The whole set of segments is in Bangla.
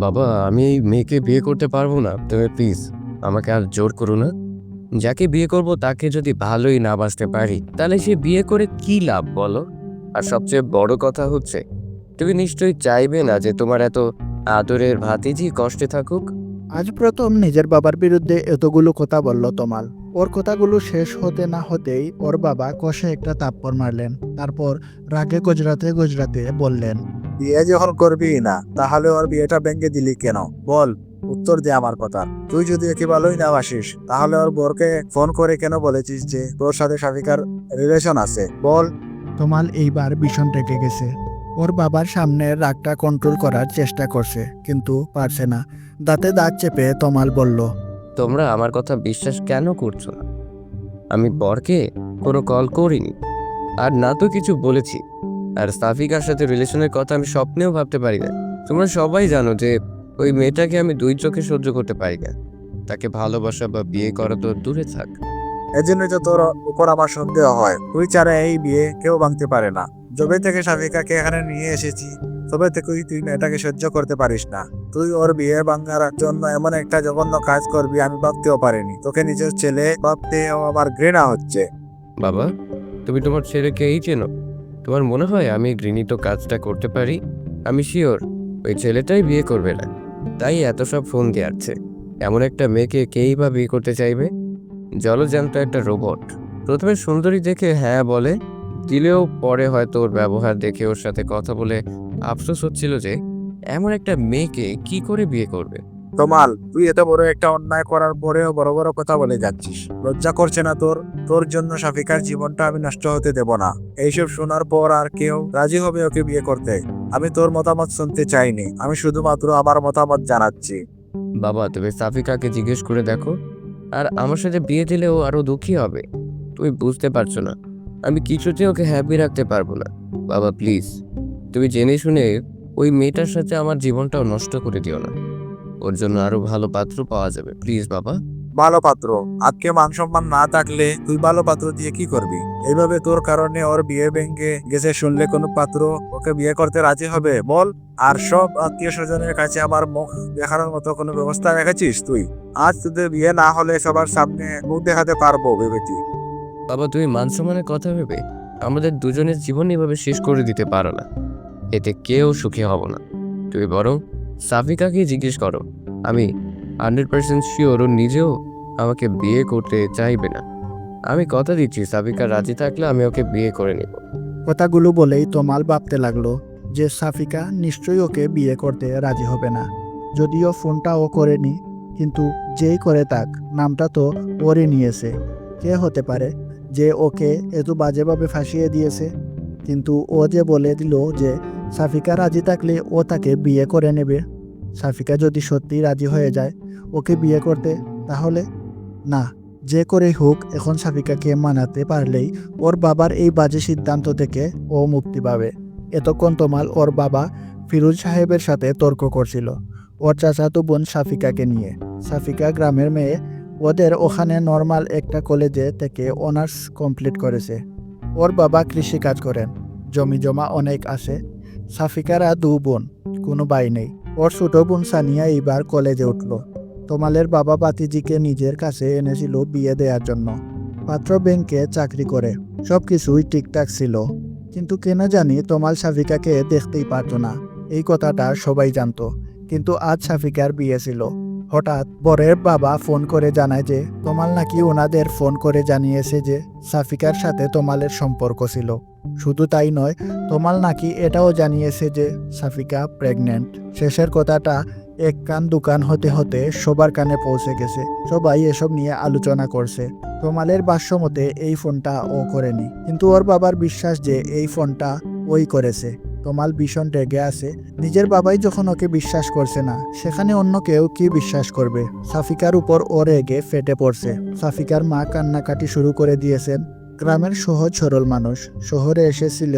বাবা, আমি এই মেয়েকে বিয়ে করতে পারবো না। তুমি প্লিজ আমাকে আর জোর করো না। যাকে বিয়ে করব তাকে যদি ভালোই না বাসতে পারি, তাহলে সে বিয়ে করে কি লাভ বলো? আর সবচেয়ে বড় কথা হচ্ছে, তুমি নিশ্চয়ই চাইবে না যে তোমার এত আদরের ভাতিজি কষ্টে থাকুক। আজ প্রথম নিজের বাবার বিরুদ্ধে এতগুলো কথা বলল তমাল। ওর কথাগুলো শেষ হতে না হতেই ওর বাবা কষে একটা থাপ্পড় মারলেন। তারপর রাগে গজরাতে গজরাতে বললেন, বিয়ে যখন করবি না তাহলে ওর বিয়েটা ভেঙে দিলি কেন? বল, উত্তর দে আমার কথা। তুই যদি একে ভালোই না বাসিস তাহলে ওর বরকে ফোন করে কেন বলেছিস যে তোর সাথে শাফিকার রিলেশন আছে? বল। তমাল এইবার ভীষণ রেগে গেছে। ওর বাবার সামনে রাগটা কন্ট্রোল করার চেষ্টা করছে, কিন্তু পারছে না। দাঁতে দাঁত চেপে তমাল বলল, তোমরা আমার কথা বিশ্বাস কেন করছো না? আমি বরকে কোনো কল করিনি, আর না তো কিছু বলেছি। আর সাফিকার সাথে রিলেশনের কথা আমি স্বপ্নেও ভাবতে পারি না। তোমরা সবাই জানো যে ওই মেয়েটাকে আমি দুই চোখে সহ্য করতে পারি না। তাকে ভালোবাসা বা বিয়ে করা তো দূরে থাক। এজন্যই তো তোর উপর আমার সন্দেহ হয়। তুই ছাড়া এই বিয়ে কেউ ভাঙতে পারে না। যবে থেকে শাফিকাকে এখানে নিয়ে এসেছি তবে থেকেই তুই মেয়েটাকে সহ্য করতে পারিস না। তুই ওর বিয়ে ভাঙার জন্য এমন একটা জঘন্য কাজ করবি আমি ভাবতেও পারিনি। তোকে নিজের ছেলে ভাবতেও আমার ঘৃণা হচ্ছে। বাবা, তুমি তোমার ছেলেকেই চেনো। তোমার মনে হয় আমি ঘৃণিত কাজটা করতে পারি? আমি শিওর ওই ছেলেটাই বিয়ে করবে না, তাই এত সব ফোন দিয়ে আসছে। এমন একটা মেয়েকে কেই বা বিয়ে করতে চাইবে? জলজ্যান্ত একটা রোবট। প্রথমে সুন্দরী দেখে হ্যাঁ বলে দিলেও পরে হয়তো ওর ব্যবহার দেখে ওর সাথে কথা বলে আফসোস হচ্ছিল যে এমন একটা মেয়েকে কি করে বিয়ে করবে। তমাল, তুই এত বড় একটা অন্যায় করার পরেও বড় বড় কথা বলে যাচ্ছিস। লজ্জা করছে না তোর? তোর জন্য শাফিকার জীবনটা আমি নষ্ট হতে দেব না। এইসব শোনার পর আর কেউ রাজি হবে ওকে বিয়ে করতে? আমি তোর মতামত শুনতে চাইনি, আমি শুধুমাত্র আমার মতামত জানাচ্ছি। বাবা, তুমি সাফিকাকে জিজ্ঞেস করে দেখো। আর আমার সাথে বিয়ে দিলেও আরো দুঃখী হবে। তুমি বুঝতে পারছো না, আমি কিছুতেই ওকে হ্যাপি রাখতে পারবো না। বাবা প্লিজ, তুমি জেনে শুনে ওই মেয়েটার সাথে আমার জীবনটাও নষ্ট করে দিও না। ওর জন্য আরো ভালো পাত্র পাওয়া যাবে, প্লিজ বাবা। ভালো পাত্র? আজকে মান সম্মান না থাকলে তুই ভালো পাত্র দিয়ে কি করবি? এইভাবে তোর কারণে ওর বিয়ে ভেঙে গেছে শুনলে কোনো পাত্র ওকে বিয়ে করতে রাজি হবে? বল। আর সব আত্মীয় স্বজনের কাছে আমার মুখ দেখানোর মতো কোনো ব্যবস্থা রেখেছিস তুই? আজ তোদের বিয়ে না হলে সবার সামনে মুখ দেখাতে পারবো ভেবেছি। বাবা, তুমি মান সম্মানের কথা ভেবে আমাদের দুজনের জীবন এভাবে শেষ করে দিতে পারো না। এতে কেউ সুখী হব না। তুমি বরং সাফিকাকে জিজ্ঞেস করো। আমি 100% শিওর ও নিজেও আমাকে বিয়ে করতে চাইবে না। আমি কথা দিচ্ছি, সাফিকা রাজি থাকলে আমি ওকে বিয়ে করে নেব। কথাগুলো বলেই তমাল ভাবতে লাগলো যে সাফিকা নিশ্চয়ই ওকে বিয়ে করতে রাজি হবে না। যদিও ফোনটা ও করেনি, কিন্তু যেই করে থাক, নামটা তো ওরই নিয়েছে। কে হতে পারে যে ওকে এত বাজেভাবে ফাঁসিয়ে দিয়েছে? কিন্তু ও যে বলে দিল যে সাফিকা রাজি থাকলে ও তাকে বিয়ে করে নেবে। সাফিকা যদি সত্যি রাজি হয়ে যায় ওকে বিয়ে করতে, তাহলে না, যে করেই হোক এখন সাফিকাকে মানাতে পারলেই ওর বাবার এই বাজে সিদ্ধান্ত থেকে ও মুক্তি পাবে। এতক্ষণ তমাল ওর বাবা ফিরোজ সাহেবের সাথে তর্ক করছিল ওর চাচাতো বোন সাফিকাকে নিয়ে। সাফিকা গ্রামের মেয়ে, ওদের ওখানে নর্মাল একটা কলেজে থেকে অনার্স কমপ্লিট করেছে। ওর বাবা কৃষি কাজ করেন, জমি জমা অনেক আছে। সাফিকারা দু বোন, কোনো ভাই নেই। ওর ছোট বোন সানিয়া এইবার কলেজে উঠল। তমালের বাবা বাতিজিকে নিজের কাছে এনেছিল বিয়ে দেওয়ার জন্য। পাত্র ব্যাংকে চাকরি করে, সবকিছুই ঠিকঠাক ছিল। কিন্তু কেন জানি তমাল সাফিকাকে দেখতেই পারতো না। এই কথাটা সবাই জানতো, কিন্তু আজ সাফিকার বিয়ে ছিল। হঠাৎ বরের বাবা ফোন করে জানায় যে তমাল নাকি ওনাদের ফোন করে জানিয়েছে যে সাফিকার সাথে তমালের সম্পর্ক ছিল। শুধু তাই নয়, তমাল নাকি এটাও জানিয়েছে যে সাফিকা প্রেগনেন্ট। শেষের কথাটা এক কান দুকান হতে হতে সবার কানে পৌঁছে গেছে। সবাই এসব নিয়ে আলোচনা করছে। তমালের ভাষ্য মতে এই ফোনটা ও করেনি, কিন্তু ওর বাবার বিশ্বাস যে এই ফোনটা ওই করেছে। তমাল ভীষণ রেগে আছে। নিজের বাবাই যখন ওকে বিশ্বাস করছে না, সেখানে অন্য কেউ কি বিশ্বাস করবে? সাফিকার উপর ও রেগে ফেটে পড়ছে। সাফিকার মা কান্নাকাটি শুরু করে দিয়েছেন। গ্রামের সহজ সরল মানুষ, শহরে এসেছিল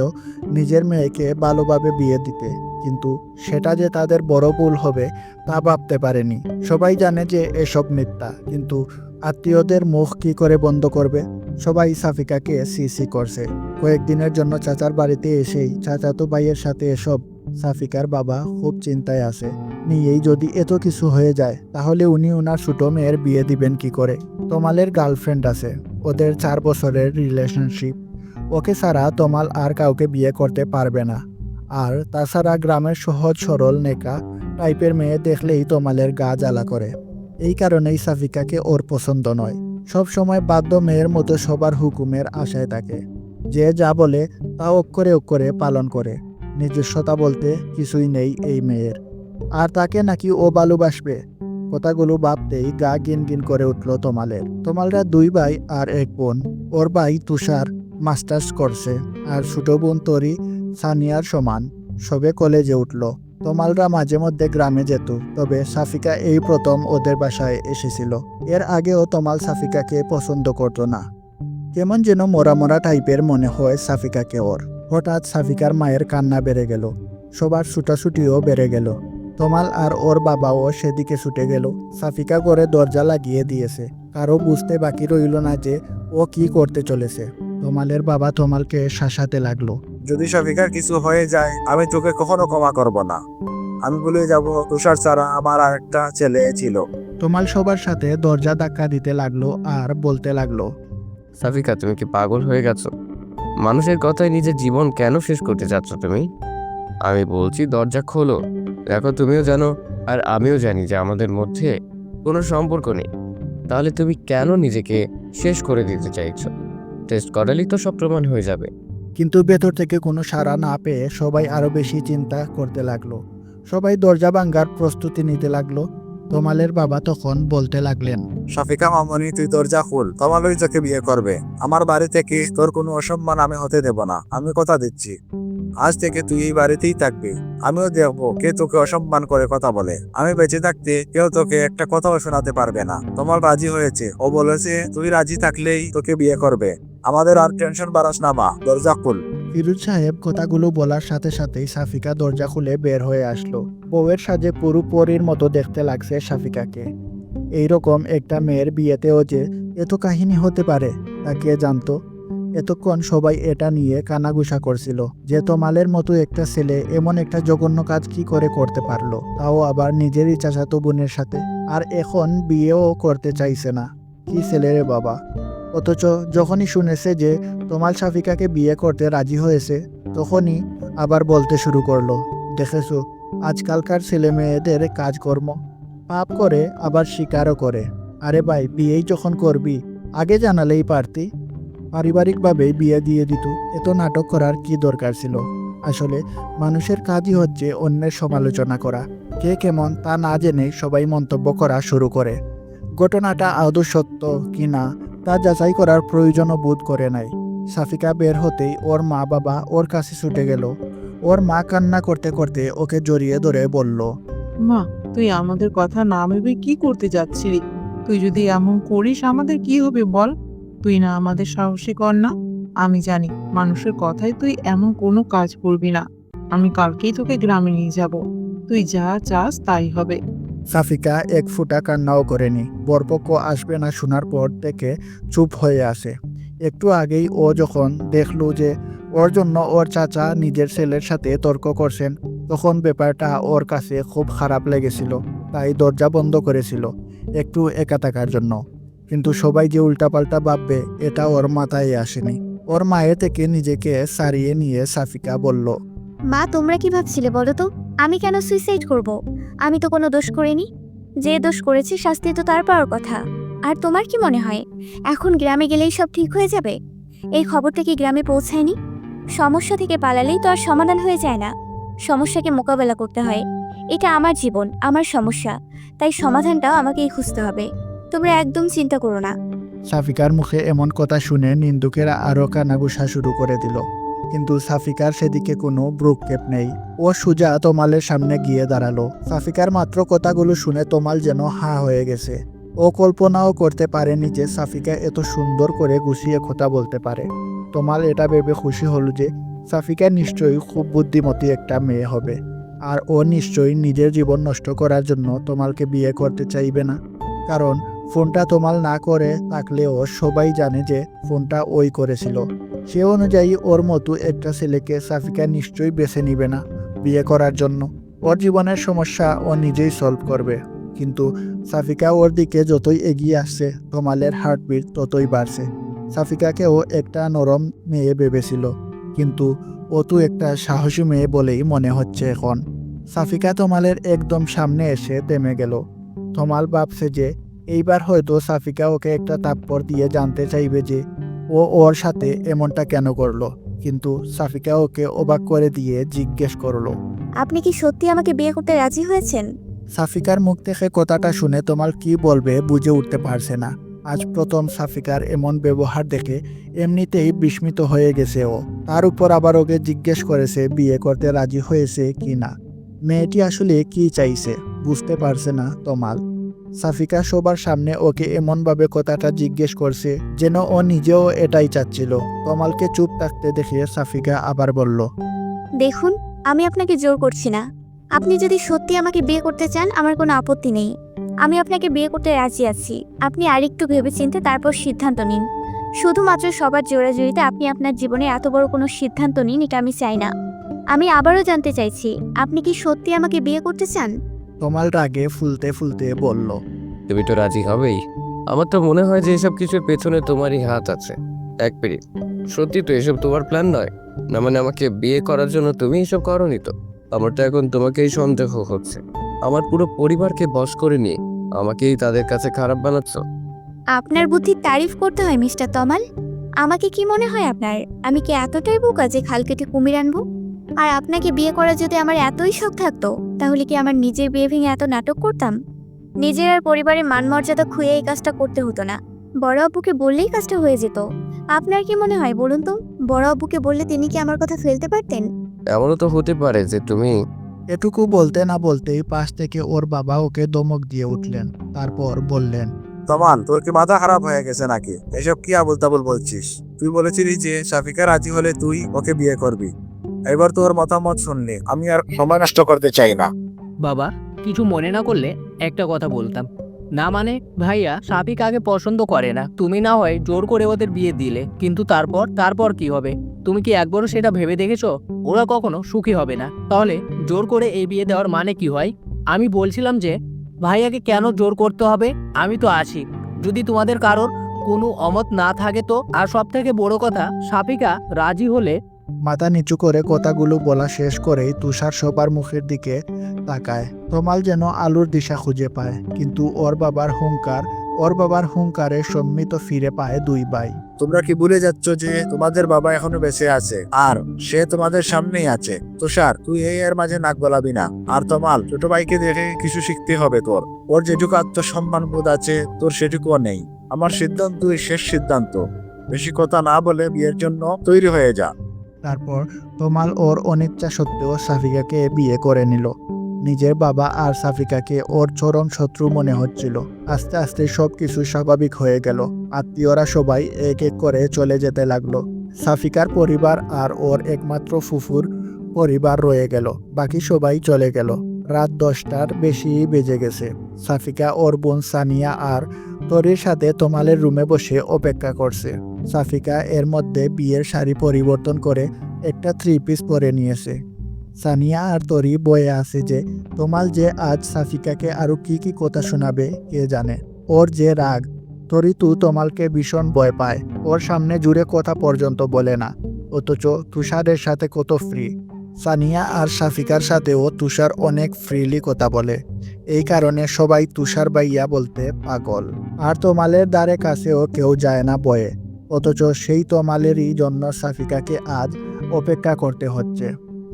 নিজের মেয়েকে ভালোভাবে বিয়ে দিতে, কিন্তু সেটা যে তাদের বড় ভুল হবে তা ভাবতে পারেনি। সবাই জানে যে এসব মিথ্যা, কিন্তু আত্মীয়দের মুখ কি করে বন্ধ করবে? সবাই সাফিকাকে সিসি করছে। কয়েকদিনের জন্য চাচার বাড়িতে এসেই চাচাতো ভাইয়ের সাথে এসব সাফিকার বাবা খুব চিন্তায় আছে। নিয়েই যদি এত কিছু হয়ে যায় তাহলে উনি ওনার ছোট মেয়ের বিয়ে দিবেন কি করে? তমালের গার্লফ্রেন্ড আছে, ওদের 4 বছরের রিলেশনশিপ। ওকে ছাড়া তমাল আর কাউকে বিয়ে করতে পারবে না। আর তাছাড়া গ্রামের সহজ সরল নেকা টাইপের মেয়ে দেখলেই তমালের গা জ্বালা করে। এই কারণেই সাফিকাকে ওর পছন্দ নয়। সব সময় বাধ্য মেয়ের মতো সবার হুকুমের আশায় থাকে। যে যা বলে তা অক্ষরে অক্ষরে পালন করে। নিজস্বতা বলতে কিছুই নেই এই মেয়ের। আর তাকে নাকি ও ভালোবাসবে, কথাগুলো ভাবতেই গা গিন গিন করে উঠল তমালের। তমালরা 2 ভাই আর 1 বোন। ওর ভাই তুষার মাস্টার্স করছে, আর ছোট বোন তরি সানিয়ার সমান। সবে কলেজে উঠল। তমালরা মাঝে মধ্যে গ্রামে যেত, তবে সাফিকা এই প্রথম ওদের বাসায় এসেছিল। এর আগেও তমাল সাফিকাকে পছন্দ করত না। কেমন যেন মরা মরা টাইপের মনে হয় সাফিকাকে ওর। হঠাৎ সাফিকার মায়ের কান্না বেড়ে গেল, সবার ছুটাছুটিও বেড়ে গেল। তমাল আর ওর বাবাও সেদিকে ছুটে গেল। সাফিকা করে দরজা লাগিয়ে দিয়েছে। কারো বুঝতে বাকি রইল না যে ও কি করতে চলেছে। তমালের বাবা তমালকে শাসাতে লাগলো। যদি সাফিকার কিছু হয়ে যায় আমি তোকে কখনো ক্ষমা করব না। আমি ভুলে যাব তুষার ছাড়া আমার আরেকটা ছেলে ছিল। তমাল সবার সাথে দরজা ধাক্কা দিতে লাগলো আর বলতে লাগলো, সাফিকা, তুমি কি পাগল হয়ে গেছো? মানুষের কথায় নিজের জীবন কেন শেষ করতে চাচ্ছ তুমি? আমি বলছি দরজা খোলো। দেখো, তুমিও জানো আর আমিও জানি যে আমাদের মধ্যে কোনো সম্পর্ক নেই। তাহলে তুমি কেন নিজেকে শেষ করে দিতে চাইছো? টেস্ট করালেই তো সব প্রমাণ হয়ে যাবে। কিন্তু ভেতর থেকে কোনো সাড়া না পেয়ে সবাই আরো বেশি চিন্তা করতে লাগলো। সবাই দরজা ভাঙ্গার প্রস্তুতি নিতে লাগলো। তমালের বাবা তখন বলতে লাগলেন, সাফিকা মামনি, তুই দরজা খুল, তমালই তোকে বিয়ে করবে। আমার বাড়ি থেকে তোর কোনো অসম্মান আমি হতে দেব না, আমি কথা দিচ্ছি। আজ থেকে তুই এই বাড়িতেই থাকবি। আমিও দেখবো কে তোকে অসম্মান করে কথা বলে। আমি বেঁচে থাকতে কেউ তোকে একটা কথাও শোনাতে পারবে না। তোমার রাজি হয়েছে, ও বলেছে তুই রাজি থাকলেই তোকে বিয়ে করবে। আমাদের আর টেনশন বাড়াস না মা, দরজা খুল। ফিরোজ সাহেব কথাগুলো বলার সাথে সাথেই সাফিকা দরজা খুলে বের হয়ে আসলো। বউয়ের সাজে পুরো পরীর মতো দেখতে লাগছে সাফিকাকে। এইরকম একটা মেয়ের বিয়েতেও যে এত কাহিনী হতে পারে তা কে জানতো? এতক্ষণ সবাই এটা নিয়ে কানাঘুষা করছিল যে তমালের মতো একটা ছেলে এমন একটা জঘন্য কাজ কি করে করতে পারলো, তাও আবার নিজেরই চাচাতো বোনের সাথে। আর এখন বিয়েও করতে চাইছে না। কি ছেলে রে বাবা! অথচ যখনই শুনেছে যে তমাল সাফিকাকে বিয়ে করতে রাজি হয়েছে, তখনই আবার বলতে শুরু করলো, দেখেছো আজকালকার ছেলে মেয়েদের কাজকর্ম, পাপ করে আবার স্বীকারও করে। আরে ভাই, বিয়েই যখন করবি আগে জানালেই পারতি। পারিবারিকভাবেই বিয়ে দিয়ে দিত। এত নাটক করার কি দরকার ছিল? আসলে মানুষের কাজই হচ্ছে অন্যের সমালোচনা করা। কে কেমন তা না জেনে সবাই মন্তব্য করা শুরু করে। ঘটনাটা আদৌ সত্য কি না তা যাচাই করার প্রয়োজনও বোধ করে নাই। সাফিকা বের হতেই ওর মা বাবা ওর কাছে ছুটে গেল। ওর মা কান্না করতে করতে ওকে জড়িয়ে ধরে বলল, মা, তুই আমাদের কথা না ভেবে কি করতে যাচ্ছিলি? তুই যদি এমন করিস আমাদের কি হবে বল? তুই না আমাদের সাহসী কর না? আমি জানি মানুষের কথায় তুই এমন কোনো কাজ করবি না। আমি কালকেই তোকে গ্রামে নিয়ে যাব। তুই যা চাস তাই হবে। সাফিকা এক ফোঁটা কান্নাও করেনি। বরপক্ষ আসবে না শোনার পর থেকে চুপ হয়ে আসে। একটু আগেই ও যখন দেখলো যে ওর জন্য ওর চাচা নিজের ছেলের সাথে তর্ক করছেন, তখন ব্যাপারটা ওর কাছে খুব খারাপ লেগেছিল। তাই দরজা বন্ধ করেছিল একটু একা থাকার জন্য। কিন্তু সবাই যে উল্টাপাল্টা ভাববে এটা ওর মাথায় আসেনি। ওর মায়ের থেকে নিজেকে সারিয়ে নিয়ে সাফিকা বলল, মা, তোমরা কি ভাবছিলে বলো তো? আমি কেন সুইসাইড করব? আমি তো কোনো দোষ করিনি। যে দোষ করেছে শাস্তি তো তার পাওয়ার কথা। আর তোমার কি মনে হয় এখন গ্রামে গেলেই সব ঠিক হয়ে যাবে? এই খবরটা কি গ্রামে পৌঁছায়নি? সমস্যা থেকে পালালেই তো আর সমাধান হয়ে যায় না। সমস্যাকে মোকাবেলা করতে হয়। এটা আমার জীবন, আমার সমস্যা, তাই সমাধানটাও আমাকেই খুঁজতে হবে। তোমরা একদম চিন্তা করো না। সাফিকার মুখে এমন কথা শুনে নিন্দুকেরা আরো কানাঘুষা শুরু করে দিল। কিন্তু সাফিকার সেদিকে কোনো ভ্রুক্ষেপ নেই। ও সোজা তমালের সামনে গিয়ে দাঁড়ালো। সাফিকার মাত্র কথাগুলো শুনে তমাল যেন হা হয়ে গেছে। ও কল্পনাও করতে পারেনি যে সাফিকা এত সুন্দর করে গুছিয়ে কথা বলতে পারে। তমাল এটা ভেবে খুশি হলো যে সাফিকা নিশ্চয়ই খুব বুদ্ধিমতী একটা মেয়ে হবে। আর ও নিশ্চয়ই নিজের জীবন নষ্ট করার জন্য তমালকে বিয়ে করতে চাইবে না। কারণ ফোনটা তমাল না করে থাকলেও সবাই জানে যে ফোনটা ওই করেছিল। সে অনুযায়ী ওর মতো একটা ছেলেকে সাফিকা নিশ্চয়ই বেছে নিবে না। বিয়ে করার জন্য। ওর জীবনের সমস্যা ও নিজেই সলভ করবে। কিন্তু সাফিকা ওর দিকে যতই এগিয়ে আসছে তমালের হার্টবিট ততই বাড়ছে। সাফিকাকেও একটা নরম মেয়ে ভেবেছিল, কিন্তু ও তো একটা সাহসী মেয়ে বলেই মনে হচ্ছে এখন। সাফিকা তমালের একদম সামনে এসে থেমে গেল। তমাল ভাবছে যে এইবার হয়তো সাফিকা ওকে একটা থাপ্পড় দিয়ে জানতে চাইবে যে ও ওর সাথে এমনটা কেন করলো। কিন্তু সাফিকা ওকে অবাক করে দিয়ে জিজ্ঞেস করলো। আপনি কি সত্যি আমাকে বিয়ে করতে রাজি হয়েছেন? সাফিকার মুখ থেকে কথাটা শুনে তমাল কি বলবে বুঝে উঠতে পারছে না। আজ প্রথম সাফিকার এমন ব্যবহার দেখে এমনিতেই বিস্মিত হয়ে গেছে ও। তার উপর আবার ওকে জিজ্ঞেস করেছে বিয়ে করতে রাজি হয়েছে কি না। মেয়েটি আসলে কি চাইছে বুঝতে পারছে না তমাল। সাফিকা সবার সামনে ওকে এমনভাবে কথাটা জিজ্ঞেস করছে যেন ও নিজেও এটাই চাচ্ছিল। তমালকে চুপ থাকতে দেখে সাফিকা আবার বলল, দেখুন, আমি আপনাকে জোর করছি না। আপনি যদি সত্যি আমাকে বিয়ে করতে চান আমার কোনো আপত্তি নেই। আমি আপনাকে বিয়ে করতে রাজি আছি। আপনি আরেকটু ভেবেচিন্তে তারপর সিদ্ধান্ত নিন। শুধুমাত্র সবার জোরাজুরিতে আপনি আপনার জীবনে এত বড় কোনো সিদ্ধান্ত নিন, এটা আমি চাই না। আমি আবারও জানতে চাইছি, আপনি কি সত্যি আমাকে বিয়ে করতে চান? তমাল রাগে ফুলতে ফুলতে বলল, তুমি তো রাজি হবেই। আমার তো মনে হয় যে এসব কিছুর পেছনে তোমারই হাত আছে। এক মিনিট, সত্যি তো এসব তোমার প্ল্যান নয়? না মানে আমাকে বিয়ে করার জন্য তুমি এসব করনি তো? আমার তো এখন তোমাকেই সন্দেহ হচ্ছে। আমার পুরো পরিবারকে বশ করে নিয়ে আমাকেই তাদের কাছে খারাপ বানাচ্ছ। আপনার বুদ্ধির তারিফ করতে হয় মিস্টার তমাল। আমাকে কি মনে হয় আপনার? আমি কি এতটাই বোকা যে খাল কেটে কুমির আনবো? আর আপনাকে বিয়ে করা যদি আমার এতই শখ থাকতো, তাহলে কি আমার নিজের বিয়ে ভেঙে এত নাটক করতাম? নিজের আর পরিবারের মান মর্যাদা খুঁয়ে এই কাজটা করতে হতো না। বড় আব্বুকে বললেই কাজটা হয়ে যেত। আপনার কি মনে হয় বলুন তো? বড় আব্বুকে বললে তিনি কি আমার কথা ফেলতে পারতেন? এমনও তো হতে পারে যে তুমি এটুকু বলতে না বলতেই পাশ থেকে ওর বাবা ওকে ধমক দিয়ে উঠলেন। তারপর বললেন, তমাল, তোর কি মাথা খারাপ হয়ে গেছে নাকি? এসব কি আবল তাবল বলছিস? তুই বলেছিলি যে সাফিকা রাজি হলে তুই ওকে বিয়ে করবি। এবার তোর মতামত শুনলি, আমি আর সময় নষ্ট করতে চাই না। বাবা, কিছু মনে না করলে একটা কথা বলতাম। না মানে ভাইয়া সাফিক আগে পছন্দ করে না, তুমি না হয় জোর করে ওদের বিয়ে দিলে, কিন্তু তারপর কি হবে? তুমি কি একবারও সেটা ভেবে দেখেছো? ওরা কখনো সুখী হবে না। তাহলে জোর করে এই বিয়ে দেওয়ার মানে কি হয়? আমি বলছিলাম যে ভাইয়াকে কেন জোর করতে হবে? আমি তো আছি, যদি তোমাদের কারোর কোনো অমত না থাকে তো। আর সব থেকে বড় কথা, সাফিকা রাজি হলে মাথা নিচু করে কথাগুলো বলা শেষ করেই তুষার সবার মুখের দিকে তাকায়। তমাল যেন আলোর দিশা খুঁজে পায়, কিন্তু ওর বাবার হুঙ্কারে সম্মিত ফিরে পায় দুই ভাই। তোমরা কি ভুলে যাচ্ছ যে তোমাদের বাবা এখনো বেঁচে আছে, আর সে তোমাদের সামনেই আছে। তুষার, তুই এই এর মাঝে নাক গলাবি না। আর তমাল, ছোট ভাইকে দেখে কিছু শিখতে হবে তোর। ওর যেটুকু আত্মসম্মান বোধ আছে তোর সেটুকুও নেই। আমার সিদ্ধান্তই শেষ সিদ্ধান্ত। বেশি কথা না বলে বিয়ের জন্য তৈরি হয়ে যা। তারপর তমাল ওর অনিচ্ছা সত্ত্বেও সাফিকাকে বিয়ে করে নিল। নিজের বাবা আর সাফিকাকে ওর চরম শত্রু মনে হচ্ছিল। আস্তে আস্তে সবকিছু স্বাভাবিক হয়ে গেল। আত্মীয়রা সবাই এক এক করে চলে যেতে লাগলো। সাফিকার পরিবার আর ওর একমাত্র ফুফুর পরিবার রয়ে গেল। বাকি সবাই চলে গেল। রাত 10টার বেশি বেজে গেছে। সাফিকা ওর বোন সানিয়া আর তরির সাথে তমালের রুমে বসে অপেক্ষা করছে। সাফিকা এর মধ্যে বিয়ের শাড়ি পরিবর্তন করে একটা 3 পিস পরে নিয়েছে। সানিয়া আর তরি বয়ে আছে যে তমাল যে আজ সাফিকাকে আরো কি কি কথা শোনাবে কে জানে। ওর যে রাগ, তরি তো তমালকে ভীষণ ভয় পায়। ওর সামনে জুড়ে কথা পর্যন্ত বলে না, অথচ তুষারের সাথে কত ফ্রি। সানিয়া আর সাফিকার সাথেও তুষার অনেক ফ্রিলি কথা বলে। এই কারণে সবাই তুষার ভাইয়া বলতে পাগল। আর তমালের দ্বারে কাছেও কেউ যায় না ভয়ে, অথচ সেই তমালেরই জন্য সাফিকাকে আজ অপেক্ষা করতে হচ্ছে।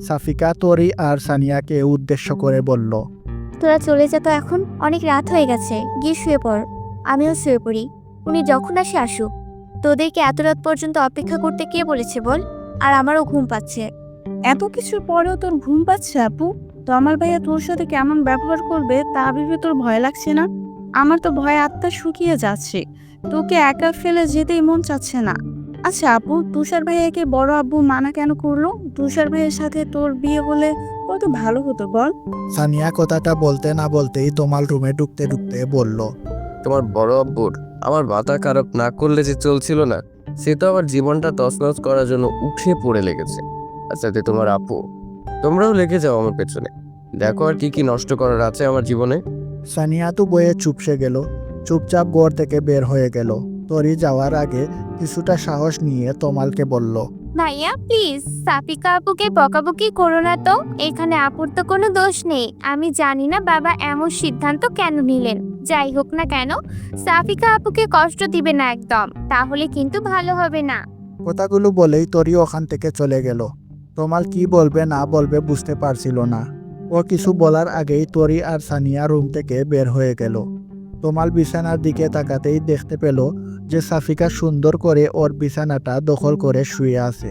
সাফিকা তরি আর সানিয়াকে উদ্দেশ্য করে বলল, তোরা চলে যা তো, এখন অনেক রাত হয়ে গেছে, গিয়ে শুয়ে পড়। আমিও শুয়ে পড়ি। উনি যখন আসে আসুক। তোদেরকে এত রাত পর্যন্ত অপেক্ষা করতে কে বলেছে বল? আর আমারও ঘুম পাচ্ছে। এত কিছুর পরেও তোর ঘুম পাচ্ছে আপু? তো আমার ভাইয়া তোর সাথে কেমন ব্যবহার করবে তা ভেবে তোর ভয় লাগছে না? আমার তো ভয় আত্মা শুকিয়ে যাচ্ছে। তোকে একা ফেলে যেতেই মন চাচ্ছে না। আচ্ছা আপু, তুষার ভাইয়াকে বড় আব্বু মানা কেন করলো? তুষার ভাইয়ের সাথে তোর বিয়ে হলে কত ভালো হতো বল। সানিয়া কথাটা বলতে না বলতেই তমাল রুমে ঢুকতে ঢুকতে বলল, তোমার বড় আব্বুর আমার মাথা খারাপ না করলে যে চলছিল না, সে তো আমার জীবনটা তছনছ করার জন্য উঠে পড়ে লেগেছে। আচ্ছা, তোমার আপু তোমরাও লেগে যাও আমার পেছনে, দেখো আর কি কি নষ্ট করার আছে আমার জীবনে। সানিয়া তো বয়ে চুপসে গেল, চুপচাপ ঘর থেকে বের হয়ে গেল। তরি যাওয়ার আগে কিছুটা সাহস নিয়ে তমালকে বলল, ভাইয়া প্লিজ সাফিকা আপুকে বকাবকি করো না তো। এখানে আপুর তো কোনো দোষ নেই। আমি জানি না বাবা এমন সিদ্ধান্ত কেন নিলেন। যাই হোক না কেন, সাফিকা আপুকে কষ্ট দিবে না একদম, তাহলে কিন্তু ভালো হবে না। কথাগুলো বলেই তরি ওখান থেকে চলে গেল। তমাল কি বলবে না বলবে বুঝতে পারছিল না। ও কিছু বলার আগেই তরি আর সানিয়া রুম থেকে বের হয়ে গেল। তমাল বিছানার দিকে তাকাতেই দেখতে পেল যে সাফিকা সুন্দর করে ওর বিছানাটা দখল করে শুয়ে আছে।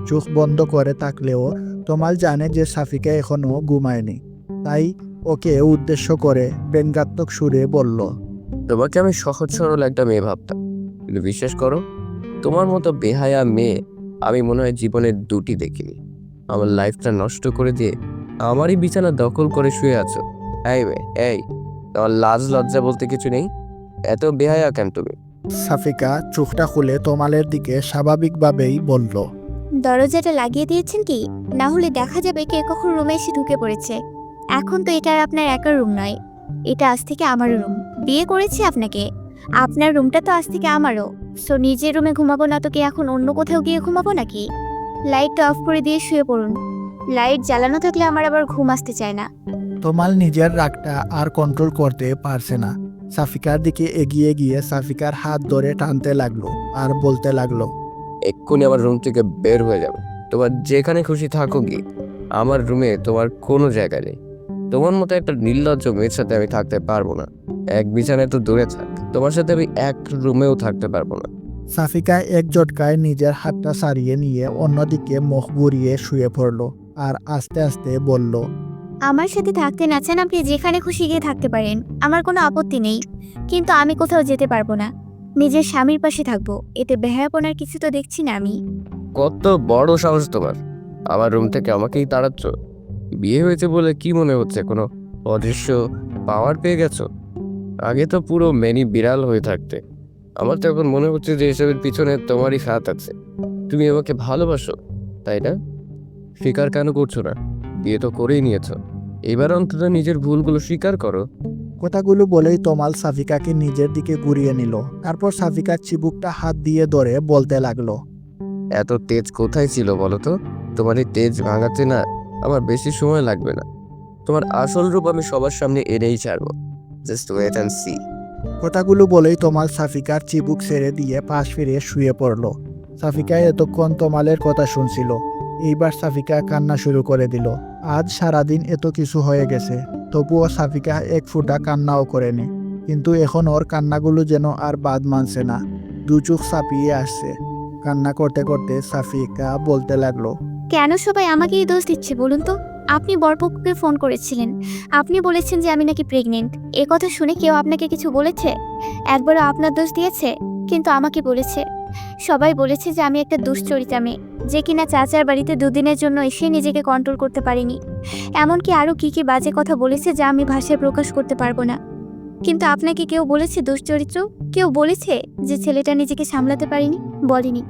চোখ বন্ধ করে থাকলেও তমাল জানে যে সাফিকা এখনো ঘুমায়নি। তাই ওকে উদ্দেশ্য করে ব্যঙ্গাত্মক সুরে বলল, তোমাকে আমি সহজ সরল একটা মেয়ে ভাবতাম, কিন্তু বিশ্বাস করো, তোমার মতো বেহায়া মেয়ে আমি মনে হয় জীবনের দুটি দেখিনি। আমার লাইফটা নষ্ট করে দিয়ে আমারই বিছানা দখল করে শুয়ে আছো। এই মেয়ে, এই, তোমার লাজ লজ্জা বলতে কিছু নেই? এত বেহায়া কেন তুমি? সাফিকা চোখটা খুলে তমালের দিকে স্বাভাবিকভাবেই বলল, দরজাটা লাগিয়ে দিয়েছেন কি? না হলে দেখা যাবে কে কখন রুমে এসে ঢুকে পড়েছে। এখন তো এটা আর আপনার একার রুম নয়, এটা আজ থেকে আমার রুম। বিয়ে করেছি আপনাকে, আপনার রুমটা তো আজ থেকে আমারও। সো নিজের রুমে ঘুমাবো না তো কি এখন অন্য কোথাও গিয়ে ঘুমাবো নাকি? লাইটটা অফ করে দিয়ে শুয়ে পড়ুন। লাইট জ্বালানো থাকলে আমার আবার ঘুম আসতে চায় না। তমাল নিজের রাগটা আর কন্ট্রোল করতে পারছে না। সাফিকার দিকে এগিয়ে গিয়ে সাফিকার হাত ধরে টানতে লাগলো আর বলতে লাগলো, এক্ষুনি আমার রুম থেকে বের হয়ে যাবে। তোমার যেখানে খুশি থাকো গিয়ে, আমার রুমে তোমার কোনো জায়গা নেই। তোমার মতো একটা নির্লজ্জ মেয়ের সাথে আমি থাকতে পারবো না। এক বিছানায় তো দূরে থাক, তোমার সাথে আমি এক রুমেও থাকতে পারবো না। সাফিকা এক জটকায় নিজের হাতটা সারিয়ে নিয়ে অন্যদিকে মুখ ঘুরিয়ে শুয়ে পড়ল আর আস্তে আস্তে বলল, আমার সাথে থাকতে না চান আপনি যেখানে খুশি গিয়ে থাকতে পারেন, আমার কোনো আপত্তি নেই। কিন্তু আমি কোথাও যেতে পারবো না। নিজের স্বামীর পাশে থাকবো, এতে বেহায়াপনার কিছু তো দেখছি না আমি। কত বড় সাহস তোমার, আমার রুম থেকে আমাকেই তাড়াচ্ছ? বিয়ে হয়েছে বলে কি মনে হচ্ছে কোনো অদৃশ্য পাওয়ার পেয়ে গেছো? আগে তো পুরো মেনি বিড়াল হয়ে থাকতে। আমার তো এখন মনে হচ্ছে যে এসবের পিছনে তোমারই হাত আছে। তুমি আমাকে ভালোবাসো, তাই না? স্বীকার কেন করছো না? বিয়ে তো করেই নিয়েছো, এবার অন্তত নিজের ভুলগুলো স্বীকার করো। কথাগুলো বলেই তমাল সাফিকাকে নিজের দিকে ঘুরিয়ে নিল। তারপর সাফিকার চিবুকটা হাত দিয়ে ধরে বলতে লাগলো, এত তেজ কোথায় ছিল বলো তো? তোমার এই তেজ ভাঙাতে না আমার বেশি সময় লাগবে না। তোমার আসল রূপ আমি সবার সামনে এনেই ছাড়বো। Just wait and see. কথাগুলো বলেই তমাল সাফিকার চিবুক ছেড়ে দিয়ে পাশ ফিরে শুয়ে পড়ল। সাফিকা এতক্ষণ তমালের কথা শুনছিল, এইবার সাফিকা কান্না শুরু করে দিল। আজ সারাদিন এত কিছু হয়ে গেছে, তবুও সাফিকা এক ফোঁটা কান্নাও করেনি। কিন্তু এখন ওর কান্নাগুলো যেন আর বাদ মানছে না, দু চোখ চাপিয়ে আসছে। কান্না করতে করতে সাফিকা বলতে লাগলো, কেন সবাই আমাকেই দোষ দিচ্ছে বলুন তো? আপনি বরপক্ষকে ফোন করেছিলেন, আপনি বলেছেন যে আমি নাকি প্রেগনেন্ট। এ কথা শুনে কেউ আপনাকে কিছু বলেছে? একবারও আপনার দোষ দিয়েছে? কিন্তু আমাকে বলেছে। সবাই বলেছে যে আমি একটা দুশ্চরিত্রা মেয়ে, যে কিনা চাচার বাড়িতে দুদিনের জন্য এসে নিজেকে কন্ট্রোল করতে পারিনি। এমনকি আরও কি কি বাজে কথা বলেছে যা আমি ভাষায় প্রকাশ করতে পারবো না। কিন্তু আপনাকে কেউ বলেছে দুশ্চরিত্র? কেউ বলেছে যে ছেলেটা নিজেকে সামলাতে পারেনি? বলেনি,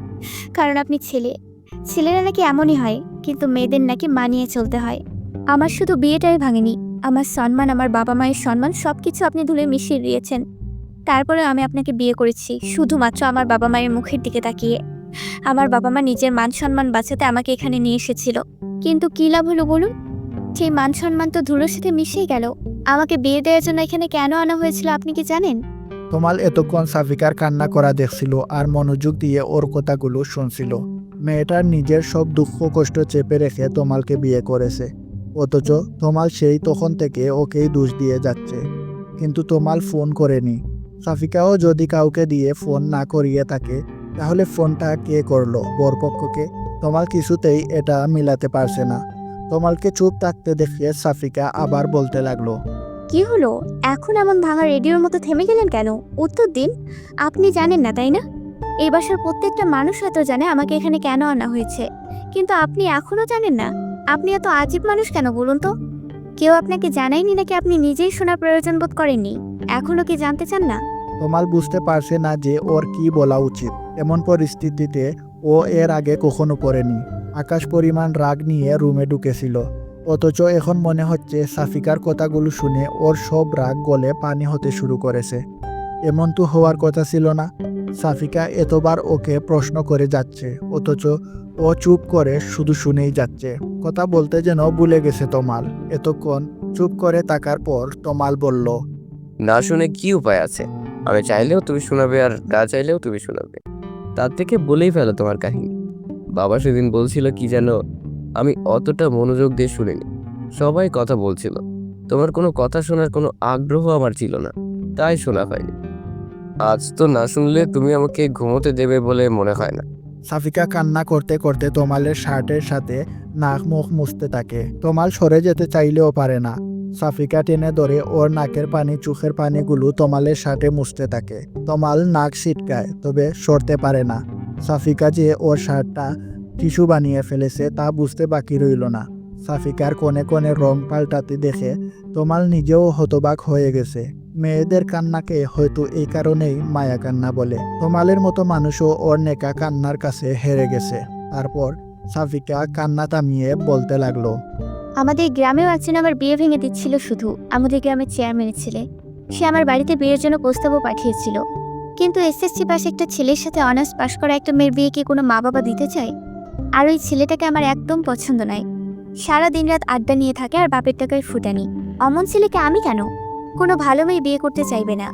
কারণ আপনি ছেলে। ছেলেরা নাকি এমনই হয়, কিন্তু মেয়েদের নাকি মানিয়ে চলতে হয়। আমার শুধু বিয়েটাই ভাঙেনি, আমার সম্মান, আমার বাবা মায়ের সম্মান সবকিছু আপনি ধুলে মিশিয়ে দিয়েছেন। তারপরে আমি আপনাকে বিয়ে করেছি শুধুমাত্র আমার বাবা মায়ের মুখের দিকে তাকিয়ে। আমার বাবা মা নিজের মান সম্মান বাঁচাতে আমাকে এখানে নিয়ে এসেছিল, কিন্তু কী লাভ হলো বলুন? সেই মান সম্মান তো ধুলোর সাথে মিশেই গেল। আমাকে বিয়ে দেওয়ার জন্য এখানে কেন আনা হয়েছিল আপনি কি জানেন? তমাল এতক্ষণ সাফিকার কান্না করা দেখছিল আর মনোযোগ দিয়ে ওর কথাগুলো শুনছিল। মেয়েটার নিজের সব দুঃখ কষ্ট চেপে রেখে তমালকে বিয়ে করেছে, অথচ তমাল সেই তখন থেকে ওকেই দোষ দিয়ে যাচ্ছে। কিন্তু তমাল ফোন করেনি। সাফিকাও যদি কাউকে দিয়ে ফোন না করিয়ে থাকে, তাহলে ফোনটা কে করলো? বরপক্ষকে? তমাল কিছুতেই এটা মিলাতে পারছে না। তমালকে চুপ থাকতে দেখে সাফিকা আবার বলতে লাগলো, কি হলো? এখন এমন ভাঙা রেডিওর মতো থেমে গেলেন কেন? উত্তর দিন। আপনি জানেন না তাই না? এই বাসার প্রত্যেকটা মানুষ হয়তো জানে আমাকে এখানে কেন আনা হয়েছে, কিন্তু আপনি এখনো জানেন না। আপনি এত আজীব মানুষ কেন বলুন তো? কেউ আপনাকে জানায়নি নাকি আপনি নিজেই শোনার প্রয়োজন বোধ করেননি? এখনো কি জানতে চান না? তমাল বুঝতে পারছে না যে ওর কি বলা উচিত। এমন পরিস্থিতিতে ও এর আগে কখনো পড়েনি। আকাশ পরিমাণ রাগ নিয়ে রুমে ঢুকেছিল। অথচ এখন মনে হচ্ছে সাফিকার কথাগুলো শুনে ওর সব রাগ গলে পানি হতে শুরু করেছে। এমন তো হওয়ার কথা ছিল না। সাফিকা এতবার ওকে প্রশ্ন করে যাচ্ছে, অথচ ও চুপ করে শুধু শুনেই যাচ্ছে। কথা বলতে যেন ভুলে গেছে তমাল। এতক্ষণ চুপ করে থাকার পর তমাল বলল, না শুনে কি উপায় আছে? আমি চাইলেও তুমি শোনাবে, আর না চাইলেও তুমি শোনাবে। তার থেকে বলেই ফেলো তোমার কাহিনী। বাবা সেদিন বলছিল কি যেন, আমি অতটা মনোযোগ দিয়ে শুনিনি। সবাই কথা বলছিল, তোমার কোনো কথা শোনার কোনো আগ্রহ আমার ছিল না, তাই শোনা হয়নি। আজ তো না শুনলে তুমি আমাকে ঘুমোতে দেবে বলে মনে হয় না। সাফিকা কান্না করতে করতে তমালের শার্টের সাথে নাক মুখ মুছতে থাকে। তমাল সরে যেতে চাইলেও পারে না। সাফিকা টেনে ধরে ওর নাকের পানি চোখের পানিগুলো তমালের শার্টে মুছতে থাকে। তমাল নাক ছিটকায়, তবে সরতে পারে না। সাফিকা যে ওর শার্টটা টিস্যু বানিয়ে ফেলেছে তা বুঝতে বাকি রইল না। সাফিকার কোণে কোণে রং পাল্টাতে দেখে তমাল নিজেও হতবাক হয়ে গেছে। মেয়েদের কান্নাকে হয়তো এই কারণেই মায়া কান্না বলে। তমালের মতো মানুষও ওর নেকা কান্নার কাছে হেরে গেছে। তারপর সাফিকা কান্না থামিয়ে বলতে লাগলো, আমাদের গ্রামেও একজন আমার বিয়ে ভেঙে দিচ্ছিল। শুধু আমাদের গ্রামের চেয়ারম্যানের ছেলে, সে আমার বাড়িতে বিয়ের জন্য প্রস্তাবও পাঠিয়েছিল। কিন্তু এসএসসি পাশে একটা ছেলের সাথে অনার্স পাশ করা একটা মেয়ের বিয়ে কি কোনো মা বাবা দিতে চায়? আর ওই ছেলেটাকে আমার একদম পছন্দ নয়। সারা দিন রাত আড্ডা নিয়ে থাকে আর বাপের টাকায় ফুটানি। অমন ছেলেকে আমি কেন? কোনো ভালো মেয়ে বিয়ে করতে চাইবে না।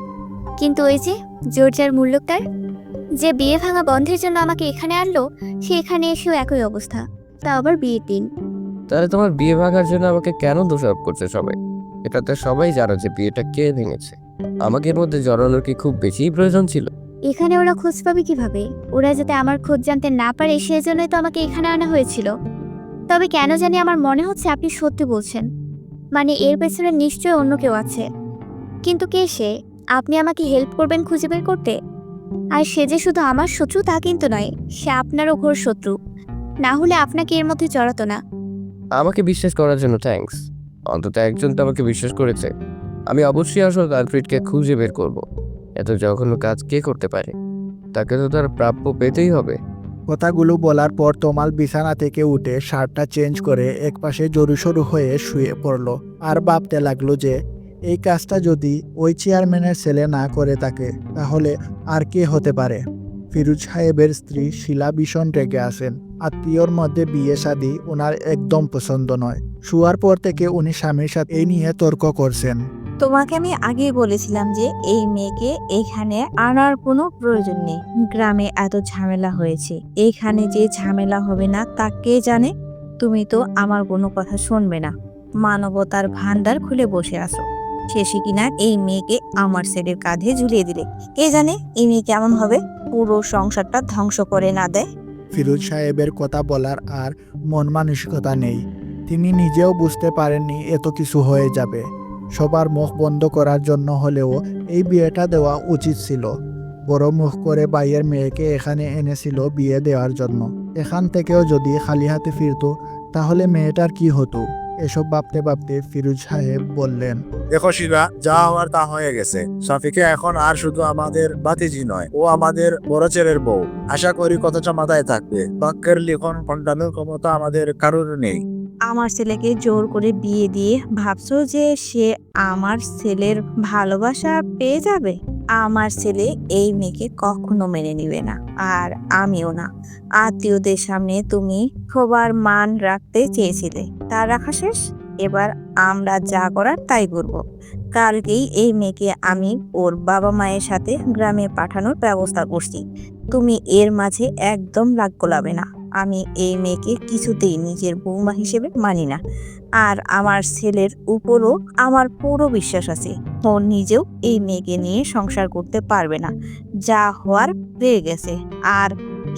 কিন্তু ওই যে জোর যার মূল্য তার, যে বিয়ে ভাঙা বন্ধের জন্য আমাকে এখানে আনলো, সে এখানে এসেও একই অবস্থা, তা আবার বিয়ের দিন। তাহলে তোমার বিয়ে ভাঙার জন্য আমাকে কেন দোষারোপ করছে সবাই? এটা তো সবাই জানো যে বিয়েটা কে ভেঙেছে। আমাকে এর মধ্যে জড়ানোর কি খুব বেশি প্রয়োজন ছিল? এখানে ওরা খোঁজ পাবে কিভাবে? ওরা যাতে আমার খোঁজ জানতে না পারে সেজন্যই তো আমাকে এখানে আনা হয়েছিল। তবে কেন জানি আমার মনে হচ্ছে আপনি সত্যি বলছেন। মানে এর পেছনে নিশ্চয়ই অন্য কেউ আছে। কিন্তু কে সে? আপনি আমাকে হেল্প করবেন খুঁজে বের করতে? আর সে যে শুধু আমার শত্রু তা কিন্তু নয়, সে আপনারও ঘোর শত্রু। না হলে আপনাকে এর মধ্যে জড়াতো না। আমাকে বিশ্বাস করার জন্য থ্যাঙ্কস। অন্তত একজন তো আমাকে বিশ্বাস করেছে। আমি অবশ্যই আসল কালপ্রিটকে খুঁজে বের করব। এত জঘন্য কাজ কে করতে পারে? তাকে তো তার প্রাপ্য পেতেই হবে। কথাগুলো বলার পর তমাল বিছানা থেকে উঠে শার্টটা চেঞ্জ করে একপাশে জড়ুসড়ু হয়ে শুয়ে পড়ল। আর ভাবতে লাগলো যে এই কাজটা যদি ওই চেয়ারম্যানের ছেলে না করে থাকে তাহলে আর কে হতে পারে। ফিরোজ সাহেবের স্ত্রী শিলা ভীষণ রেগে আসেন। আত্মীয়র মধ্যে বিয়ে শাদী ওনার একদম পছন্দ নয়। শুয়ার পর থেকে উনি স্বামীর সাথে এই নিয়ে তর্ক করছেন। তোমাকে আমি আগেই বলেছিলাম যে এই মেয়েকে এখানে আনার কোনো প্রয়োজন নেই। গ্রামে এত ঝামেলা হয়েছে, এখানে যে ঝামেলা হবে না তা কে জানে। তুমি তো আমার কোনো কথা শুনবে না, মানবতার ভান্ডার খুলে বসে আছো। শেষে কিনা এই মেয়েকে আমার ছেলের কাঁধে ঝুলিয়ে দিলে। কে জানে এই মেয়ে কেমন হবে, পুরো সংসারটা ধ্বংস করে না দেয়। ফিরোজ সাহেবের কথা বলার আর মন মানসিকতা নেই। তিনি নিজেও বুঝতে পারেননি এত কিছু হয়ে যাবে। সবার মুখ বন্ধ করার জন্য হলেও এই বিয়েটা দেওয়া উচিত ছিল। বড় মুখ করে ভাইয়ের মেয়েকে এখানে এনেছিল বিয়ে দেওয়ার জন্য। এখান থেকেও যদি খালি হাতে ফিরতো তাহলে মেয়েটার কি হতো? এসব ভাবতে ভাবতে ফিরোজ সাহেব বললেন, দেখো শিলা, যা হওয়ার তা হয়ে গেছে। সাফিকা এখন আর শুধু আমাদের বাতিজি নয়, ও আমাদের বড় ছেলের বউ। আশা করি কথাটা মাথায় থাকবে। বাক্যের লিখন পাল্টানোর ক্ষমতা আমাদের কারোর নেই। আমার ছেলেকে জোর করে বিয়ে দিয়ে ভাবছো যে সে আমার ছেলের ভালোবাসা পেয়ে যাবে? আমার ছেলে এই মেয়েকে কখনো মেনে নিবে না, আর আমিও না। আত্মীয়দের সামনে তুমি সবার মান রাখতে চেয়েছিলে, তা রাখা শেষ। এবার আমরা যা করার তাই করব। কালকেই এই মেয়েকে আমি ওর বাবা মায়ের সাথে গ্রামে পাঠানোর ব্যবস্থা করছি। তুমি এর মাঝে একদম রাগ গোলাবে না। আমি এই মেয়েকে কিছুতেই নিজের বৌমা হিসেবে মানি না। আর আমার ছেলের উপরও আমার পুরো বিশ্বাস আছে, ও নিজেও এই মেয়েকে নিয়ে সংসার করতে পারবে না। যা হওয়ার হয়ে গেছে, আর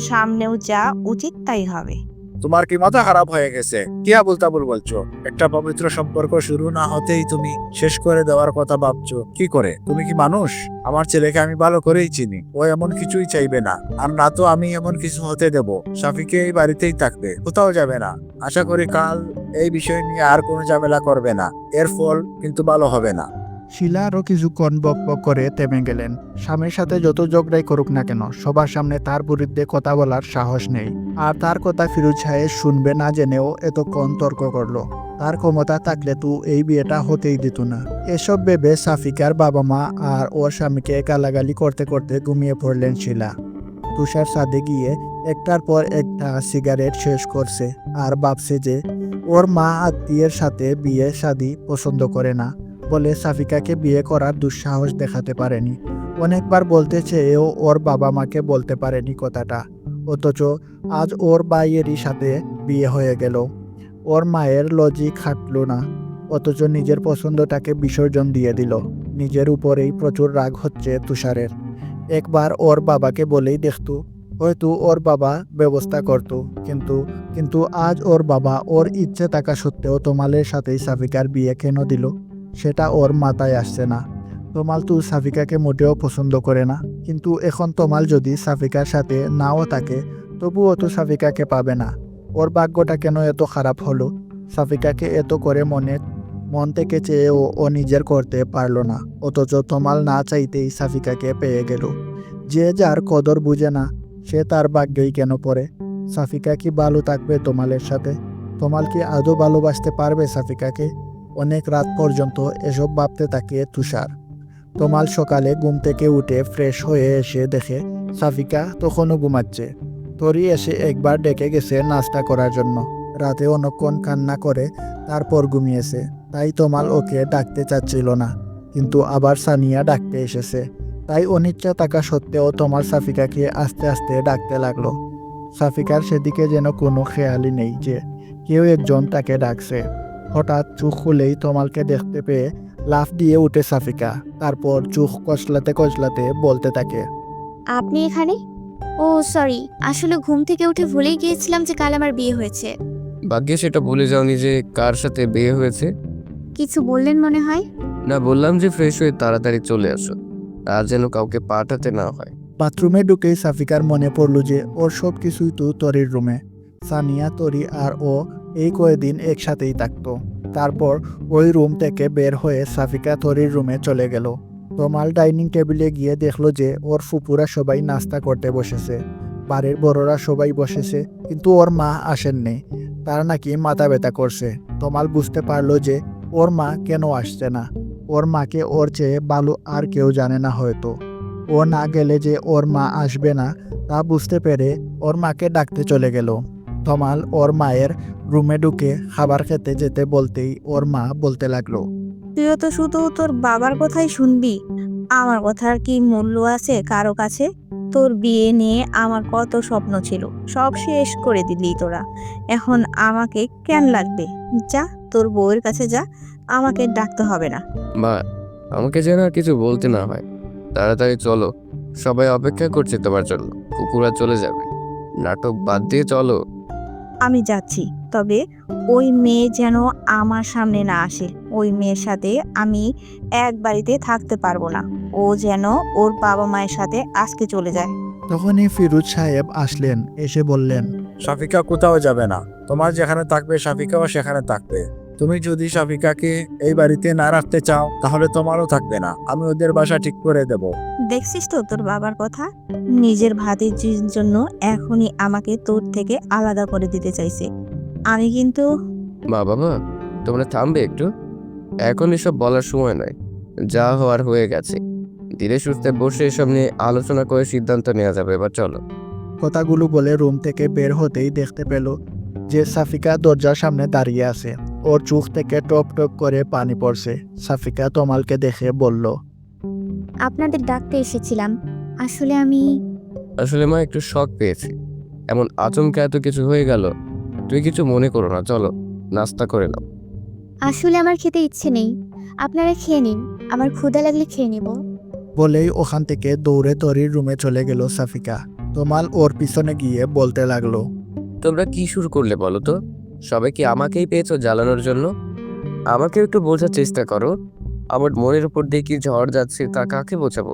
সামনেও যা উচিত তাই হবে। তোমার কি মাথা খারাপ হয়ে গেছে? কি আবুল তাবুল বলছো? একটা পবিত্র সম্পর্ক শুরু না হতেই তুমি শেষ করে দেওয়ার কথা ভাবছো কি করে? তুমি কি মানুষ? আমার ছেলেকে আমি ভালো করেই চিনি। ও এমন কিছুই চাইবে না, আর না তো আমি এমন কিছু হতে দেব। সাফিকে এই বাড়িতেই থাকবে, কোথাও যাবে না। আশা করি কাল এই বিষয় নিয়ে আর কোনো ঝামেলা করবে না। এর ফল কিন্তু ভালো হবে না। শিলা আরও কিছুক্ষণ বকবক করে থেমে গেলেন। স্বামীর সাথে যত ঝগড়াই করুক না কেন, সবার সামনে তার বিরুদ্ধে কথা বলার সাহস নেই। আর তার কথা ফিরোজ সাহেব শুনবে না জেনেও এতক্ষণ তর্ক করলো। তার ক্ষমতা থাকলে তো এই বিয়েটা হতেই দিত না। এসব ভেবে সাফিকার বাবা মা আর ওর স্বামীকে গালাগালি করতে করতে ঘুমিয়ে পড়লেন শিলা। তুষার ছাদে গিয়ে একটার পর একটা সিগারেট শেষ করছে আর ভাবছে যে ওর মা আত্মীয়ের সাথে বিয়ে শাদী পছন্দ করে না বলে সাফিকাকে বিয়ে করার দুঃসাহস দেখাতে পারেনি। অনেকবার বলতে চেয়েও ওর বাবা মাকে বলতে পারেনি কথাটা, অথচ আজ ওর ভাইয়েরই সাথে বিয়ে হয়ে গেল। ওর মায়ের লজিক খাটল না, অথচ নিজের পছন্দটাকে বিসর্জন দিয়ে দিল। নিজের উপরেই প্রচুর রাগ হচ্ছে তুষারের। একবার ওর বাবাকে বলেই দেখতো, হয়তো ওর বাবা ব্যবস্থা করত, কিন্তু আজ ওর বাবা ওর ইচ্ছে থাকা সত্ত্বেও তমালের সাথেই সাফিকার বিয়ে কেন দিল সেটা ওর মাথায় আসছে না। তমাল তো সাফিকাকে মোটেও পছন্দ করে না, কিন্তু এখন তমাল যদি সাফিকার সাথে নাও থাকে তবুও তো সাফিকাকে পাবে না। ওর ভাগ্যটা কেন এত খারাপ হলো? সাফিকাকে এত করে মন থেকে চেয়েও ও নিজের করতে পারল না, অথচ তমাল না চাইতেই সাফিকাকে পেয়ে গেল। যে যার কদর বুঝে না সে তার ভাগ্যই কেন পড়ে? সাফিকা কি ভালো থাকবে তমালের সাথে? তমাল কি আদৌ ভালোবাসতে পারবে সাফিকাকে? অনেক রাত পর্যন্ত এসব ভাবতে থাকে তুষার। তমাল সকালে ঘুম থেকে উঠে ফ্রেশ হয়ে এসে দেখে সাফিকা তখনও ঘুমাচ্ছে। তরি এসে একবার ডেকে গেছে নাস্তা করার জন্য। রাতে অনেকক্ষণ কান্না করে তারপর ঘুমিয়েছে, তাই তমাল ওকে ডাকতে চাচ্ছিল না, কিন্তু আবার সানিয়া ডাকতে এসেছে। তাই অনিচ্ছা থাকা সত্ত্বেও তমাল সাফিকাকে আস্তে আস্তে ডাকতে লাগলো। সাফিকার সেদিকে যেন কোনো খেয়ালই নেই যে কেউ একজন তাকে ডাকছে। হঠাৎ চোখ খুলেই তমালকে দেখতে পেয়ে লাফ দিয়ে উঠে সাফিকা, তারপর চোখ কচলাতে কচলাতে বলতে থাকে, আপনি এখানে? ও সরি, আসলে ঘুম থেকে উঠে ভুলেই গিয়েছিলাম যে কাল আমার বিয়ে হয়েছে। ভাগ্যে সেটা ভুলে যাওনি যে কার সাথে বিয়ে হয়েছে। কিছু বললেন মনে হয়? না, বললাম যে ফ্রেশ হয়ে তাড়াতাড়ি চলে আসো, আর যেন কাউকে পাঠাতে না হয়। বাথরুমে ঢুকেই সাফিকার মনে পড়ল যে ওর সব কিছুই তো তরির রুমে। সানিয়া, তরি আর ও এই কয়েকদিন একসাথেই থাকতো। তারপর ওই রুম থেকে বের হয়ে সাফিকা তরির রুমে চলে গেল। তমাল ডাইনিং টেবিলে গিয়ে দেখলো যে ওর ফুপুরা সবাই নাস্তা করতে বসেছে, বাড়ির বড়রা সবাই বসেছে, কিন্তু ওর মা আসেননি। তার নাকি মাথা ব্যথা করছে। তমাল বুঝতে পারলো যে ওর মা কেন আসছে না। ওর মাকে ওর চেয়ে ভালো আর কেউ জানে না হয়তো। ও না গেলে যে ওর মা আসবে না তা বুঝতে পেরে ওর মাকে ডাকতে চলে গেল। তমাল ওর মায়ের রুমে ঢুকে খাবার খেতে যেতে বলতেই ওর মা বলতে লাগলো, তুইও তো শুধু তোর বাবার কথাই শুনবি, আমার কথার কি মূল্য আছে কারো কাছে? তোর বিয়ে নিয়ে আমার কত স্বপ্ন ছিল, সব শেষ করে দিলি তোরা। এখন আমাকে কেন লাগবে? যা তোর বউয়ের কাছে যা, আমাকে ডাকতে হবে না। মা, আমাকে যেন আর কিছু বলতে না হয়। তাড়াতাড়ি চলো, সবাই অপেক্ষা করছে তোমার জন্য। কুকুরা চলে যাবে, নাটক বাদ দিয়ে চলো। আমি যাচ্ছি, তবে ওই মেয়ে যেন আমার সামনে না আসে। ওই মেয়ের সাথে আমি এক বাড়িতে থাকতে পারবো না। ও যেন ওর বাবা মায়ের সাথে আজকে চলে যায়। তখনই ফিরোজ সাহেব আসলেন। এসে বললেন, শাফিকা কোথাও যাবে না, তোমার যেখানে থাকবে শাফিকাও সেখানে থাকবে। তুমি যদি শাফিকাকে এই বাড়িতে না রাখতে চাও তাহলে তোমারও থাকবে না, আমি ওদের বাসা ঠিক করে দেব। দেখছিস তো তোর বাবার কথা, নিজের ভাতিজির জন্য এখনই আমাকে তোর থেকে আলাদা করে দিতে চাইছে। আমি কিন্তু মা বাবা, তোমরা থামবে একটু? এখন এসব বলার সময় নয়, যা হওয়ার হয়ে গেছে। ধীরে সুস্থে বসে এসব নিয়ে আলোচনা করে সিদ্ধান্ত নেওয়া যাবে। এবার চলো। কথাগুলো বলে রুম থেকে বের হতেই দেখতে পেল যে সাফিকা দরজার সামনে দাঁড়িয়ে আছে। ওর চোখ থেকে টপ টপ করে পানি পড়ছে। সাফিকা তমালকে দেখে বলল, আপনাদের ডাকতে এসেছিলাম। আসলে মা, একটু শক পেয়েছি। এমন আচমকা এত কিছু হয়ে গেল। তুই কিছু মনে করো না, চলো নাস্তা করে নাও। আসলে আমার খেতে ইচ্ছে নেই, আপনারা খেয়ে নিন, আমার ক্ষুধা লাগলে খেয়ে নেব। বলেই ওখান থেকে দৌড়ে তরির রুমে চলে গেল সাফিকা। তমাল ওর পিছনে গিয়ে বলতে লাগলো, তোমরা কি শুরু করলে বলো তো? সবাই কি আমাকেই পেয়েছো জ্বালানোর জন্য? আমাকে একটু বোঝার চেষ্টা করো। আমার মনের উপর দিয়ে কি ঝড় যাচ্ছে তা কাকে বোঝাবো?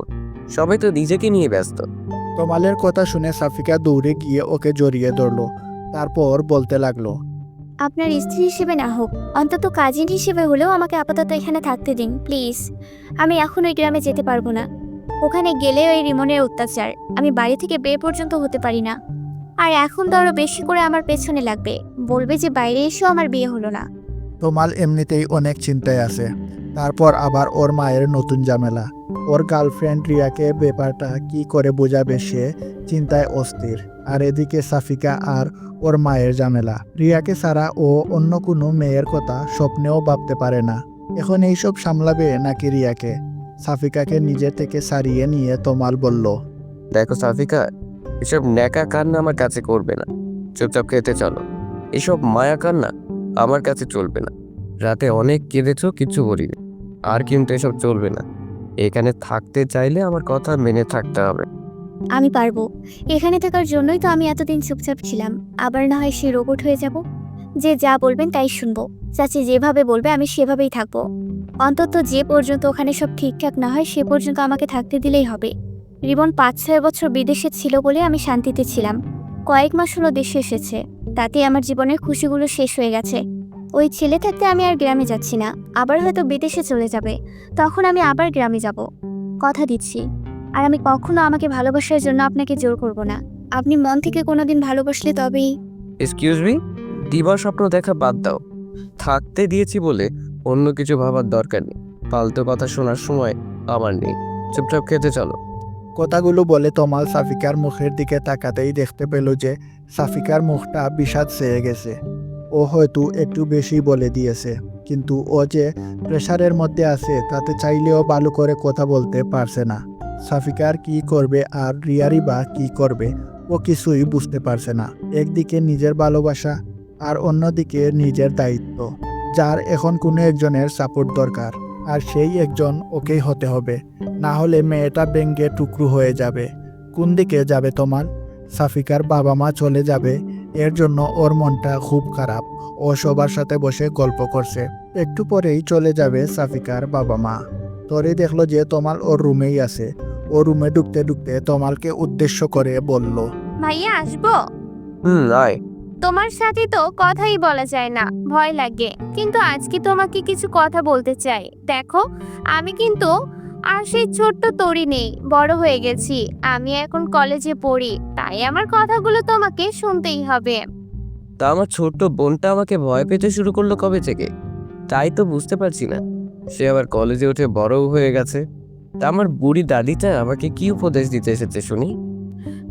সবাই তো নিজেকে নিয়ে ব্যস্ত। তমালের কথা শুনে সাফিকা দৌড়ে গিয়ে ওকে জড়িয়ে ধরলো। তারপর বলতে লাগলো, আপনার স্ত্রী হিসেবে না হোক, অন্তত কাজিন হিসেবে হলেও আমাকে আপাতত এখানে থাকতে দিন প্লিজ। আমি এখন ওই গ্রামে যেতে পারবো না। ওখানে গেলে ওই রিমনের অত্যাচার, আমি বাড়ি থেকে বিয়ে পর্যন্ত হতে পারি না। আর এখন তো আরো বেশি করে আমার পেছনে লাগবে, বলবে যে বাইরে এসেও আমার বিয়ে হলো না। তোমাল এমনিতেই অনেক চিন্তায় আছে, তারপর আবার ওর মায়ের নতুন ঝামেলা। ওর গার্লফ্রেন্ড রিয়াকে ব্যাপারটা কি করে বোঝাবে সে চিন্তায় অস্থির। আর এদিকে সাফিকা আর ওর মায়ের ঝামেলা। রিয়াকে ছাড়া ও অন্য কোনো মেয়ের কথা স্বপ্নেও ভাবতে পারে না। এখন এইসব সামলাবে নাকি রিয়াকে? সাফিকাকে নিজে থেকে সারিয়ে নিয়ে তমাল বলল, দেখো সাফিকা, এসব ন্যাকা কান্না আমার কাছে করবে না, চুপচাপ খেতে চলো। এসব মায়া কান্না আমার কাছে চলবে না। রাতে অনেক কেঁদেছো, কিচ্ছু বলিনি, আর কিন্তু এসব চলবে না। এখানে থাকতে চাইলে আমার কথা মেনে থাকতে হবে। আমি পারবো। এখানে থাকার জন্যই তো আমি এতদিন চুপচাপ ছিলাম। আবার না হয় সে রোবট হয়ে যাব, যে যা বলবেন তাই শুনবো। চাচি যেভাবে বলবে আমি সেভাবেই থাকবো। অন্তত যে পর্যন্ত ওখানে সব ঠিকঠাক না হয় সে পর্যন্ত আমাকে থাকতে দিলেই হবে। রিবন 5-6 বছর বিদেশে ছিল বলে আমি শান্তিতে ছিলাম। কয়েক মাস হলো দেশে এসেছে, তাতে আমার জীবনের খুশিগুলো শেষ হয়ে গেছে। ওই ছেলে থাকতে আমি আর গ্রামে যাচ্ছি না। আবার হয়তো বিদেশে চলে যাবে, তখন আমি আবার গ্রামে যাব, কথা দিচ্ছি। আর আমি কখনো আমাকে ভালোবাসার জন্য আপনাকে জোর করব না। আপনি মন থেকে কোনোদিন ভালোবাসলে তবেই। এক্সকিউজ মি, দিবার স্বপ্ন দেখা বাদ দাও। থাকতে দিয়েছি বলে অন্য কিছু ভাবার দরকার নেই। ফালতু কথা শোনার সময় আমার নেই। চুপচাপ খেতে চলো। কথাগুলো বলে তমাল সাফিকার মুখের দিকে তাকাতেই দেখতে পেল যে সাফিকার মুখটা বিষাদ চেয়ে গেছে। ও হয়তো একটু বেশি বলে দিয়েছে, কিন্তু ও যে প্রেশারের মধ্যে আছে তাতে চাইলেও ভালো করে কথা বলতে পারছে না। সাফিকার কি করবে আর রিয়ারি বা কি করবে ও কিছুই বুঝতে পারছে না। একদিকে নিজের ভালোবাসা আর অন্যদিকে নিজের দায়িত্ব, যার এখন কোনো একজনের সাপোর্ট দরকার। আর সেই একজন ওকেই হতে হবে, না হলে মেয়েটা ভেঙে টুকরো হয়ে যাবে। কোন দিকে যাবে তোমার? সাফিকার বাবা মা চলে যাবে, এর জন্য ওর মনটা খুব খারাপ। ও সবার সাথে বসে গল্প করছে। একটু পরেই চলে যাবে সাফিকার বাবা মা। তরে দেখলো যে তমাল ওর রুমেই আছে। ও রুমে ঢুকতে ঢুকতে তমালকে উদ্দেশ্য করে বলল, ভাইয়া আসবো? আয়। তোমার সাথে তো কথাই বলা যায় না, ভয় লাগে। কিন্তু আজকে তোমাকে কিছু কথা বলতে চাই। দেখো, আমি কিন্তু আর সেই ছোট্ট তরি নেই, বড় হয়ে গেছি। আমি এখন কলেজে পড়ি, তাই আমার কথাগুলো তোমাকে শুনতেই হবে। তা আমার ছোট্ট বোনটা আমাকে ভয় পেতে শুরু করলো কবে থেকে? তাই তো বুঝতে পারছি না। সে আবার কলেজে উঠে বড়ও হয়ে গেছে। তা আমার বুড়ি দাদিটা আমাকে কি উপদেশ দিতে এসেছে শুনি।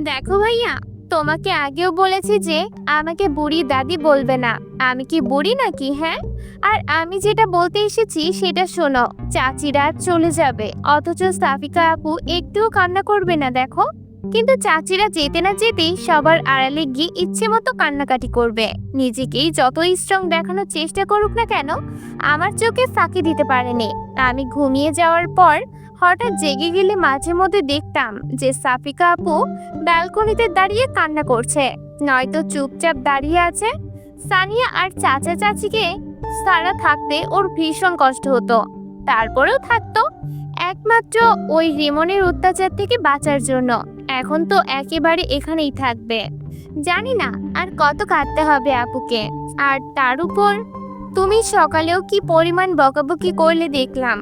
দেখো ভাইয়া, তোমাকে আগেও বলেছি যে আমাকে বুড়ি দাদি বলবে না। আমি কি বুড়ি নাকি, হ্যাঁ? আর আমি যেটা বলতে এসেছি সেটা শোনো। চাচিরা চলে যাবে, অথচ সাফিকা আপু একটুও কান্না করবে না, দেখো। কিন্তু চাচিরা যেতে না যেতেই সবার আড়ালে গিয়ে ইচ্ছে মতো কান্নাকাটি করবে। নিজেকেই যতই স্ট্রং দেখানোর চেষ্টা করুক না কেন, আমার চোখে ফাঁকি দিতে পারেনি। আমি ঘুমিয়ে যাওয়ার পর হঠাৎ জেগে গেলে মাঝে মধ্যে দেখতাম যে সাফিকা আপু ব্যালকনিতে দাঁড়িয়ে কান্না করছে, নয়তো চুপচাপ দাঁড়িয়ে আছে। সানিয়া আর চাচা চাচিকে সারা থাকতে ওর ভীষণ কষ্ট হতো, তারপরেও থাকতো একমাত্র ওই রিমনের অত্যাচার থেকে বাঁচার জন্য। এখন তো একেবারে এখানেই থাকবে। জানি না আর কত কাঁদতে হবে আপুকে। আর তার উপর তুমি সকালেও কি পরিমাণ বকাবকি করলে দেখলাম।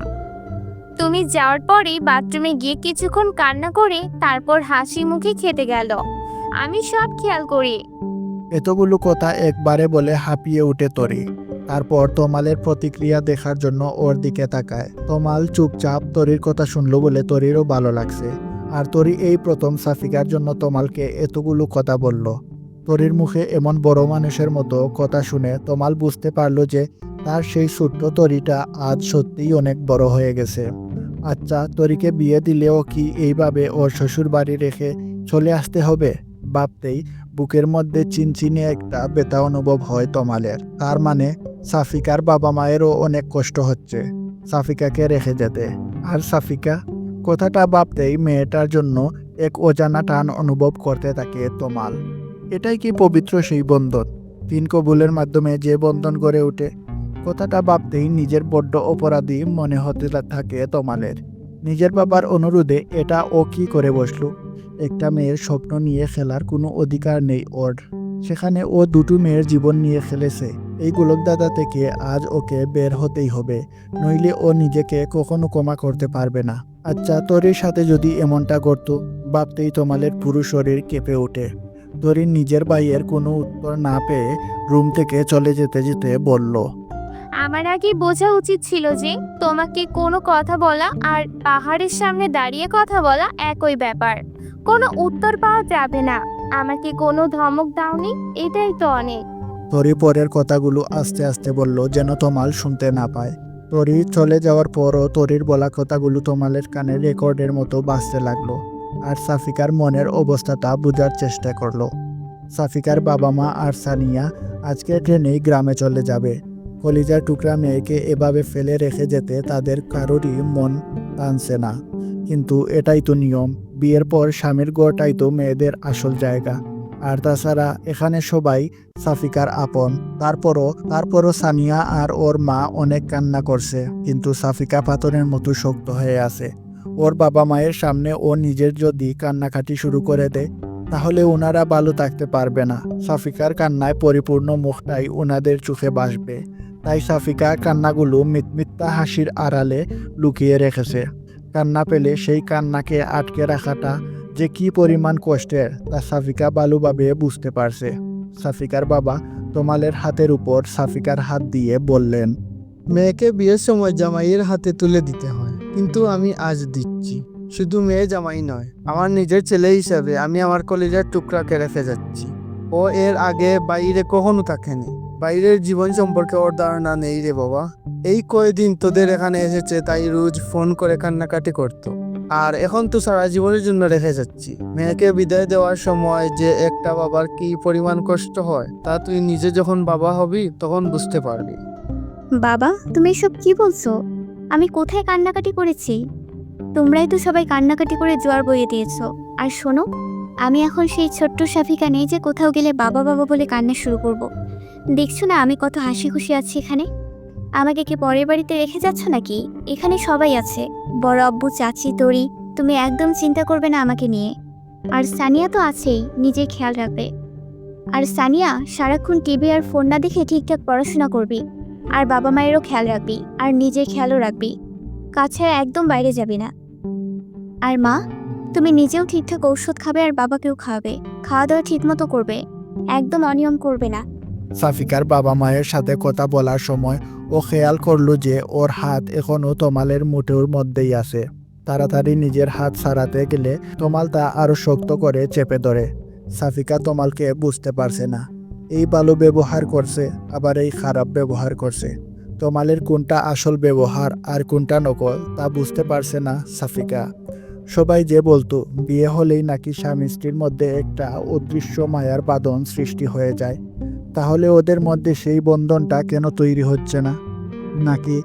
তুমি যাওয়ার পরেই বাথরুমে গিয়ে কিছুক্ষণ কান্না করে তারপর হাসি মুখে খেতে গেল। আমি সব খেয়াল করি। এতগুলো কথা একবারে বলে হাঁপিয়ে উঠে তরি। তারপর তমালের প্রতিক্রিয়া দেখার জন্য ওর দিকে তাকায়। তমাল চুপচাপ তরির কথা শুনলো বলে তরিরও ভালো লাগছে। আর তরি এই প্রথম সাফিকার জন্য তমালকে এতগুলো কথা বলল। তরির মুখে এমন বড় মানুষের মতো কথা শুনে তমাল বুঝতে পারলো যে তার সেই ছোট্ট তরিটা আজ সত্যিই অনেক বড় হয়ে গেছে। আচ্ছা, তরিকে বিয়ে দিলেও কি এইভাবে ওর শ্বশুর বাড়ি রেখে চলে আসতে হবে? ভাবতেই বুকের মধ্যে চিনচিনে একটা ব্যথা অনুভব হয় তমালের। তার মানে সাফিকার বাবা মায়েরও অনেক কষ্ট হচ্ছে সাফিকাকে রেখে যেতে। আর সাফিকা, কথাটা ভাবতেই মেয়েটার জন্য এক অজানা টান অনুভব করতে থাকে তমাল। এটাই কি পবিত্র সেই বন্ধন? 3 কবুলের মাধ্যমে যে বন্ধন গড়ে ওঠে। কথাটা ভাবতেই নিজের বড্ড অপরাধী মনে হতে থাকে তমালের। নিজের বাবার অনুরোধে এটা ও কি করে বসলো? একটা মেয়ের স্বপ্ন নিয়ে খেলার কোনো অধিকার নেই ওর। সেখানে ও দুটো মেয়ের জীবন নিয়ে খেলেছে। এই গোলকদাদা থেকে আজ ওকে বের হতেই হবে, নইলে ও নিজেকে কখনো ক্ষমা করতে পারবে না। আচ্ছা, তরির সাথে যদি এমনটা ঘটতো, ভাবতেই তমালের পুরো শরীর কেঁপে ওঠে। তরির নিজের ভাইয়ের কোনো উত্তর না পেয়ে রুম থেকে চলে যেতে যেতে বলল, আমার আগে বোঝা উচিত ছিল যে তোমাকে কোনো কথা বলা আর পাহাড়ের সামনে দাঁড়িয়ে কথা বলা একই ব্যাপার। কোনো উত্তর পাওয়া যাবে না। আমাকে কোনো ধমক দাওনি, এটাই তো অনেক। তরি পরের কথাগুলো আস্তে আস্তে বলল যেন তমাল শুনতে না পায়। তরি চলে যাওয়ার পরও তরির বলা কথাগুলো তমালের কানে রেকর্ডের মতো বাজতে লাগলো। আর সাফিকার মনের অবস্থাটা বোঝার চেষ্টা করলো। সাফিকার বাবা মা আর সানিয়া আজকে ট্রেনেই গ্রামে চলে যাবে। কলিজার টুকরা মেয়েকে এভাবে ফেলে রেখে যেতে তাদের কারোরই মন টানছে না, কিন্তু এটাই তো নিয়ম। বিয়ের পর স্বামীর ঘরটাই তো মেয়েদের আসল জায়গা। আর তাছাড়া এখানে সবাই সাফিকার আপন। তারপরও সানিয়া আর ওর মা অনেক কান্না করছে, কিন্তু সাফিকা পাথরের মতো শক্ত হয়ে আছে। ওর বাবা মায়ের সামনে ও নিজের যদি কান্নাকাটি শুরু করে দেয় তাহলে ওনারা ভালো থাকতে পারবে না। সাফিকার কান্নায় পরিপূর্ণ মুখটাই ওনাদের চোখে ভাসবে। তাই সাফিকা কান্নাগুলো মিথ্যা হাসির আড়ালে লুকিয়ে রেখেছে। কান্না পেলে সেই কান্নাকে আটকে রাখাটা যে কি পরিমাণ কষ্টের তা সাফিকা ভালোভাবে বুঝতে পারছে। সাফিকার বাবা তমালের হাতের উপর সাফিকার হাত দিয়ে বললেন, মেয়েকে বিয়ের সময় জামাইয়ের হাতে তুলে দিতে হয়, কিন্তু আমি আজ দিচ্ছি। শুধু মেয়ে জামাই নয়, আমার নিজের ছেলে হিসাবে আমি আমার কলিজার টুকরাকে রেখে যাচ্ছি। ও এর আগে বাইরে কখনো থাকেনি, বাইরের জীবন সম্পর্কে ওর ধারণা নেই রে বাবা। এই কয়েকদিন তোদের এখানে এসেছে তাই রোজ ফোন করে কান্নাকাটি করতো, আর এখন তো সারা জীবনের জন্য রেখে যাচ্ছি। মেয়েকে বিদায় দেওয়ার সময় যে একটা বাবার কি পরিমাণ কষ্ট হয় তা তুই নিজে যখন বাবা হবি তখন বুঝতে পারবি। বাবা, তুমি এসব কি বলছো? আমি কোথায় কান্নাকাটি করেছি? তোমরাই তো সবাই কান্নাকাটি করে জোয়ার বইয়ে দিয়েছো। আর শোনো, আমি এখন সেই ছোট্ট সাফিকা নেই যে কোথাও গেলে বাবা বাবা বলে কান্না শুরু করব। দেখছো না আমি কত হাসি খুশি আছি এখানে? আমাকে কি পরের বাড়িতে রেখে যাচ্ছ নাকি? এখানে সবাই আছে, বড় আব্বু, চাচি, তরি। তুমি একদম চিন্তা করবে না আমাকে নিয়ে। আর সানিয়া তো আছেই, নিজের খেয়াল রাখবে। আর সানিয়া, সারাক্ষণ টিভি আর ফোন না দেখে ঠিকঠাক পড়াশোনা করবি। আর বাবা মায়েরও খেয়াল রাখবি, আর নিজের খেয়ালও রাখবি। কাজ ছাড়া একদম বাইরে যাবি না। আর মা, তুমি নিজেও ঠিকঠাক ঔষধ খাবে আর বাবাকেও খাওয়াবে। খাওয়া দাওয়া ঠিক মতো করবে, একদম অনিয়ম করবে না। সাফিকার বাবা মায়ের সাথে কথা বলার সময় ও খেয়াল করলো যে ওর হাত এখনও তমালের মুঠোর মধ্যেই আছে। তাড়াতাড়ি নিজের হাত ছাড়াতে গেলে তমাল তা আরো শক্ত করে চেপে ধরে। সাফিকা তমালকে বুঝতে পারছে না, এই ভালো ব্যবহার করছে আবার এই খারাপ ব্যবহার করছে। তমালের কোনটা আসল ব্যবহার আর কোনটা নকল তা বুঝতে পারছে না সাফিকা। সবাই যে বলতো বিয়ে হলেই নাকি স্বামী স্ত্রীর মধ্যে একটা অদৃশ্য মায়ার বাঁধন সৃষ্টি হয়ে যায়, তাহলে ওদের মধ্যে সেই বন্ধনটা কেন তৈরি হচ্ছে না? নাকি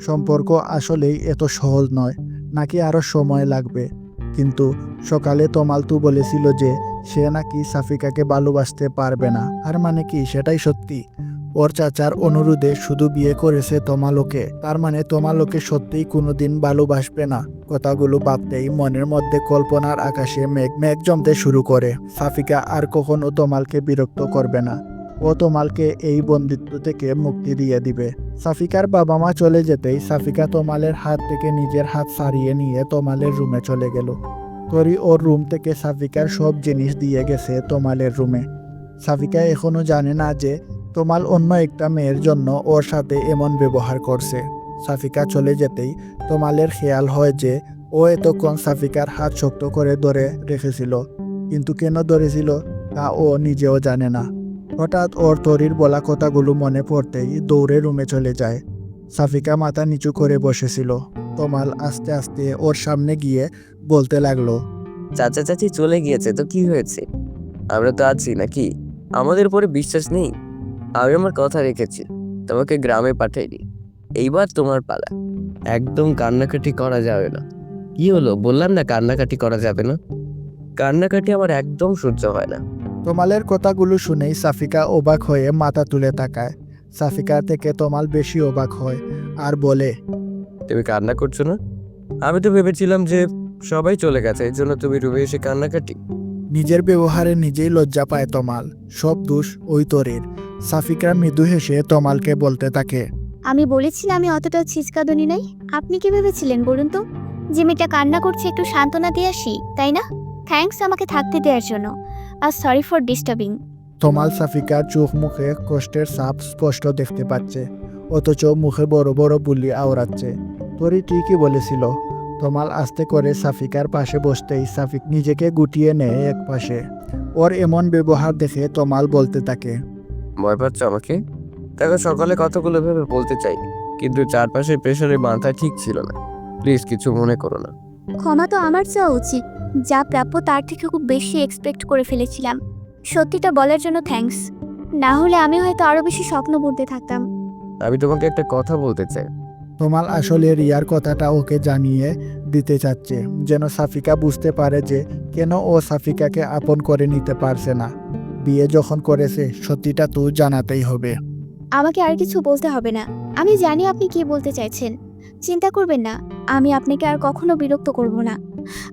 সম্পর্ক আসলেই এত সহজ নয়, নাকি আরো সময় লাগবে? কিন্তু সকালে তমাল তো বলেছিল যে সে নাকি সাফিকাকে ভালোবাসতে পারবে না। আর মানে কি সেটাই সত্যি? ওর চাচার অনুরোধে শুধু বিয়ে করেছে তমালকে, তার মানে তমালকে সত্যিই কোনোদিন ভালোবাসবে না। কথাগুলো ভাবতেই মনের মধ্যে কল্পনার আকাশে মেঘ জমতে শুরু করে। সাফিকা আর কখনো তমালকে বিরক্ত করবে না, ও তমালকে এই বন্দিত্ব থেকে মুক্তি দিয়ে দিবে। সাফিকার বাবা মা চলে যেতেই সাফিকা তমালের হাত থেকে নিজের হাত ছাড়িয়ে নিয়ে তমালের রুমে চলে গেল। তরি ওর রুম থেকে সাফিকার সব জিনিস দিয়ে গেছে তমালের রুমে। সাফিকা এখনো জানে না যে তমাল অন্য একটা মেয়ের জন্য ওর সাথে এমন ব্যবহার করছে। সাফিকা চলে যেতেই তমালের খেয়াল হয় যে ও এতক্ষণ সাফিকার হাত শক্ত করে ধরে রেখেছিল, কিন্তু কেন ধরেছিল তা ও নিজেও জানে না। হঠাৎ ওর তরির বলা কথাগুলো মনে পড়তেই দৌড়ে রুমে চলে যায়। সাফিকা মাথা নিচু করে বসেছিল। তমাল আস্তে আস্তে ওর সামনে গিয়ে বলতে লাগলো, চাচা চাচি চলে গিয়েছে তো কি হয়েছে? আমরা তো আছি নাকি? আমাদের উপরে বিশ্বাস নেই? আমি আমার কথা রেখেছি, তোমাকে গ্রামে পাঠাইনি। এইবার তোমার পালা। একদম কান্নাকাটি করা যাবে না। কি হলো? বললাম না কান্নাকাটি করা যাবে না। কান্নাকাটি আমার একদম সহ্য হয় না। তমালের কথাগুলো শুনেই সাফিকা অবাক হয়ে মাথা তুলে তাকায়। সাফিকা থেকে তমাল বেশি অবাক হয় আর বলে, তুমি কান্না করছো না? আমি তো ভেবেছিলাম যে সবাই চলে গেছে, এই জন্য তুমি রুমে এসে কান্নাকাটি। নিজের ব্যবহারে নিজেই লজ্জা পায় তমাল। সব দোষ ওই তরির। সাফিকা মৃদু হেসে তমালকে বলতে থাকে, আমি বলেছিলাম আমি অতটা ছিচকাদনি নাই। আপনি কি ভেবেছিলেন বলুন তো? যে মেয়েটা কান্না করছে একটু সান্ত্বনা দিয়ে আসি, তাই না? থ্যাঙ্কস আমাকে থাকতে দেওয়ার জন্য। আর সরি ফর ডিস্টার্বিং। তমাল সাফিকার চোখ মুখে কষ্টের ছাপ স্পষ্ট দেখতে পাচ্ছে। অথচ মুখে বড় বড় বুলি আওড়াচ্ছে। পরি ঠিকই বলেছিল। তমাল আস্তে করে সাফিকার পাশে বসতেই সাফিক নিজেকে গুটিয়ে নেয় এক পাশে। ওর এমন ব্যবহার দেখে তমাল বলতে থাকে, ভয় পাচ্ছ আমাকে? দেখো, সকালে কথাগুলো ভেবে বলতে চাই, কিন্তু চারপাশের প্রেশারে মাথা ঠিক ছিল না। প্লিজ কিছু মনে করো না। ক্ষমা তো আমার চাওয়া উচিত। যা প্রাপ্য তার থেকে খুব বেশি এক্সপেক্ট করে ফেলেছিলাম। সত্যিটা বলার জন্য থ্যাঙ্কস। না হলে আমি হয়তো আরো বেশি স্বপ্ন বুনতে থাকতাম। আমি তোমাকে একটা কথা বলতে চাই। তমাল আসলে রিয়ার কথাটা ওকে জানিয়ে দিতে চাচ্ছে, যেন সাফিকা বুঝতে পারে যে কেন ও সাফিকাকে আপন করে নিতে পারছে না। বিয়ে যখন করেছে সত্যিটা তো জানাতেই হবে। আমাকে আর কিছু বলতে হবে না। আমি জানি আপনি কি বলতে চাইছেন। চিন্তা করবেন না, আমি আপনাকে আর কখনো বিরক্ত করব না।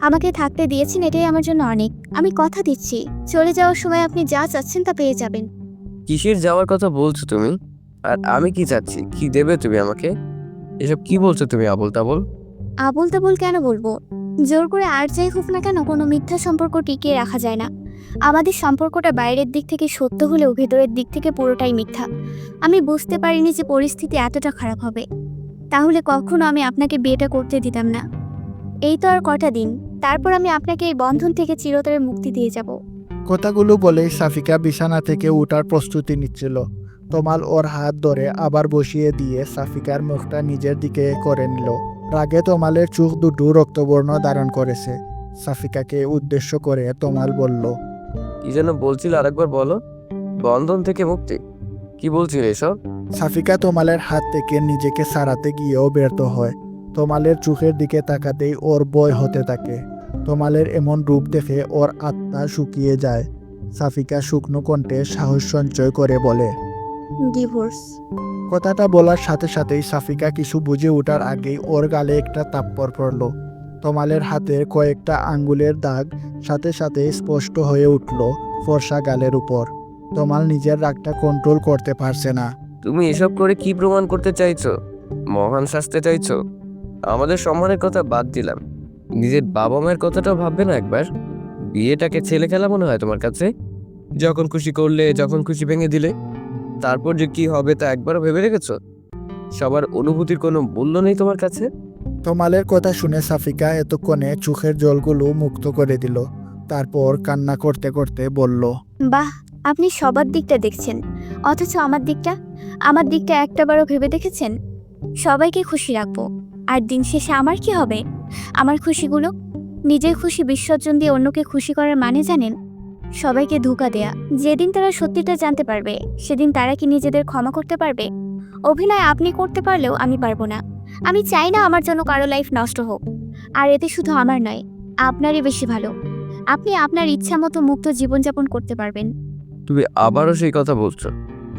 আমাকে থাকতে দিয়েছেন, এটাই আমার জন্য অনেক। আমি কথা দিচ্ছি, চলে যাওয়ার সময় আপনি যা চাচ্ছেন তা পেয়ে যাবেন। কিসের যাওয়ার কথা বলছো তুমি? আর আমি কি চাচ্ছি? কি দেবে তুমি আমাকে? এসব কি বলছো তুমি আবোল তাবোল? আবল তাবল কেন বলবো? জোর করে আর যাই হোক না কেন, কোনো মিথ্যা সম্পর্ক টিকিয়ে রাখা যায় না। আমাদের সম্পর্কটা বাইরের দিক থেকে সত্য হলেও ভেতরের দিক থেকে পুরোটাই মিথ্যা। আমি বুঝতে পারিনি যে পরিস্থিতি এতটা খারাপ হবে। তাহলে কখনো আমি আপনাকে বিয়েটা করতে দিতাম না। এই তো আর কটা দিন, তারপর আমি আপনাকে এই বন্ধন থেকে চিরতরে মুক্তি দিয়ে যাব। কথাগুলো বলে সাফিকা বিছানা থেকে ওঠার প্রস্তুতি নিচ্ছিল। তমাল ওর হাত ধরে আবার বসিয়ে দিয়ে সাফিকার মুখটা নিজের দিকে করে নিল। রাগে তমালের চোখ দুটো রক্তবর্ণ ধারণ করেছে। সাফিকাকে উদ্দেশ্য করে তমাল বলল, কি যেন বলছিল, আরেকবার বলো। বন্ধন থেকে মুক্তি? কি বলছিল এসব? সাফিকা তমালের হাত থেকে নিজেকে সারাতে গিয়েও ব্যর্থ হয়। তমালের চোখের দিকে তাকাতেই ওর ভয় হতে থাকে। তমালের এমন রূপ দেখে ওর আত্মা শুকিয়ে যায়। সাফিকা শুকনো কণ্ঠে সাহস সঞ্চয় করে বলে, ডিভোর্স। কথাটা বলার সাথে সাথেই সাফিকা কিছু বুঝে ওঠার আগেই ওর গালে একটা থাপ্পড় পড়ল। তমালের হাতের কয়েকটা আঙ্গুলের দাগ সাথে সাথে স্পষ্ট হয়ে উঠল ফর্সা গালের উপর। তমাল নিজের রাগটা কন্ট্রোল করতে পারছে না। তুমি এসব করে কি প্রমাণ করতে চাইছো? মহান শাস্তে চাইছো? আমাদের সম্মানের কথা বাদ দিলাম, নিজের বাবা মায়ের কথাটাও ভাববে না একবার? বিয়েটাকে ছেলে খেলা মনে হয় তোমার কাছে? যখন খুশি করলে, যখন খুশি ভেঙে দিলে, তারপর যে কি হবে তা একবারও ভেবে রেখেছো? সবার অনুভূতির কোনো মূল্য নেই তোমার কাছে? তমালের কথা শুনে সাফিকা এতক্ষণে চোখের জলগুলো মুক্ত করে দিল। তারপর কান্না করতে করতে বলল, বাহ, আপনি সবার দিকটা দেখছেন, অথচ আমার দিকটা একটাবারও ভেবে দেখেছেন? সবাইকে খুশি রাখবো, আর দিন শেষে আমার কি হবে? আমার খুশিগুলো নিজের খুশি বিসর্জন দিয়ে অন্যকে খুশি করার মানে জানেন? সবাইকে ধোঁকা দেয়া। যেদিন তারা সত্যিটা জানতে পারবে, সেদিন তারা কি নিজেদের ক্ষমা করতে পারবে? অভিনয় আপনি করতে পারলেও আমি পারবো না। আমি চাই না আমার জন্য কারো লাইফ নষ্ট হোক। আর এতে শুধু আমার নয়, আপনারই বেশি ভালো। আপনি আপনার ইচ্ছা মতো মুক্ত জীবনযাপন করতে পারবেন। তুমি আবারও সেই কথা বলছো?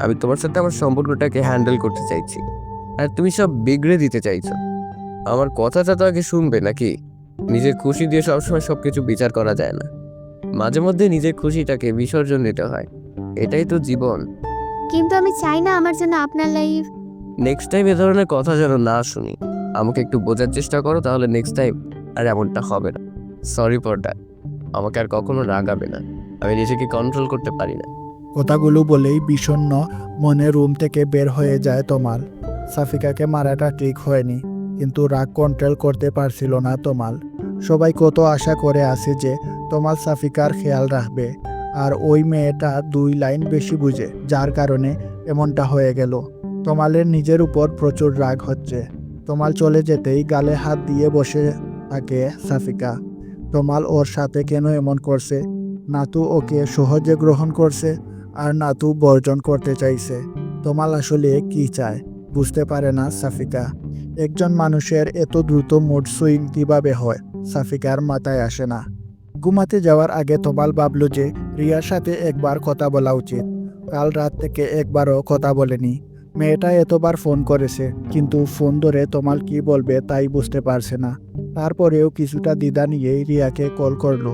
আমি তোমার সাথে আমার সম্পর্কটাকে হ্যান্ডেল করতে চাইছি, আর তুমি সব বিগড়ে দিতে চাইছো। আমার কথাটা তো আগে শুনবে নাকি? নিজের খুশি দিয়ে সবসময় সবকিছু বিচার করা যায় না। মাঝে মধ্যে নিজের খুশিটাকে বিসর্জন দিতে হয়, এটাই তো জীবন। কিন্তু আমি চাই না আমার জন্য আপনার লাইফ। নেক্সট টাইম এ ধরনের কথা যেন না শুনি। আমাকে একটু বোঝার চেষ্টা করো, তাহলে নেক্সট টাইম আর এমনটা হবে না। Sorry for that. আমাকে আর কখনো রাগাবে না, আমি নিজেকে কন্ট্রোল করতে পারি না। কথাগুলো বলেই বিষণ্ণ মনে রুম থেকে বের হয়ে যায় তমাল। সাফিকাকে মারাটা ঠিক হয়নি, কিন্তু রাগ কন্ট্রোল করতে পারছিল না তমাল। সবাই কত আশা করে আছে যে তমাল সাফিকার খেয়াল রাখবে, আর ওই মেয়েটা 2 লাইন বেশি বুঝে, যার কারণে এমনটা হয়ে গেল। তমালের নিজের উপর প্রচুর রাগ হচ্ছে। তমাল চলে যেতেই গালে হাত দিয়ে বসে থাকে সাফিকা। তমাল ওর সাথে কেন এমন করছে? নাতু ওকে সহজে গ্রহণ করছে, আর নাতু বর্জন করতে চাইছে। তমাল আসলে কি চায় বুঝতে পারে না সাফিকা। একজন মানুষের এত দ্রুত মুড সুইং কিভাবে হয় সাফিকার মাথায় আসে না। ঘুমাতে যাওয়ার আগে তমাল ভাবল যে রিয়ার সাথে একবার কথা বলা উচিত। কাল রাত থেকে একবারও কথা বলেনি। মেয়েটা এতবার ফোন করেছে, কিন্তু ফোন ধরে তমাল কি বলবে তাই বুঝতে পারছে না। তারপরেও কিছুটা দ্বিধা নিয়েই রিয়াকে কল করলো।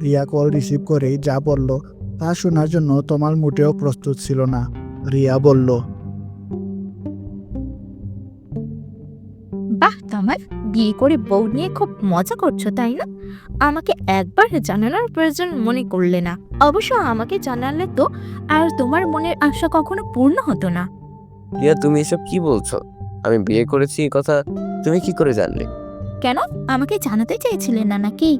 রিয়া কল রিসিভ করেই যা বলল তা শোনার জন্য তমাল মোটেও প্রস্তুত ছিল না। রিয়া বলল, বাহ, তোমার বিয়ে করে বউ নিয়ে খুব মজা করছো তাই না? আমাকে একবার জানানোর প্রয়োজন মনে করলে না। অবশ্য আমাকে জানালে তো আর তোমার মনের আশা কখনো পূর্ণ হতো না। রিয়া, তুমি এসব কি বলছো? আমি বিয়ে করেছি এই কথা তুমি কি করে জানলে? কেন আমাকে জানাতে চেয়েছিলে না নাকি?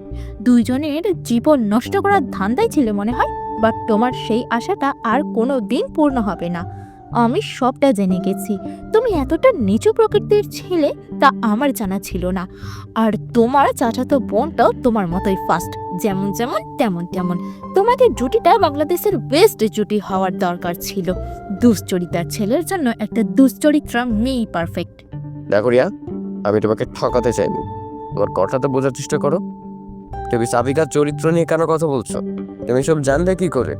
দুইজনের জীবন নষ্ট করার ধান্দায় ছিল মনে হয়, বাট তোমার সেই আশাটা আর কোনো দিন পূর্ণ হবে না। আমি সবটা জেনে গেছি। তুমি এতটা নিচু প্রকৃতির ছেলে তা আমার জানা ছিল না। আর তোমার চাচাতো বোনটাও তোমার মতোই ফাস্ট, যেমন যেমন তেমন তেমন। তোমাদের জুটিটা বাংলাদেশের বেস্ট জুটি হওয়ার দরকার ছিল। দুশ্চরিত্রার ছেলের জন্য একটা দুশ্চরিত্রা মেয়ে পারফেক্ট। দেখো রিয়া, আমি তোমাকে ঠকাতে চাইনি। তোমার কথাটা বোঝার চেষ্টা করো। তুমি সাবিকার চরিত্র নিয়ে কেন কথা বলছো? তুমি সব জানলে কি করে?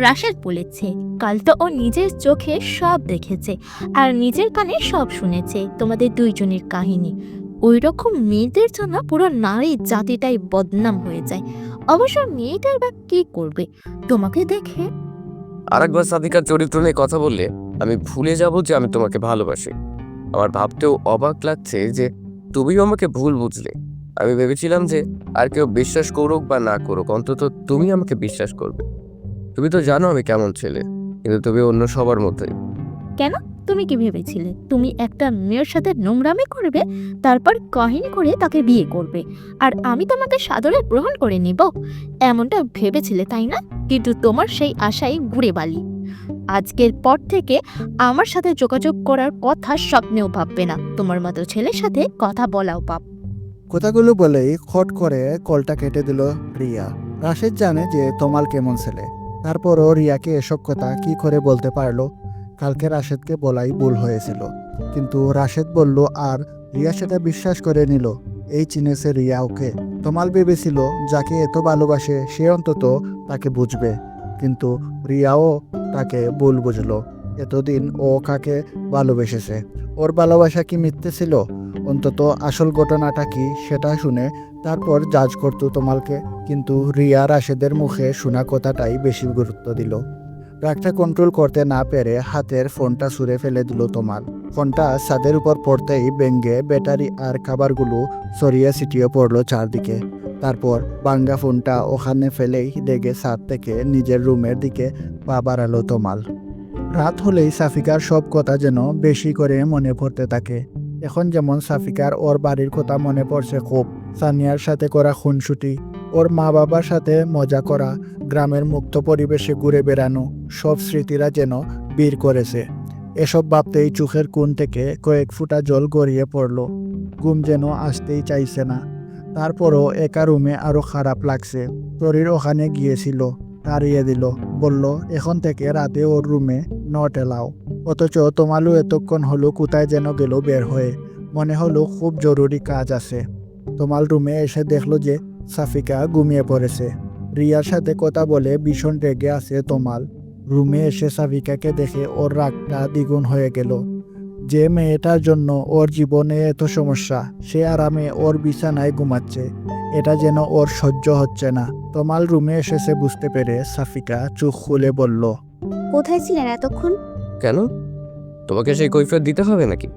রাশেদ বলেছে, কাল তো ও নিজের চোখে সব দেখেছে আর নিজের কানে সব শুনেছে তোমাদের দুইজনের কাহিনী। ওই রকম মেয়েদের জন্য পুরো নারী জাতিটাই বদনাম হয়ে যায়। অবশ্য মেয়েটার বা কি করবে তোমাকে দেখে? আরেকবার সাদিকার চরিত্র নিয়ে কথা বললে আমি ভুলে যাব যে আমি তোমাকে ভালোবাসি। আমার ভাবতেও অবাক লাগছে যে তুমিও আমাকে ভুল বুঝলে। আমি ভেবেছিলাম যে আর কেউ বিশ্বাস করুক বা না করুক, অন্তত তুমি আমাকে বিশ্বাস করবে। তুমি তো জানো আমি কেমন ছেলে, কিন্তু তুমি অন্য সবার মতোই। তুমি কি ভেবেছিলে তুমি একটা মেয়ের সাথে নোংরামি করবে, তারপর কাহিনী করে তাকে বিয়ে করবে, আর আমি তোমাকে সাদরে গ্রহণ করে নিব? এমনটা ভেবেছিলে তাই না? কিন্তু তোমার সেই আশাই ঘুরে বালি। আজকের পর থেকে আমার সাথে যোগাযোগ করার কথা স্বপ্নেও ভাববে না। তোমার মতো ছেলের সাথে কথা বলাও পাপ। কথাগুলো বলেই খট করে কলটা কেটে দিল রিয়া। রাশেদ জানে যে তমাল কেমন ছেলে, তারপরও রিয়াকে এসব কথা কি করে বলতে পারলো? কালকে রাশেদকে বলাই ভুল হয়েছিল, কিন্তু রাশেদ বলল আর রিয়া সেটা বিশ্বাস করে নিল। এই চিনেছে রিয়া ওকে। তমাল ভেবেছিল যাকে এত ভালোবাসে সে অন্তত তাকে বুঝবে, কিন্তু রিয়াও তাকে ভুল বুঝলো। এতদিন ও কাকে ভালোবেসেছে? ওর ভালোবাসা কি মিথ্যে ছিল? অন্তত আসল ঘটনাটা কি সেটা শুনে তারপর জাজ করতো তমালকে। কিন্তু রিয়া রাশেদের মুখে শোনা কথাটাই বেশি গুরুত্ব দিল। রাগটা কন্ট্রোল করতে না পেরে হাতের ফোনটা ছুঁড়ে ফেলে দিল তমাল। ফোনটা ছাদের উপর পড়তেই ভেঙে ব্যাটারি আর খাবারগুলো ছড়িয়ে ছিটিয়ে পড়লো চারদিকে। তারপর ভাঙ্গা ফোনটা ওখানে ফেলেই রেগে ছাদ থেকে নিজের রুমের দিকে পা বাড়ালো তমাল। রাত হলেই সাফিকার সব কথা যেন বেশি করে মনে পড়তে থাকে। এখন যেমন সাফিকার ওর বাড়ির কথা মনে পড়ছে খুব। সানিয়ার সাথে করা খুনসুটি, ওর মা বাবার সাথে মজা করা, গ্রামের মুক্ত পরিবেশে ঘুরে বেড়ানো, সব স্মৃতিরা যেন বীর করেছে। এসব ভাবতেই চোখের কোণ থেকে কয়েক ফোঁটা জল গড়িয়ে পড়ল। ঘুম যেন আসতেই চাইছে না। তারপরও একা রুমে আরো খারাপ লাগছে। তরির ওখানে গিয়েছিল, তাড়িয়ে দিল, বলল এখন থেকে রাতে ওর রুমে নট এলাও। অথচ তোমালও এতক্ষণ হলো কোথায় যেন গেল বের হয়ে। মনে হলো খুব জরুরি কাজ আছে। তোমাল রুমে এসে দেখলো যে সাফিকা ঘুমিয়ে পড়েছে। রিয়ার সাথে কথা বলে ভীষণ রেগে আছে তোমাল। রুমে এসে সাফিকাকে দেখে ওর রাগটা দ্বিগুণ হয়ে গেল। যে মেয়েটার জন্য ওর জীবনে এত সমস্যা, সে আরামে ওর বিছানায় ঘুমাচ্ছে। এটা যেন ওর সহ্য হচ্ছে না। তোমাল রুমে এসেছে বুঝতে পেরে সাফিকা চোখ খুলে বলল, কোথায় ছিলেন এতক্ষণ? কেন? তোমাকে সেই কৈফিয়ত দিতে হবে নাকি?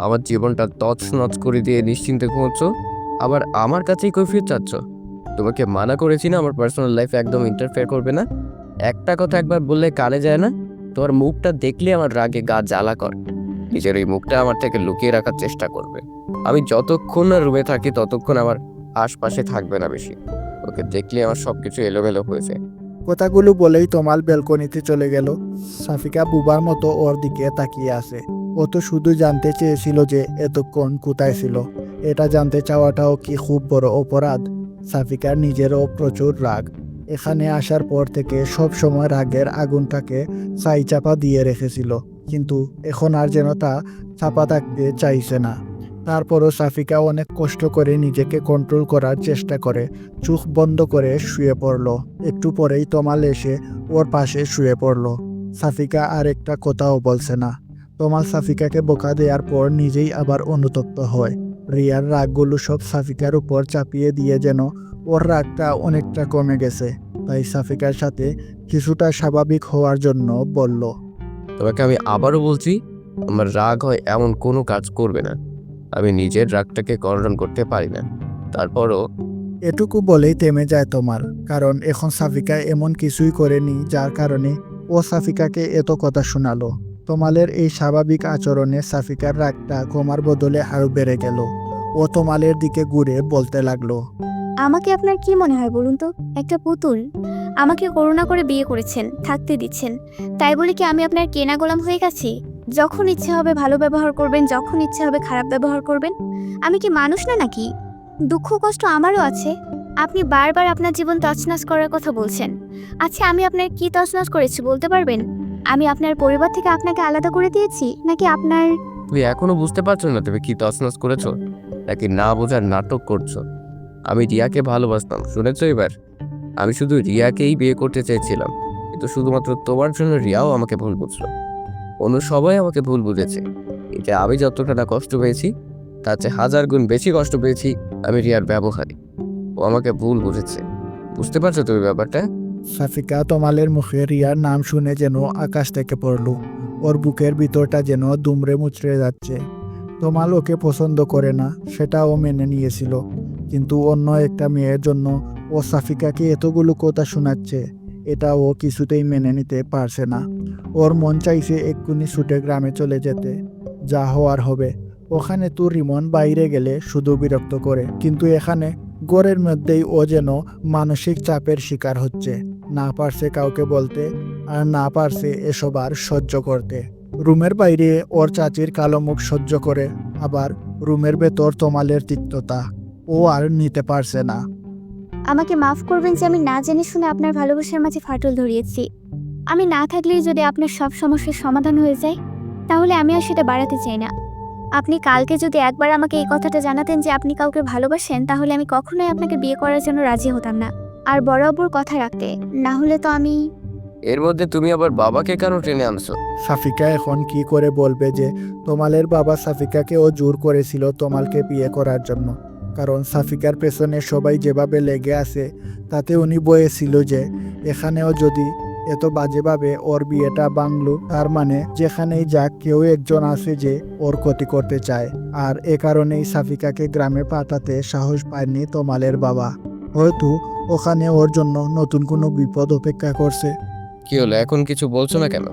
আমার জীবনটা তছনছ করে দিয়ে নিশ্চিন্তে ঘুমোচ্ছ, আবার আমার কাছেই কৈফিয়ত চাচ্ছ? তোমাকে মানা করেছি না আমার পার্সোনাল লাইফে একদম ইন্টারফেয়ার করবে না? একটা কথা একবার বললে কানে যায় না? তোমার মুখটা দেখলে আমার রাগে গা জ্বালা করে। নিজের এই মুখটা আমার থেকে লুকিয়ে রাখার চেষ্টা করবে। আমি যতক্ষণ না রুমে থাকি ততক্ষণ আমার আশপাশে থাকবে না বেশি। ওকে দেখলে আমার সবকিছু এলোমেলো হয়েছে। কথাগুলো বলেই তোমাল ব্যালকনিতে চলে গেল। সাফিকা বুবার মতো ওর দিকে তাকিয়ে আছে। ও তো শুধু জানতে চেয়েছিল যে এতক্ষণ কোথায় ছিল। এটা জানতে চাওয়াটাও কি খুব বড় অপরাধ? সাফিকার নিজেরও প্রচুর রাগ। এখানে আসার পর থেকে সব সময় রাগের আগুনটাকে ছাই চাপা দিয়ে রেখেছিল, কিন্তু এখন আর যেন তা চাপা থাকতে চাইছে না। তারপরও সাফিকা অনেক কষ্ট করে নিজেকে কন্ট্রোল করার চেষ্টা করে চোখ বন্ধ করে শুয়ে পড়ল। একটু পরেই তমাল এসে ওর পাশে শুয়ে পড়ল। সাফিকা আর একটা কথাও বলছে না। তমাল সাফিকাকে বোকা দেওয়ার পর নিজেই আবার অনুতপ্ত হয়। রিয়ার রাগগুলো সব সাফিকার উপর চাপিয়ে দিয়ে যেন ওর রাগটা অনেকটা কমে গেছে। তাই সাফিকার সাথে কিছুটা স্বাভাবিক হওয়ার জন্য বলল, তোমাকে আমি আবারও বলছি, আমার রাগ হয় এমন কোনো কাজ করবে না। আমি নিজের রাগটাকে কন্ট্রোল করতে পারি না। তারপরও এটুকু বলেই থেমে যায় তোমাল। কারণ এখন সাফিকা এমন কিছুই করেনি যার কারণে ও সাফিকাকে এত কথা শোনালো। তোমালের এই স্বাভাবিক আচরণে সাফিকার রাগটা কমার বদলে আরো বেড়ে গেল। ও তোমালের দিকে ঘুরে বলতে লাগলো, আমাকে আপনার কি মনে হয় বলুন তো? একটা পুতুল। আমাকে করুণা করে বিয়ে করেছেন, থাকতে দিচ্ছেন, তাই বলে কি আমি আপনার কেনা গোলাম হয়ে গেছি? যখন ইচ্ছে হবে ভালো ব্যবহার করবেন, যখন ইচ্ছে হবে খারাপ ব্যবহার করবেন। আমি কি মানুষ না নাকি? দুঃখ কষ্ট আমারও আছে। আপনি বারবার আপনার জীবন তছনছ করার কথা বলছেন। আচ্ছা, আমি আপনার কি তছনছ করেছি বলতে পারবেন? আমি আপনার পরিবার থেকে আপনাকে আলাদা করে দিয়েছি, নাকি আপনার... তুই এখনো বুঝতে পারছো না তুমি কি তছনছ করেছো, নাকি না বোঝার নাটক করছো? আমি রিয়াকে ভালোবাসতাম, শুনেছো এবার? আমি শুধু রিয়াকেই বিয়ে করতে চেয়েছিলাম, কিন্তু শুধুমাত্র তোমার জন্য রিয়াও আমাকে ভুল বুঝলো। অন্য সবাই আমাকে ভুল বুঝেছে। এটা আমি যতটা না কষ্ট পেয়েছি, তার চেয়ে 1000 গুণ বেশি কষ্ট পেয়েছি আমি রিয়ার ব্যবহারে। ও আমাকে ভুল বুঝেছে। বুঝতে পারছো তুমি ব্যাপারটা? সাফিকা তোমালের মুখে রিয়ার নাম শুনে যেন আকাশ থেকে পড়ল। ওর বুকের ভিতরটা যেন দুমড়ে মুচড়ে যাচ্ছে। তোমাল ওকে পছন্দ করে না, সেটা ও মেনে নিয়েছিল, কিন্তু অন্য একটা মেয়ের জন্য ও সাফিকাকে এতগুলো কথা শোনাচ্ছে, এটা ও কিছুতেই মেনে নিতে পারছে না। ওর মন চাইছে এক্ষুনি ছুটে গ্রামে চলে যেতে। যা হওয়ার হবে। ওখানে তো রিমন বাইরে গেলে শুধু বিরক্ত করে, কিন্তু এখানে ঘরের মধ্যেই ও যেন মানসিক চাপের শিকার হচ্ছে। না পারছে কাউকে বলতে, আর না পারছে এসব আর সহ্য করতে। রুমের বাইরে ওর চাচির কালো মুখ সহ্য করে, আবার রুমের ভেতর তোমালের তিক্ততা ও আর নিতে পারছে না। আমাকে মাফ করবেন যে আমি না জেনে শুনে আপনার ভালোবাসার মাঝে ফাটল ধরিয়েছি। আমি না থাকলেই যদি আপনার সব সমস্যার সমাধান হয়ে যায়, তাহলে আমি আর সেটা বাড়াতে চাই না। আপনি কালকে যদি একবার আমাকে এই কথাটা জানাতেন যে আপনি কাউকে ভালোবাসেন, তাহলে আমি কখনোই আপনাকে বিয়ে করার জন্য রাজি হতাম না। আর বরাবর কথা রাখতে, না হলে তো আমি... এর মধ্যে তুমি আবার বাবাকে কেন টেনে আনছো? সাফিকা এখন কি করে বলবে যে তোমালের বাবা সাফিকাকে ও জোর করেছিল তোমালকে বিয়ে করার জন্য? কারণ সাফিকার পেছনে সবাই যেভাবে লেগে আছে, তাতে উনি বলেছিল যে এখানেও যদি এত বাজেভাবে ওর বিয়েটা ভাঙলো, তার মানে যেখানেই যাক কেউ একজন আছে যে ওর ক্ষতি করতে চায়। আর এ কারণেই সাফিকাকে গ্রামে পাঠাতে সাহস পায়নি তোমালের বাবা। হয়তো ওখানে ওর জন্য নতুন কোনো বিপদ অপেক্ষা করছে। কি হলো, এখন কিছু বলছো না কেন?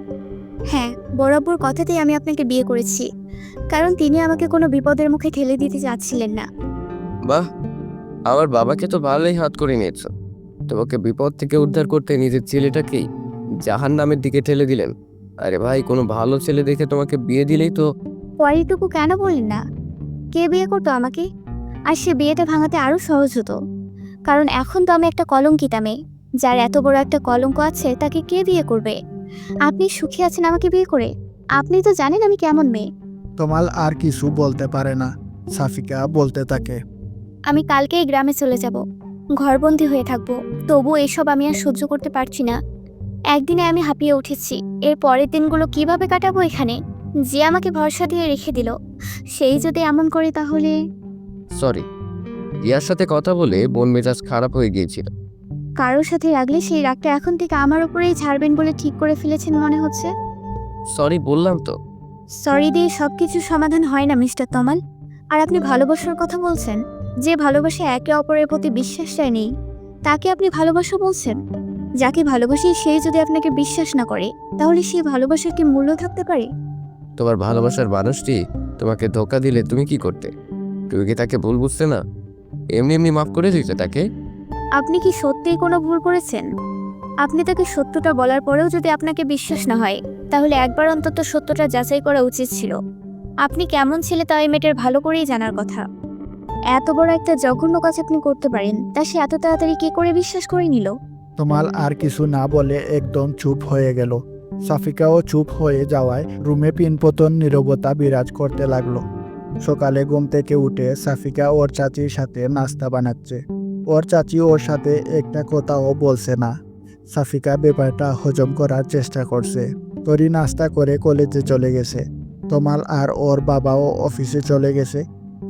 হ্যাঁ, বরাবর কথাতেই আমি আপনাকে বিয়ে করেছি, কারণ তিনি আমাকে কোনো বিপদের মুখে ঠেলে দিতে চাচ্ছিলেন না। বাহ, আমার বাবাকে তো ভালোই হাত করে নিয়েছো। তোমাকে বিপদ থেকে উদ্ধার করতে নিজের ছেলেটাকেই জাহান্নামের দিকে ঠেলে দিলেন। আরে ভাই, কোনো ভালো ছেলে দেখে তোমাকে বিয়ে দিলেই তো। পরেরটুকু কেন বললেন না? কে বিয়ে করতো আমাকে? আর সে বিয়েটা ভাঙাতে আরও সহজ হতো, কারণ এখন তো আমি একটা কলঙ্কিতা মেয়ে। যার এত বড় একটা কলঙ্ক আছে, তাকে কে বিয়ে করবে? আপনি সুখী আছেন আমাকে বিয়ে করে? আপনি তো জানেন আমি কেমন মেয়ে। তোমাল আর কিছু বলতে পারে না। সাফিকা বলতে থাকে, আমি কালকেই গ্রামে চলে যাব, ঘরবন্দি হয়ে থাকবো। তবু এসব আমি আর সহ্য করতে পারছি না। একদিনে আমি হাঁপিয়ে উঠেছি, এর পরের দিনগুলো কিভাবে কাটাবো এখানে? যে আমাকে ভরসা দিয়ে রেখে দিল, সেই যদি এমন করে তাহলে... সরি, রিয়ার সাথে কথা বলে মন মেজাজ খারাপ হয়ে গিয়েছিল। কারোর সাথে রাগলে সেই রাগটা এখন থেকে আমার উপরেই ছাড়বেন বলে ঠিক করে ফেলেছেন মনে হচ্ছে। সরি বললাম তো। সরি দিয়ে সবকিছু সমাধান হয় না মিস্টার তমাল। আর আপনি ভালোবাসার কথা বলছেন। যে ভালোবাসা একে অপরের প্রতি বিশ্বাসটাই নেই, তাকে আপনি ভালোবাসা বলছেন? যাকে ভালোবাসি সেই যদি আপনাকে বিশ্বাস না করে, তাহলে সেই ভালোবাসার কি মূল্য থাকতে পারে? তোমার ভালোবাসার মানুষটি তোমাকে ধোকা দিলে তুমি কি করতে? তুমি কি তাকে ভুল বুঝতে না? এমনি এমনি মাফ করে দিতে তাকে? আপনি কি সত্যিই কোনো ভুল করেছেন? আপনি তাকে সত্যটা বলার পরেও যদি আপনাকে বিশ্বাস না হয়, তাহলে একবার অন্তত সত্যটা যাচাই করা উচিত ছিল। আপনি কেমন ছেলে তা ওই মেয়েটার ভালো করেই জানার কথা। এত বড় একটা জঘন্য কাজ আপনি করতে পারেন, তা সে এত তাড়াতাড়ি কি করে বিশ্বাস করে নিল? তোমাল আর কিছু না বলে একদম চুপ হয়ে গেল। সাফিকাও চুপ হয়ে যাওয়ায় রুমে পিনপতন নীরবতা বিরাজ করতে লাগলো। সকালে ঘুম থেকে উঠে সাফিকা ওর চাচির সাথে নাস্তা বানাচ্ছে। ওর চাচি ওর সাথে একটা কথাও বলছে না। সাফিকা ব্যাপারটা হজম করার চেষ্টা করছে। তরি নাস্তা করে কলেজে চলে গেছে। তোমাল আর ওর বাবাও অফিসে চলে গেছে।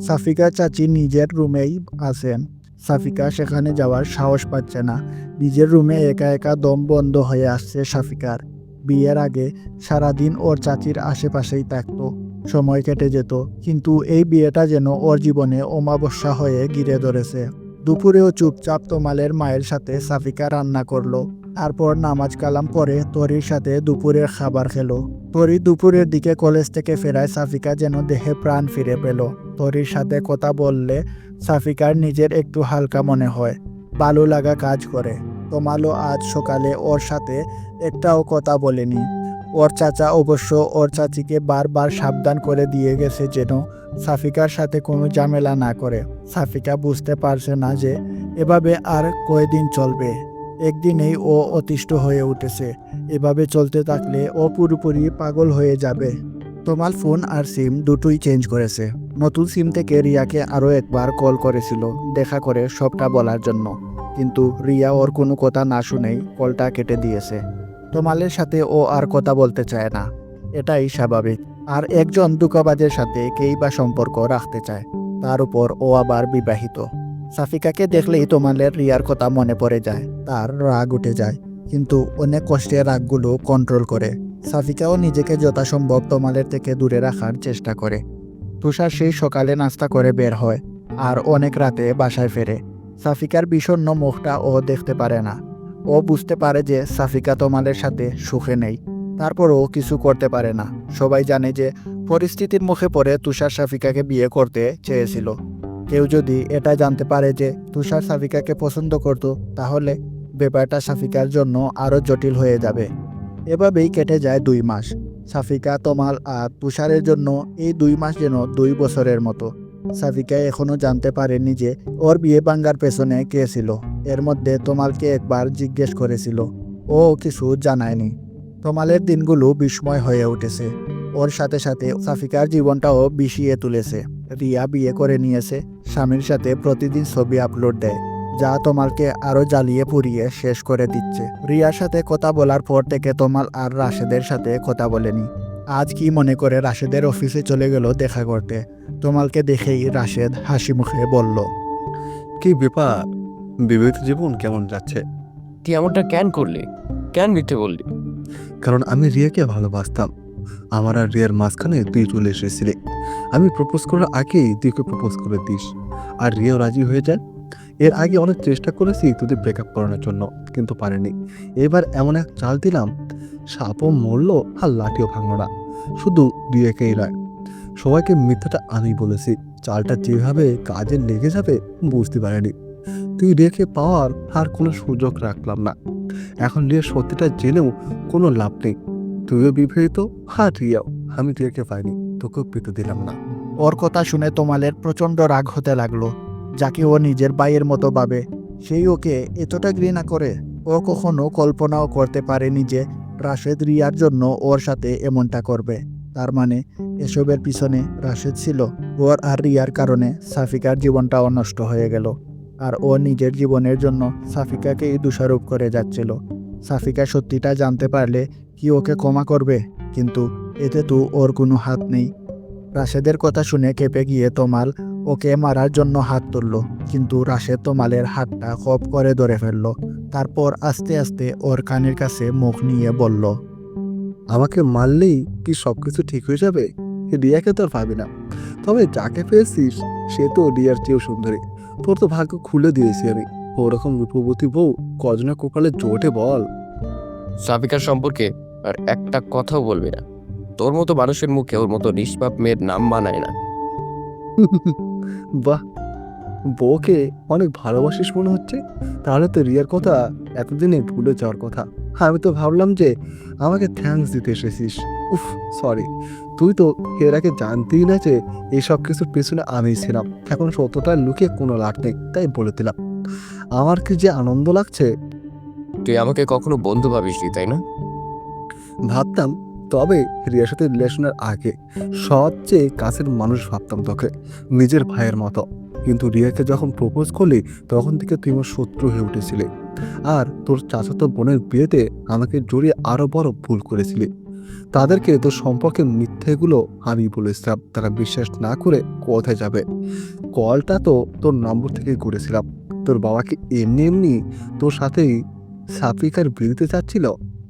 সাফিকা চাচি নিজের রুমেই আছেন। সাফিকা সেখানে যাওয়ার সাহস পাচ্ছে না। নিজের রুমে একা একা দম বন্ধ হয়ে আসছে সাফিকার। বিয়ের আগে সারাদিন ওর চাচির আশেপাশেই থাকতো, সময় কেটে যেত, কিন্তু এই বিয়েটা যেন ওর জীবনে অমাবস্যা হয়ে ঘিরে ধরেছে। দুপুরেও চুপচাপ তোমালের মায়ের সাথে সাফিকা রান্না করলো। তারপর নামাজ কালাম পরে তরির সাথে দুপুরের খাবার খেলো। তরি দুপুরের দিকে কলেজ থেকে ফেরায় সাফিকা যেন দেহে প্রাণ ফিরে পেল। তরির সাথে কথা বললে সাফিকার নিজের একটু হালকা মনে হয়, ভালো লাগা কাজ করে। তোমালও আজ সকালে ওর সাথে একটাও কথা বলেনি। ওর চাচা অবশ্য ওর চাচিকে বারবার সাবধান করে দিয়ে গেছে যেন সাফিকার সাথে কোনো ঝামেলা না করে। সাফিকা বুঝতে পারছে না যে এভাবে আর কয়দিন চলবে। একদিনেই ও অতিষ্ঠ হয়ে উঠেছে। এভাবে চলতে থাকলে ও পুরোপুরি পাগল হয়ে যাবে। তোমার ফোন আর সিম দুটোই চেঞ্জ করেছে। নতুন সিম থেকে রিয়াকে আরও একবার কল করেছিল দেখা করে সবটা বলার জন্য, কিন্তু রিয়া ওর কোনো কথা না শুনেই কলটা কেটে দিয়েছে। তোমালের সাথে ও আর কথা বলতে চায় না, এটাই স্বাভাবিক। আর একজন দুঃখবাজের সাথে কেই বা সম্পর্ক রাখতে চায়, তার উপর ও আবার বিবাহিত। সাফিকাকে দেখলেই তোমালের রিয়ার কথা মনে পড়ে যায়, তার রাগ উঠে যায়, কিন্তু অনেক কষ্টে রাগগুলো কন্ট্রোল করে। সাফিকাও নিজেকে যথাসম্ভব তোমালের থেকে দূরে রাখার চেষ্টা করে। তুষার সেই সকালে নাস্তা করে বের হয় আর অনেক রাতে বাসায় ফেরে। সাফিকার বিষণ্ণ মুখটা ও দেখতে পারে না। ও বুঝতে পারে যে সাফিকা তোমালের সাথে সুখে নেই, তারপরও কিছু করতে পারে না। সবাই জানে যে পরিস্থিতির মুখে পড়ে তুষার সাফিকাকে বিয়ে করতে চেয়েছিল। কেউ যদি এটা জানতে পারে যে তুষার সাফিকাকে পছন্দ করত, তাহলে ব্যাপারটা সাফিকার জন্য আরও জটিল হয়ে যাবে। এভাবেই কেটে যায় 2 মাস। সাফিকা, তোমাল আর তুষারের জন্য এই 2 মাস যেন 2 বছরের মতো। সাফিকা এখনো জানতে পারেনি যে ওর বিয়ে ভাঙ্গার পেছনে কে ছিল। এর মধ্যে তোমালকে একবার জিজ্ঞেস করেছিল, ও কিছু জানায়নি। তোমালের দিনগুলো বিস্ময় হয়ে উঠেছে। ওর সাথে সাথে সাফিকার জীবনটাও বিষিয়ে তুলেছে। রিয়া বিয়ে করে নিয়েছে, স্বামীর সাথে প্রতিদিন ছবি আপলোড দেয়, যা তোমালকে আরো জ্বালিয়ে পুড়িয়ে শেষ করে দিচ্ছে। রিয়ার সাথে কথা বলার পর থেকে তোমাল আর রাশেদের সাথে কথা বলেনি। আজ কি মনে করে রাশেদের অফিসে চলে গেল দেখা করতে। তোমালকে দেখেই রাশেদ হাসি মুখে বলল, কি ব্যাপার, বিবাহিত জীবন কেমন যাচ্ছে? তুই এমনটা কেন করলি? কেন মিথ্যে বললি? কারণ আমি রিয়াকে ভালোবাসতাম। আমার আর রিয়ার মাঝখানে তুই চলে এসেছিলি। আমি প্রপোজ করার আগেই তুইকে প্রপোজ করে দিস, আর রিয়াও রাজি হয়ে যায়। এর আগে অনেক চেষ্টা করেছি তোদের ব্রেকআপ করানোর জন্য, কিন্তু পারিনি। এবার এমন এক চাল দিলাম, সাপও মরলো আর লাঠিও ভাঙলো না। শুধু রিয়াকেই নয়, সবাইকে মিথ্যাটা আমি বলেছি। চালটা যেভাবে কাজে লেগে যাবে বুঝতে পারিনি। তুই রিয়াকে পাওয়ার আর কোনো সুযোগ রাখলাম না। এখন রিয়া সত্যিটা জেনেও কোনো লাভ নেই। তুইও বিবাহিত আর রিয়াও। আমি রিয়াকে পাইনি, তোকেও পেতে দিলাম না। ওর কথা শুনে তোমালের প্রচণ্ড রাগ হতে লাগলো। যাকে ও নিজের ভাইয়ের মতো ভাবে, সেই ওকে এতটা ঘৃণা করে। ও কখনো কল্পনাও করতে পারেনি যে রাশেদ রিয়ার জন্য ওর সাথে এমনটা করবে। তার মানে এসবের পিছনে রাশেদ ছিল। ওর আর রিয়ার কারণে সাফিকার জীবনটাও নষ্ট হয়ে গেল, আর ও নিজের জীবনের জন্য সাফিকাকেই দোষারোপ করে যাচ্ছিল। সাফিকা সত্যিটা জানতে পারলে কি ওকে ক্ষমা করবে? কিন্তু এতে তো ওর কোনো হাত নেই। রাশেদের কথা শুনে কেঁপে গিয়ে তোমাল ওকে মারার জন্য হাত তুলল, কিন্তু রাশেদ তোমালের হাতটা খপ করে ধরে ফেলল। তারপর আস্তে আস্তে ওর কানের কাছে মুখ নিয়ে বলল, আমাকে মারলেই কি সবকিছু ঠিক হয়ে যাবে? রিয়াকে তো আর পাবি না, তবে যাকে পেয়েছিস সে তো রিয়ার চেয়েও সুন্দরী। তোর তো ভাগ্য খুলে দিয়েছি আমি। ওরকম রূপবতী বউ কজনের কপালে জোটে বল? সাফিকার সম্পর্কে আর একটা কথাও বলবি না। তোর মতো মানুষের মুখে ওর মতো নিষ্পাপ মেয়ের নাম মানায় না। বাহ, বউকে অনেক ভালোবাসিস মনে হচ্ছে। তাহলে তো রিয়ার কথা এতদিনে ভুলে যাওয়ার কথা। আমি তো ভাবলাম যে আমাকে থ্যাঙ্কস দিতে এসেছিস। উফ, সরি। তুই তো এর আগে জানতেই না যে এইসব কিছুর পেছনে আমিই ছিলাম। এখন সত্যটা লুকিয়ে কোনো লাভ নেই, তাই বলে দিলাম। আমার কি যে আনন্দ লাগছে। তুই আমাকে কখনো বন্ধু ভাবিসনি, তাই না? ভাবতাম, তবে রিয়ার সাথে রিলেশনের আগে সবচেয়ে কাছের মানুষ ভাবতাম তোকে, নিজের ভাইয়ের মতো। কিন্তু রিয়াকে যখন প্রপোজ করলি তখন থেকে তুই আমার শত্রু হয়ে উঠেছিলি। আর তোর চাচাতো বোনের বিয়েতে আমাকে জড়িয়ে আরো বড় ভুল করেছিলি। তাদেরকে তোর সম্পর্কে মিথ্যেগুলো আমি বলেছিলাম, তারা বিশ্বাস না করে কোথায় যাবে। কলটা তো তোর নম্বর থেকে করেছিলাম। তোর বাবাকে এমনি এমনি তোর সাথেই সাফিকার বিয়েতে চাচ্ছিল,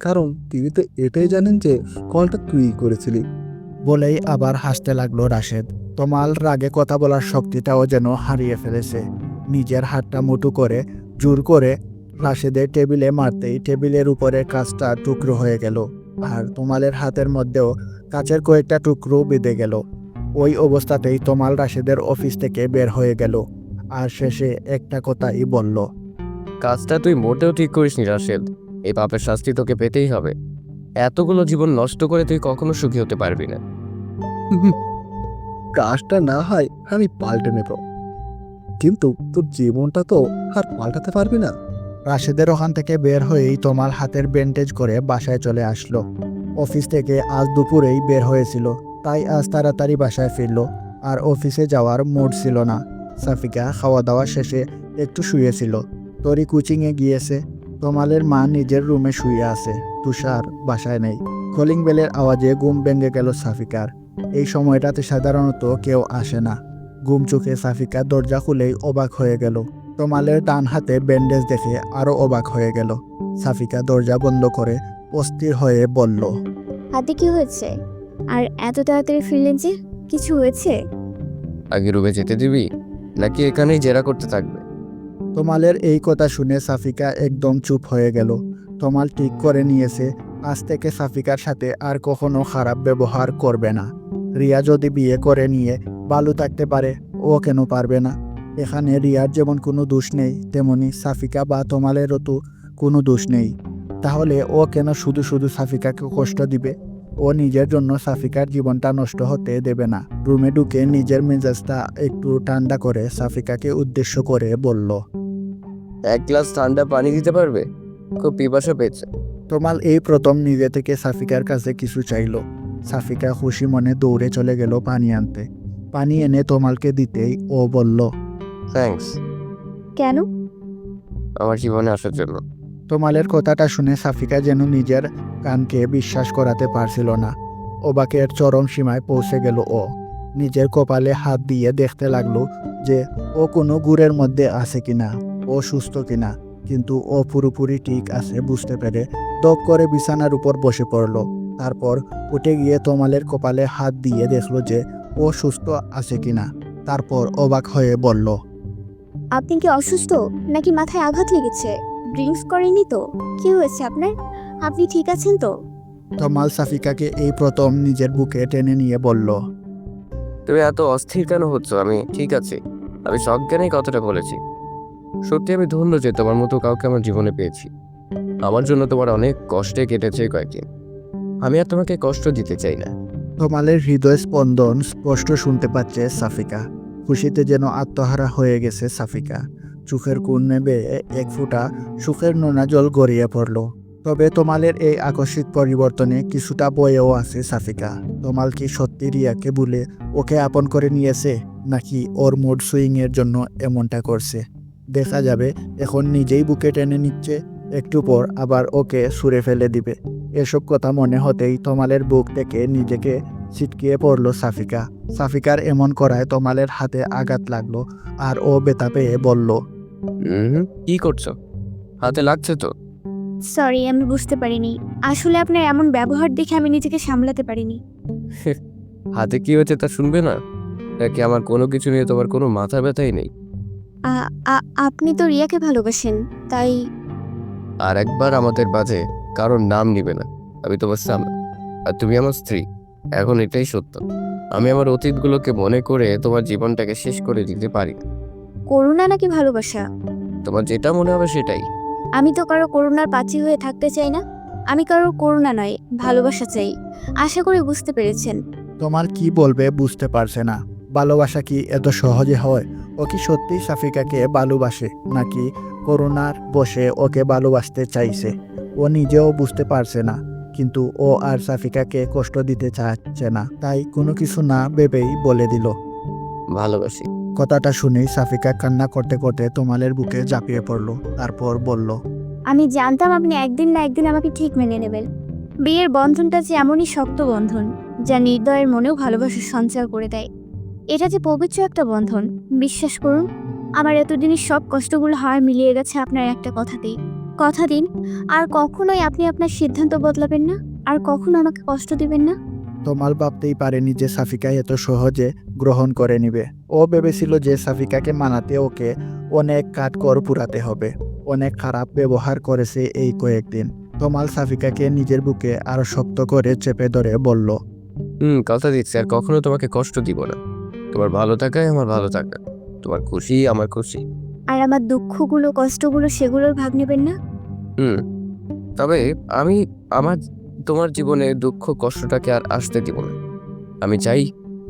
কারণ তিনি তো এটাই জানেন যে কলটা তুই করেছিলি। বলেই আবার হাসতে লাগলো রাশেদ। তোমাল রাগে কথা বলার শক্তিটাও যেন হারিয়ে ফেলেছে। নিজের হাতটা মুঠো করে জোর করে রাশেদের টেবিলে মারতেই টেবিলের উপরে কাঁচটা টুকরো হয়ে গেল, আর তোমালের হাতের মধ্যেও কাচের কয়েকটা টুকরো বেঁধে গেল। ওই অবস্থাতেই তোমাল রাশেদের অফিস থেকে বের হয়ে গেল, আর শেষে একটা কথাই বলল। কাজটা তুই মোটেও ঠিক করিসনি রাশেদ। এই পাপের শাস্তি তোকে পেতেই হবে। এতগুলো জীবন নষ্ট করে তুই কখনো সুখী হতে পারবি না। কাজটা না হয় আমি পাল্টে নেব, কিন্তু তোর জীবনটা তো আর পাল্টাতে পারবি না। রাশেদের ওখান থেকে বের হয়েই তোমাল হাতের ব্যান্ডেজ করে বাসায় চলে আসলো। অফিস থেকে আজ দুপুরেই বের হয়েছিল, তাই আজ তাড়াতাড়ি বাসায় ফিরল, আর অফিসে যাওয়ার মুড ছিল না। সাফিকা খাওয়া দাওয়া শেষে একটু শুয়েছিল। তরি কোচিংয়ে গিয়েছে। তোমালের মা নিজের রুমে শুয়ে আছে। তুষার বাসায় নেই। কলিং বেলের আওয়াজে ঘুম ভেঙে গেল সাফিকার। এই সময়টাতে সাধারণত কেউ আসে না। ঘুম চোখে সাফিকা দরজা খুলেই অবাক হয়ে গেল। তোমালের ডান হাতে ব্যান্ডেজ দেখে আরো অবাক হয়ে গেল। সাফিকা দরজা বন্ধ করে অস্থির হয়ে বলল, হাতে কি হয়েছে? আর এত তাড়াতাড়ি ফিরলেন যে, কিছু হয়েছে? আগে রুমে যেতে দিবি নাকি এখানেই জেরা করতে থাকবে? তোমালের এই কথা শুনে সাফিকা একদম চুপ হয়ে গেল। তোমাল ঠিক করে নিয়েছে আজ থেকে সাফিকার সাথে আর কখনো খারাপ ব্যবহার করবে না। রিয়া যদি বিয়ে করে নিয়ে ভালো থাকতে পারে, ও কেন পারবে না? এখানে রিয়ার যেমন কোনো দোষ নেই, তেমনি সাফিকা বা তোমালেরও তো কোনো দোষ নেই। তাহলে ও কেন শুধু শুধু সাফিকাকে কষ্ট দিবে? ও নিজের জন্য সাফিকার জীবনটা নষ্ট হতে দেবে না। রুমে ঢুকে নিজের মেজাজটা একটু ঠান্ডা করে সাফিকাকে উদ্দেশ্য করে বলল, এক গ্লাস ঠান্ডা পানি দিতে পারবে? খুব পিপাসা পেয়েছে। তোমাল এই প্রথম নিজে থেকে সাফিকার কাছে কিছু চাইলো। সাফিকা খুশি মনে দৌড়ে চলে গেল পানি আনতে। পানি এনে তোমালকে দিতেই ও বলল, থ্যাঙ্কস কেন? আমার জীবনে আসার জন্য। তোমালের কথাটা শুনে সাফিকা যেন নিজের কানকে বিশ্বাস করাতে পারছিল না। অবাকের চরম সীমায় পৌঁছে গেল ও। নিজের কপালে হাত দিয়ে দেখতে লাগলো যে ও কোনো গুড়ের মধ্যে আছে কিনা, ও সুস্থ কিনা। কিন্তু ও পুরোপুরি ঠিক আছে বুঝতে পেরে দপ করে বিছানার উপর বসে পড়ল। তারপর উঠে গিয়ে তোমালের কপালে হাত দিয়ে দেখলো যে ও সুস্থ আছে কিনা। তারপর অবাক হয়ে বলল, আপনি কি অসুস্থ নাকি মাথায় আঘাত লেগেছে? ড্রিঙ্কস করেনি তো? কি হয়েছে আপনার? আপনি ঠিক আছেন তো? তমাল সাফিকাকে এই প্রথম নিজের বুকে টেনে নিয়ে বলল, তুমি এত অস্থির কেন হচ্ছ? আমি ঠিক আছি। আমি সজ্ঞানেই কথাটা বলেছি। সত্যি আমি ধন্য যে তোমার মতো কাউকে আমার জীবনে পেয়েছি। আমার জন্য তোমার অনেক কষ্টে কেটেছে কয়েকদিন। আমি আর তোমাকে কষ্ট দিতে চাই না। তমালের হৃদয় স্পন্দন স্পষ্ট শুনতে পাচ্ছে সাফিকা। খুশিতে যেন আত্মহারা হয়ে গেছে সাফিকা। চোখের কোণে বেয়ে এক ফোঁটা সুখের নোনা জল গড়িয়ে পড়ল। তবে তোমালের এই আকস্মিক পরিবর্তনে কিছুটা বয়েও আছে সাফিকা। তোমাল কি সত্যি রিয়াকে বলে ওকে আপন করে নিয়েছে, নাকি ওর মুড সুইং এর জন্য এমনটা করছে? দেখা যাবে। এখন নিজেই বুকে টেনে নিচ্ছে, একটু পর আবার ওকে ছুঁড়ে ফেলে দিবে। এসব কথা মনে হতেই তোমালের বুক থেকে নিজেকে ছিটকিয়ে পড়ল সাফিকা। সাফিকার এমন করায় তোমালের হাতে আঘাত লাগলো, আর ও ব্যথা পেয়ে বলল, কি করছো? হাতে লাগছে তো? সরি, আমি বুঝতে পারিনি। আসলে আপনার এমন ব্যবহার দেখে আমি নিজেকে সামলাতে পারিনি। হাতে কি হয়েছে তা শুনবে না? নাকি আমার কোনো কিছু নিয়ে তোমার কোনো মাথা ব্যথাই নেই? আপনি তো রিয়াকে ভালোবাসেন, তাই। আর একবার আমাদের বাজে কারোর নাম নিবে না। আমি তোমার স্বামী আর তুমি আমার স্ত্রী। এখন এটাই সত্য। আমি আমার অতীতগুলোকে মনে করে তোমার জীবনটাকে শেষ করে দিতে পারি না। করুণা নাকি ভালোবাসা? তোমার যেটা মনে হবে সেটাই। আমি তো কারো করুণার পাত্রী হয়ে থাকতে চাই না। আমি কারো করুণা নয়, ভালোবাসা চাই। আশা করি বুঝতে পেরেছেন। তোমার কি বলবে বুঝতে পারছে না। ভালোবাসা কি এত সহজে হয়? ও কি সত্যি সাফিকাকে ভালোবাসে, নাকি করুণার বসে ওকে ভালোবাসতে চাইছে? ও নিজেও বুঝতে পারছে না, কিন্তু ও আর সাফিকাকে কষ্ট দিতে চাচ্ছে না। তাই কোনো কিছু না ভেবেই বলে দিল, ভালোবাসি। কথাটা শুনেই সাফিকা কান্না করতে করতে তোমালের বুকে ঝাঁপিয়ে পড়ল। তারপর বলল, আমি জানতাম আপনি একদিন না একদিন আমাকে ঠিক মেনে নেবেন। বিয়ের বন্ধনটা যে এমনই শক্ত বন্ধন, যা নির্দয়ের মনেও ভালোবাসা সঞ্চার করে দেয়। এটা যে পবিত্র একটা বন্ধন। বিশ্বাস করুন, আমার এতদিনের সব কষ্টগুলো হার মিলিয়ে গেছে আপনার একটা কথাতেই। কথা দিন, আর কখনোই আপনি আপনার সিদ্ধান্ত বদলাবেন না, আর কখনো আমাকে কষ্ট দিবেন না। তোমাল ভাবতেই পারেনি যে সাফিকা এত সহজে গ্রহণ করে নিবে। ও ভেবেছিল যে সাফিকাকে মানাতে ওকে অনেক কাঠকড় পুরাতে হবে। অনেক খারাপ ব্যবহার করেছে এই কয়েকদিন। তমাল সাফিকাকে নিজের বুকে আরো শক্ত করে চেপে ধরে বলল, কথা দিচ্ছি আর কখনো তোমাকে কষ্ট দিব না। তোমার ভালো থাকাই আমার ভালো থাকা, তোমার খুশি আমার খুশি। আর আমার দুঃখগুলো কষ্টগুলো সেগুলোর ভাগ নেবেন না। তবে আমি আমার তোমার জীবনে দুঃখ কষ্টটাকে আর আসতে দিব না। আমি চাই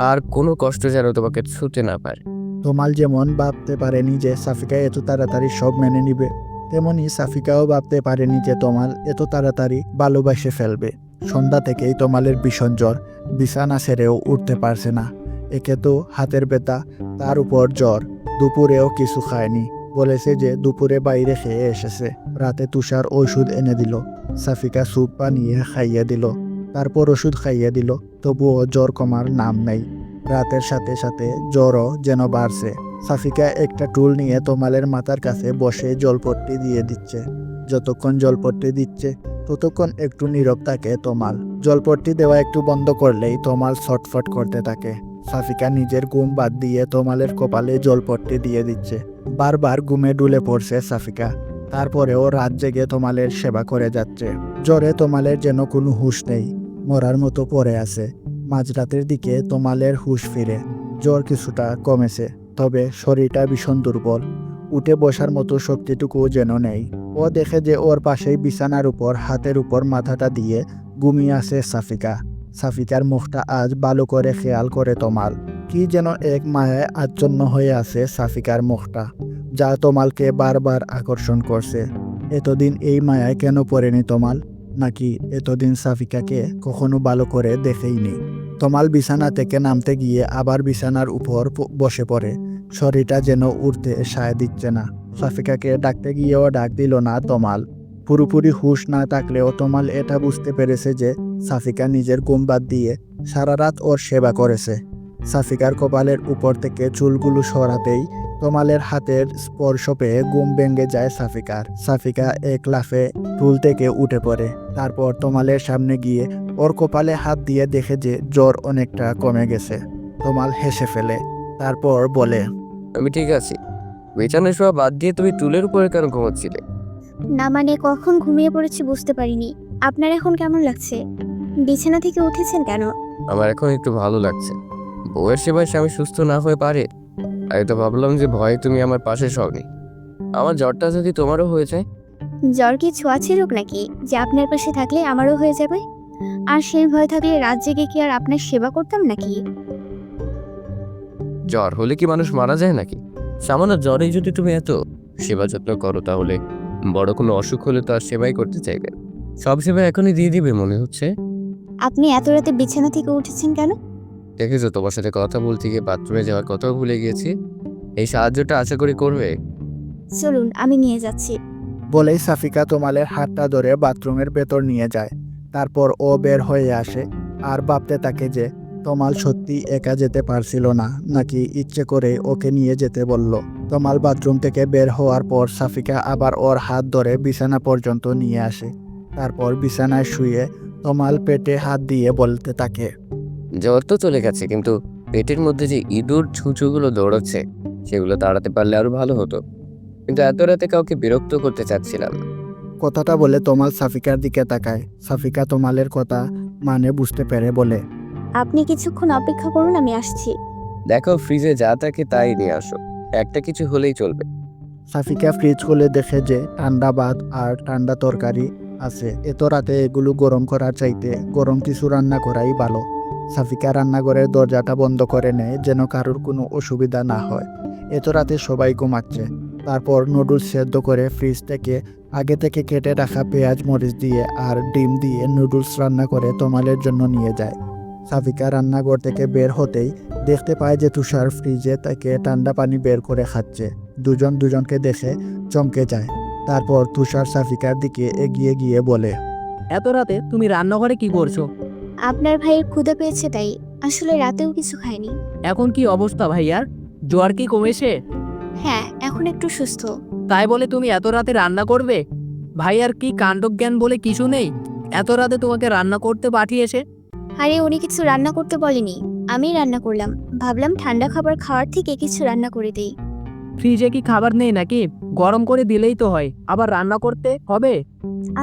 আর কোনো কষ্ট যেন তোমাকে ছুঁতে না পারে। তমাল যেমন ভাবতে পারেনি যে সাফিকা এত তাড়াতাড়ি সব মেনে নিবে, তেমনি সাফিকাও ভাবতে পারেনি যে তমাল এত তাড়াতাড়ি ভালোবাসে ফেলবে। সন্ধ্যা থেকেই তমালের ভীষণ জ্বর, বিছানা ছেড়েও উঠতে পারছে না। একে তো হাতের ব্যথা, তার উপর জ্বর, দুপুরেও কিছু খায়নি। বলেছে যে দুপুরে বাইরে খেয়ে এসেছে। রাতে তুষার ওষুধ এনে দিল, সাফিকা স্যুপ বানিয়ে খাইয়ে দিল, তারপর ওষুধ খাইয়ে দিল, তবুও জ্বর কমার নাম নেই। রাতের সাথে সাথে জ্বরও যেন বাড়ছে। সাফিকা একটা টুল নিয়ে তমালের মাথার কাছে বসে জলপট্টি দিয়ে দিচ্ছে। যতক্ষণ জলপট্টি দিচ্ছে ততক্ষণ একটু নীরব থাকে তমাল। জলপট্টি দেওয়া একটু বন্ধ করলেই তমাল ছটফট করতে থাকে। সাফিকা নিজের ঘুম বাদ দিয়ে তমালের কপালে জলপট্টি দিয়ে দিচ্ছে। বারবার ঘুমে ডুলে পড়ছে সাফিকা, তারপরেও রাত জেগে তমালের সেবা করে যাচ্ছে। জ্বরে তমালের যেন কোনো হুঁশ নেই, মরার মতো পড়ে আছে। মাঝরাতের দিকে তমালের হুঁশ ফিরে। জ্বর কিছুটা কমেছে, তবে শরীরটা ভীষণ দুর্বল। উঠে বসার মতো শক্তিটুকুও যেন নেই। ও দেখে যে ওর পাশেই বিছানার উপর হাতের উপর মাথাটা দিয়ে ঘুমিয়ে আছে সাফিকা। সাফিকার মুখটা আজ ভালো করে খেয়াল করে তমাল। কি যেন এক মায়ায় আচ্ছন্ন হয়ে আছে সাফিকার মুখটা, যা তমালকে বারবার আকর্ষণ করছে। এতদিন এই মায়ায় কেন পড়েনি তমাল? নাকি এতদিন সাফিকাকে কখনো ভালো করে দেখেইনি? তমাল বিছানা থেকে নামতে গিয়ে আবার বিছানার উপর বসে পড়ে। শরীরটা যেন উঠতে সায় দিচ্ছে না। সাফিকাকে ডাকতে গিয়েও ডাক দিল না তমাল। পুরোপুরি হুঁশ না থাকলেও তমাল এটা বুঝতে পেরেছে যে সাফিকা নিজের ঘুম বাদ দিয়ে সারা রাত ওর সেবা করেছে। সাফিকার কপালের উপর থেকে চুলগুলো সরাতেই তমালের হাতের স্পর্শ পেয়ে ঘুম ভেঙে যায় সাফিকার। সাফিকা এক লাফে টুল থেকে উঠে পড়ে। তারপর তমালের সামনে গিয়ে ওর কপালে হাত দিয়ে দেখে যে জ্বর অনেকটা কমে গেছে। তমাল হেসে ফেলে, তারপর বলে, আমি ঠিক আছি। বিছানায় শোয়া বাদ দিয়ে তুমি টুলের উপরে কেন ঘুমাচ্ছিলে? না মানে কখন ঘুমিয়ে পড়েছি বুঝতে পারিনি। আপনার এখন কেমন লাগছে? বিছানা থেকে উঠেছেন কেন? আমার এখন একটু ভালো লাগছে। বউয়ের সেবায় স্বামী সুস্থ না হয়ে পারে? আমি তো ভাবলাম যে ভয়ে তুমি আমার পাশে সবনি। আমার জ্বরটা যদি তোমারও হয়ে যায়? জ্বর কি ছোঁয়াচে রোগ নাকি যে আপনার পাশে থাকলে আমারও হয়ে যাবে? আর সেই ভয় থাকলে রাত জেগে কি আর আপনার সেবা করতাম নাকি? জ্বর হলে কি মানুষ মারা যায় নাকি? সামান্য জ্বরেই যদি তুমি এত সেবা যত্ন করো, তাহলে বড় কোনো অসুখ হলে তো আর সেবাই করতে চাইবে। সব সেবা এখনই দিয়ে দিবে মনে হচ্ছে। আপনি এত রাতে বিছানা থেকে উঠেছেন কেন? দেখেছো, তোমার সাথে কথা বলতে গিয়ে বাথরুমে যাওয়ার কথাও ভুলে গিয়েছি। এই সাহায্যটা আশা করি করবে। চলুন আমি নিয়ে যাচ্ছি। বলেই সাফিকা তমালের হাতটা ধরে বাথরুমের ভেতর নিয়ে যায়। তারপর ও বের হয়ে আসে আর ভাবতে থাকে যে তমাল সত্যি একা যেতে পারছিল না, নাকি ইচ্ছে করে ওকে নিয়ে যেতে বলল। তমাল বাথরুম থেকে বের হওয়ার পর সাফিকা আবার ওর হাত ধরে বিছানা পর্যন্ত নিয়ে আসে। তারপর বিছানায় শুয়ে তমাল পেটে হাত দিয়ে বলতে থাকে, জ্বর তো চলে গেছে, কিন্তু পেটের মধ্যে যে ইঁদুর ছুঁচুগুলো দৌড়াচ্ছে সেগুলো তাড়াতে পারলে আরো ভালো হতো। কিন্তু এত রাতে কাউকে বিরক্ত করতে চাচ্ছিলাম না। কথাটা বলে তমাল সাফিকার দিকে তাকায়। সাফিকা তমালের কথা মানে বুঝতে পেরে বলে, আপনি কিছুক্ষণ অপেক্ষা করুন, আমি আসছি। দেখো, ফ্রিজে যা থাকে তাই নিয়ে আসো, একটা কিছু হলেই চলবে। সাফিকা ফ্রিজ খুলে দেখে যে ঠান্ডা ভাত আর ঠান্ডা তরকারি আছে। এত রাতে এগুলো গরম করার চাইতে গরম কিছু রান্না করাই ভালো। সাফিকা রান্নাঘরের দরজাটা বন্ধ করে নেয় যেন কারোর কোনো অসুবিধা না হয়। এত রাতে সবাই ঘুমাচ্ছে। তারপর নুডলস সেদ্ধ করে ফ্রিজ থেকে আগে থেকে কেটে রাখা পেঁয়াজ মরিচ দিয়ে আর ডিম দিয়ে নুডলস রান্না করে তমালের জন্য নিয়ে যায়। সাফিকা রান্নাঘর থেকে বের হতেই দেখতে পায় যে তুষার ফ্রিজে থেকে ঠান্ডা পানি বের করে খাচ্ছে। দুজন দুজনকে দেখে চমকে যায়। তারপর তুষার সাফিকার দিকে এগিয়ে গিয়ে বলে, এত রাতে তুমি রান্নাঘরে কি করছো? আপনার ভাইয়ের ক্ষুধা পেয়েছে তাই। আসলে রাতেও কিছু খায়নি। এখন কি অবস্থা ভাইয়ার? জ্বর কি কমেছে? হ্যাঁ, এখন একটু সুস্থ। তাই বলে তুমি এত রাতে রান্না করবে? ভাইয়ার কি কাণ্ডজ্ঞান বলে কিছু নেই? এত রাতে তোমাকে রান্না করতে পাঠিয়েছে? আরে উনি কিছু রান্না করতে বলেনি, আমি রান্না করলাম। ভাবলাম ঠান্ডা খাবার খাওয়ার থেকে কিছু রান্না করে দেই। ফ্রিজে কি খাবার নেই নাকি? গরম করে দিলেই তো হয়, আবার রান্না করতে হবে?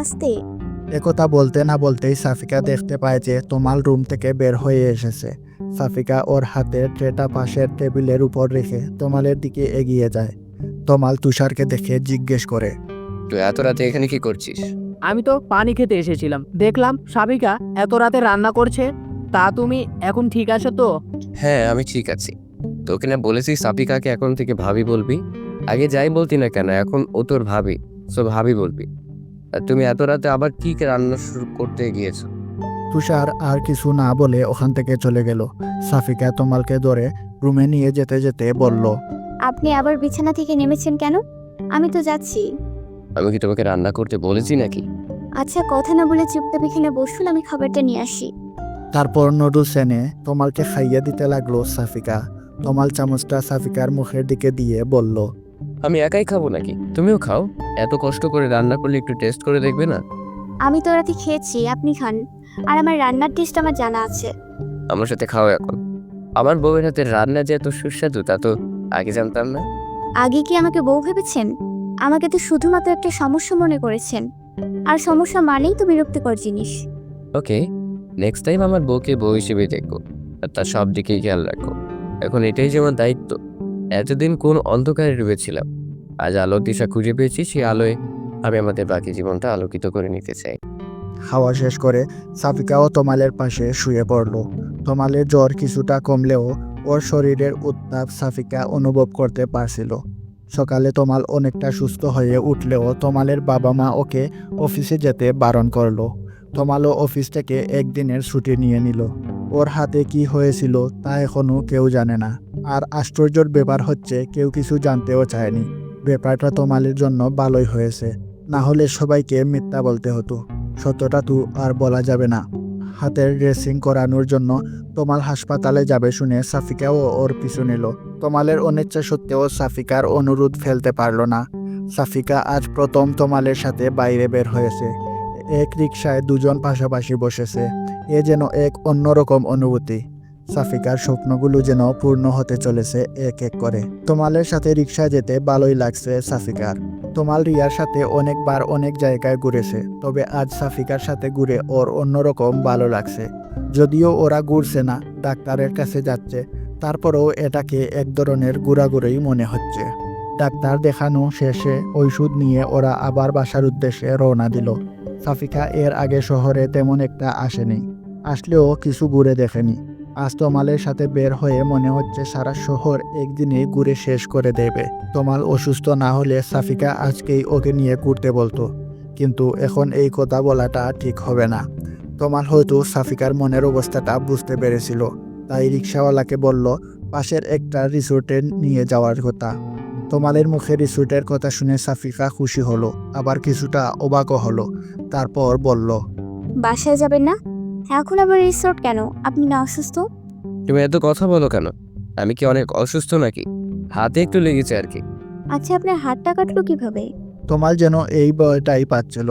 আস্তে। একথা বলতে না বলতেই সাফিকা দেখতে পায় যে তমাল রুম থেকে বের হয়ে এসেছে। সাফিকা ওর হাতে ট্রেটা পাশের টেবিলের উপর রেখে তমালের দিকে এগিয়ে যায়। তমাল তুষারকে দেখে জিজ্ঞেস করে, তুই এত রাতে এখানে কি করছিস? আমি তো পানি খেতে এসেছিলাম, দেখলাম সাবিকা এত রাতে রান্না করছে। তা তুমি এখন ঠিক আছো তো? হ্যাঁ, আমি ঠিক আছি। তোকে না বলেছি সাফিকাকে এখন থেকে ভাবি বলবি? আগে যাই বলতি না কেন, এখন ও তোর ভাবি, সো ভাবি বলবি। আর তুমি এত রাতে আবার কি রান্না শুরু করতে গিয়েছো? তুষার আর কিছু না বলে ওখান থেকে চলে গেল। সাফিকা তমালকে ধরে রুমে নিয়ে যেতে যেতে বলল, আপনি আবার বিছানা থেকে নেমেছেন কেন? আমি তো যাচ্ছি। আমি কি তোমাকে রান্না করতে বলেছি নাকি? আচ্ছা, কথা না বলে চুপচাপ এখানে বসুন, আমি খাবারটা নিয়ে আসি। তারপর নুডলস এনে তমালকে খাইয়ে দিতে লাগলো সাফিকা। তমাল চামচটা সাফিকার মুখের দিকে দিয়ে বলল, আমি একাই খাবো নাকি? তুমিও খাও। এত কষ্ট করে রান্না করলে একটু টেস্ট করে দেখবে না? আমি তো রাতে খেয়েছি, আপনি খান। আর আমার রান্নার টেস্ট আমার জানা আছে। আমার সাথে খাও এখন। আমার বউয়ের হাতের রান্না যে এত সুস্বাদু তা তো আগে জানতাম না। আগে কি আমাকে বউ ভেবেছেন? আমাকে তো শুধুমাত্র একটা সমস্যা মনে করেছেন। আর সমস্যা মানেই তো বিরক্তিকর জিনিস। ওকে, নেক্সট টাইম আমার বউকে বউ হিসেবে দেখো, আর তার সব দিকেই খেয়াল রাখো। এখন এটাই যে আমার দায়িত্ব। এতদিন কোন অন্ধকারে ডুবেছিলাম, আজ আলোর দিশা খুঁজে পেয়েছি। সেই আলোয় আমি আমাদের বাকি জীবনটা আলোকিত করে নিতে চাই। খাওয়া শেষ করে সাফিকাও তমালের পাশে শুয়ে পড়ল। তমালের জ্বর কিছুটা কমলেও ওর শরীরের উত্তাপ সাফিকা অনুভব করতে পারছিল। সকালে তমাল অনেকটা সুস্থ হয়ে উঠলেও তমালের বাবা মা ওকে অফিসে যেতে বারণ করলো। তমালও অফিস থেকে একদিনের ছুটি নিয়ে নিল। ওর হাতে কি হয়েছিল তা এখনও কেউ জানে না। আর আশ্চর্যের ব্যাপার হচ্ছে কেউ কিছু জানতেও চায়নি। ব্যাপারটা তমালের জন্য ভালোই হয়েছে, না হলে সবাইকে মিথ্যা বলতে হতো। সত্যটা তো আর বলা যাবে না। হাতের ড্রেসিং করানোর জন্য তমাল হাসপাতালে যাবে শুনে সাফিকাও ওর পিছু নিল। তমালের অনিচ্ছা সত্ত্বেও সাফিকার অনুরোধ ফেলতে পারল না। সাফিকা আজ প্রথম তমালের সাথে বাইরে বের হয়েছে। এক রিকশায় দুজন পাশাপাশি বসেছে। এ যেন এক অন্যরকম অনুভূতি। সাফিকার স্বপ্নগুলো যেন পূর্ণ হতে চলেছে এক এক করে। তমালের সাথে রিকশায় যেতে ভালোই লাগছে সাফিকার। তমাল রিয়ার সাথে অনেকবার অনেক জায়গায় ঘুরেছে, তবে আজ সাফিকার সাথে ঘুরে ওর অন্যরকম ভালো লাগছে। যদিও ওরা ঘুরছে না, ডাক্তারের কাছে যাচ্ছে, তারপরেও এটাকে এক ধরনের ঘোরাঘুরি মনে হচ্ছে। ডাক্তার দেখানো শেষে ওষুধ নিয়ে ওরা আবার বাসার উদ্দেশ্যে রওনা দিল। সাফিকা এর আগে শহরে তেমন একটা আসেনি, আসলেও কিছু ঘুরে দেখেনি। আজ তমালের সাথে বের হয়ে মনে হচ্ছে সারা শহর একদিনে ঘুরে শেষ করে দেবে। তমাল অসুস্থ না হলে সাফিকা আজকেই ওকে নিয়ে ঘুরতে বলতো, কিন্তু এখন এই কথা বলাটা ঠিক হবে না। তমাল হয়তো সাফিকার মনের অবস্থাটা বুঝতে পেরেছিল, তাই রিক্সাওয়ালাকে বলল পাশের একটা রিসোর্টে নিয়ে যাওয়ার কথা। তমালের মুখে রিসোর্টের কথা শুনে সাফিকা খুশি হলো, আবার কিছুটা অবাকও হলো। তারপর বলল, বাসায় যাবেন না? এখন আবার রিসোর্ট কেন? আপনি না অসুস্থ? তুমি এত কথা বলো কেন? আমি কি অনেক অসুস্থ নাকি? হাতে একটু লেগেছে আর কি। আচ্ছা, আপনার হাতটা কাটলো কিভাবে? তমাল যেন এই ভয়টাই পাচ্ছিল,